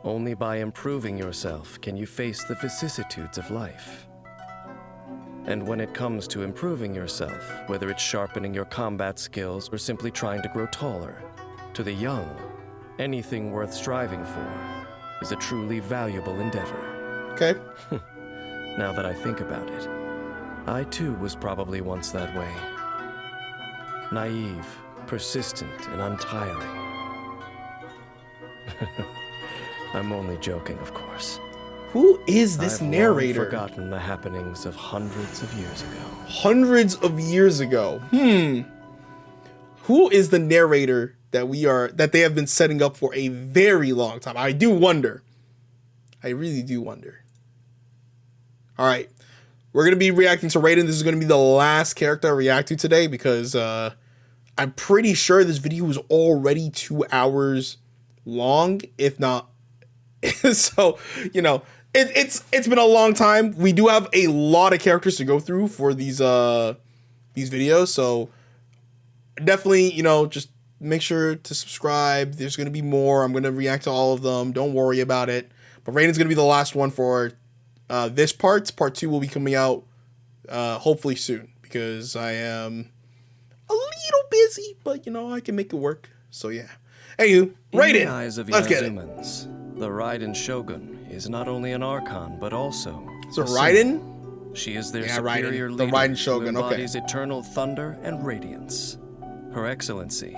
Only by improving yourself can you face the vicissitudes of life. And when it comes to improving yourself, whether it's sharpening your combat skills or simply trying to grow taller, to the young, anything worth striving for is a truly valuable endeavor. Okay. Now that I think about it, I too was probably once that way. Naive, persistent, and untiring. I'm only joking, of course. Who is this I've narrator? long forgotten the happenings of hundreds of years ago. Hundreds of years ago. Who is the narrator that they have been setting up for a very long time? I do wonder. I really do wonder. All right. We're going to be reacting to Raiden. This is going to be the last character I react to today because I'm pretty sure this video is already 2 hours long, if not. So, you know, it's been a long time. We do have a lot of characters to go through for these videos. So definitely, you know, just make sure to subscribe. There's going to be more. I'm going to react to all of them. Don't worry about it. But Raiden's going to be the last one for this part. Part 2 will be coming out hopefully soon because I am a little busy, but you know, I can make it work. So yeah. Anywho, Raiden. In the eyes of Let's get it. Inazumans, the Raiden Shogun is not only an Archon, but also So a Raiden? symbol. She is their Yeah, superior Raiden. The leader Raiden Shogun, who okay. embodies eternal thunder and radiance. Her Excellency,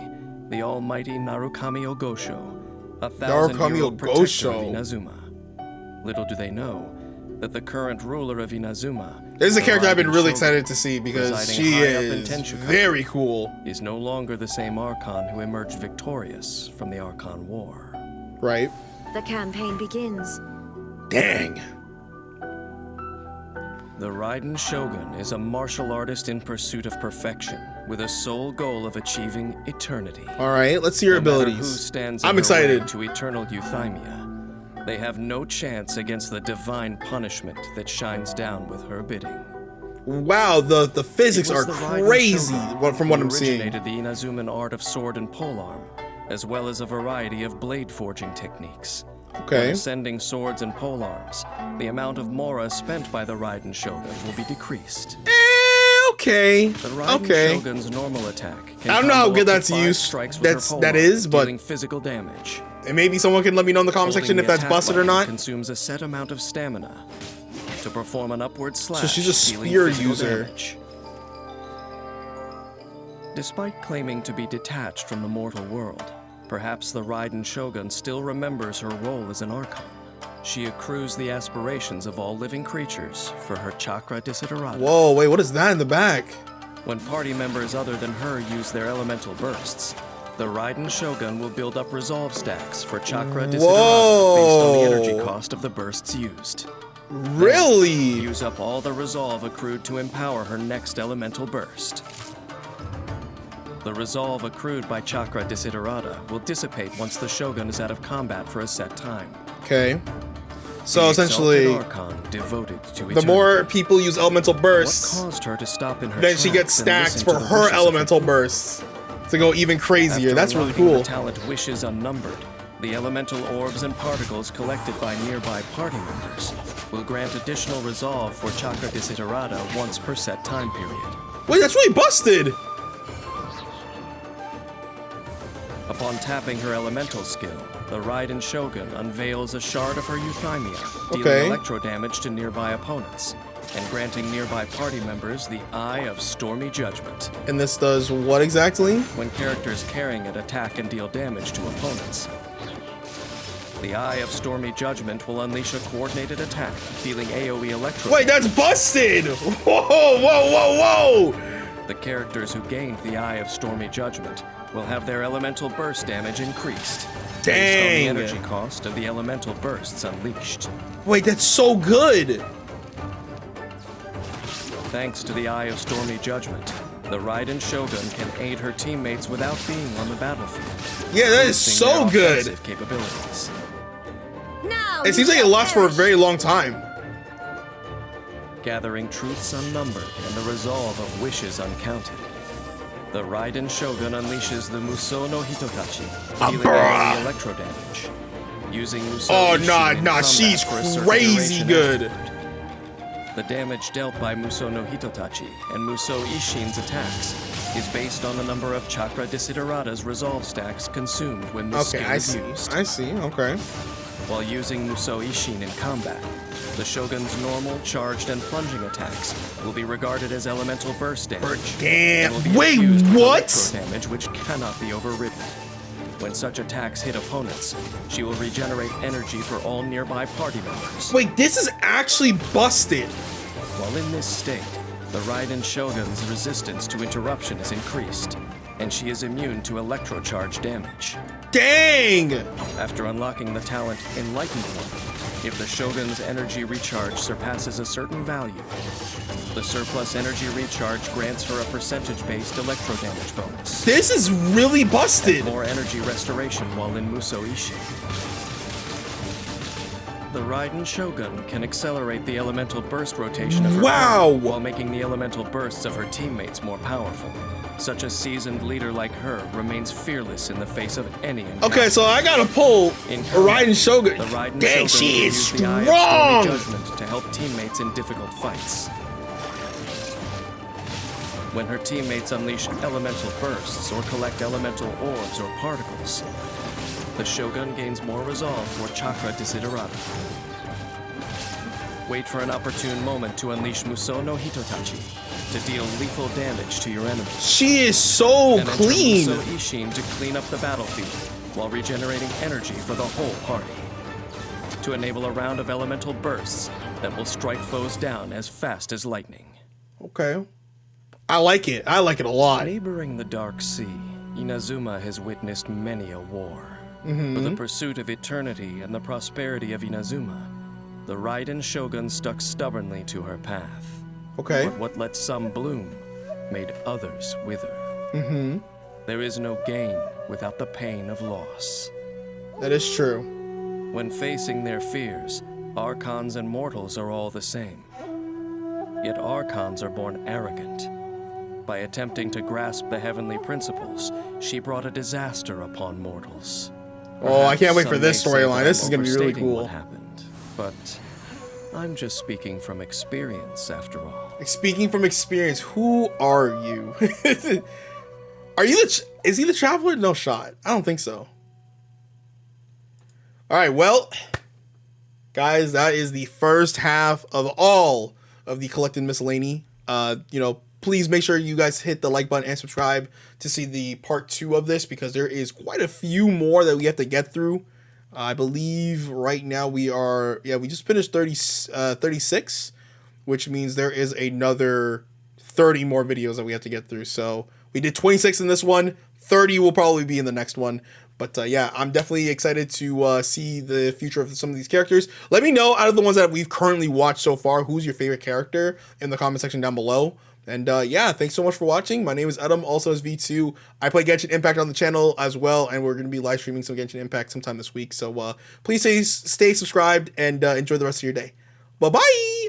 the almighty Narukami Ogosho, a 1,000-year-old protector of Ogosho. Inazuma. Little do they know that the current ruler of Inazuma, This is a the character I've been Raiden really Shogun, excited to see because residing she high up in is Tenshuka, very cool. is no longer the same Archon who emerged victorious from the Archon War. Right? The campaign begins. Dang. The Raiden Shogun is a martial artist in pursuit of perfection, with a sole goal of achieving eternity. All right, let's see your No matter abilities. who stands in I'm her excited. way to eternal euthymia, they have no chance against the divine punishment that shines down with her bidding. Wow, the physics It was are the Raiden crazy Shogun from what who I'm seeing. originated the Inazuman art of sword and polearm, as well as a variety of blade forging techniques. When Okay. ascending swords and polearms, the amount of mora spent by the Raiden Shogun will be decreased. Okay. The Raiden Okay. Shogun's normal attack can I don't know how combo good up to that's 5 used. strikes with her That polearm, is, but dealing physical damage. and maybe someone can let me know in the comment section Holding if the that's attack busted or button not. consumes a set amount of stamina to perform an upward slash. So she's a dealing spear physical user. damage. Despite claiming to be detached from the mortal world, perhaps the Raiden Shogun still remembers her role as an Archon. She accrues the aspirations of all living creatures for her chakra desiderata. Whoa, wait, what is that in the back? When party members other than her use their elemental bursts, the Raiden Shogun will build up resolve stacks for chakra desiderata based on the energy cost of the bursts used. Really? Use up all the resolve accrued to empower her next elemental burst. The resolve accrued by chakra desiderata will dissipate once the Shogun is out of combat for a set time. Okay. So The essentially, exalted Archon devoted to the eternity. more people use elemental What bursts, caused her to stop in her then she gets tracks stacks and listen for to the her wishes of elemental people? bursts to go even crazier. After That's really unlocking cool. The talent wishes unnumbered, the elemental orbs and particles collected by nearby party members will grant additional resolve for chakra desiderata once per set time period. Wait, that's really busted. Upon tapping her elemental skill, the Raiden Shogun unveils a shard of her euthymia, dealing Okay. electro damage to nearby opponents, and granting nearby party members the Eye of Stormy Judgment. And this does what exactly? When characters carrying it attack and deal damage to opponents, the Eye of Stormy Judgment will unleash a coordinated attack, dealing AoE electro Wait, that's busted! Whoa, whoa, whoa, whoa! The characters who gained the Eye of Stormy Judgment will have their elemental burst damage increased, based on Dang. the energy cost of the elemental bursts unleashed. Wait, that's so good! Thanks to the Eye of Stormy Judgment, the Raiden Shogun can aid her teammates without being on the battlefield. Yeah, that is boosting so their good! offensive capabilities. Now It seems like it lasts for a very long time. Gathering truths unnumbered and the resolve of wishes uncounted, the Raiden Shogun unleashes the Musou no Hitotachi, dealing AoE electro damage. Using Musou Oh, Ishin nah, in nah, combat she's for a certain crazy duration good. afterward. The damage dealt by Musou no Hitotachi and Musou Ishin's attacks is based on the number of Chakra Desiderata's resolve stacks consumed when this skill is used. I see, okay. While using Musou Ishin in combat, the Shogun's normal, charged, and plunging attacks will be regarded as elemental burst damage. Damn, and will be wait, infused with what? electro damage which cannot be overridden. When such attacks hit opponents, she will regenerate energy for all nearby party members. Wait, this is actually busted. While in this state, the Raiden Shogun's resistance to interruption is increased, and she is immune to electrocharge damage. Dang! After unlocking the talent Enlightened One, if the Shogun's energy recharge surpasses a certain value, the surplus energy recharge grants her a percentage-based electro damage bonus. This is really busted. And more energy restoration while in Musou Ishin. The Raiden Shogun can accelerate the elemental burst rotation of her party while making the elemental bursts of her teammates more powerful. Such a seasoned leader like her remains fearless in the face of any encounter. Okay, so I gotta pull a Raiden Shogun. The Raiden Dang, Shogun she will is use the Eye of Stormy strong! Judgment to help teammates in difficult fights. When her teammates unleash elemental bursts or collect elemental orbs or particles, the Shogun gains more resolve for Chakra Desiderata. Wait for an opportune moment to unleash Musou no Hitotachi to deal lethal damage to your enemies. She is so and clean. Enter Musou Ishin to clean up the battlefield while regenerating energy for the whole party. To enable a round of elemental bursts that will strike foes down as fast as lightning. Okay. I like it. I like it a lot. Neighboring the Dark Sea, Inazuma has witnessed many a war. For the pursuit of eternity and the prosperity of Inazuma, the Raiden Shogun stuck stubbornly to her path. Okay. But what let some bloom made others wither. There is no gain without the pain of loss. That is true. When facing their fears, Archons and mortals are all the same. Yet Archons are born arrogant. By attempting to grasp the heavenly principles, she brought a disaster upon mortals. Oh, I can't wait for Some this may say storyline. that This I'm is gonna be really overstating cool. What happened, but I'm just speaking from experience after all. Speaking from experience, who are you? Are you is he the Traveler? No shot. I don't think so. All right, well, guys, that is the first half of all of the collected miscellany. Please make sure you guys hit the like button and subscribe to see the part 2 of this, because there is quite a few more that we have to get through. I believe right now we just finished 36, which means there is another 30 more videos that we have to get through. So we did 26 in this one, 30 will probably be in the next one. But yeah, I'm definitely excited to see the future of some of these characters. Let me know, out of the ones that we've currently watched so far, who's your favorite character in the comment section down below. And yeah, thanks so much for watching. My name is Adam, also as V2. I play Genshin Impact on the channel as well, and we're going to be live streaming some Genshin Impact sometime this week. So please stay subscribed and enjoy the rest of your day. Bye-bye!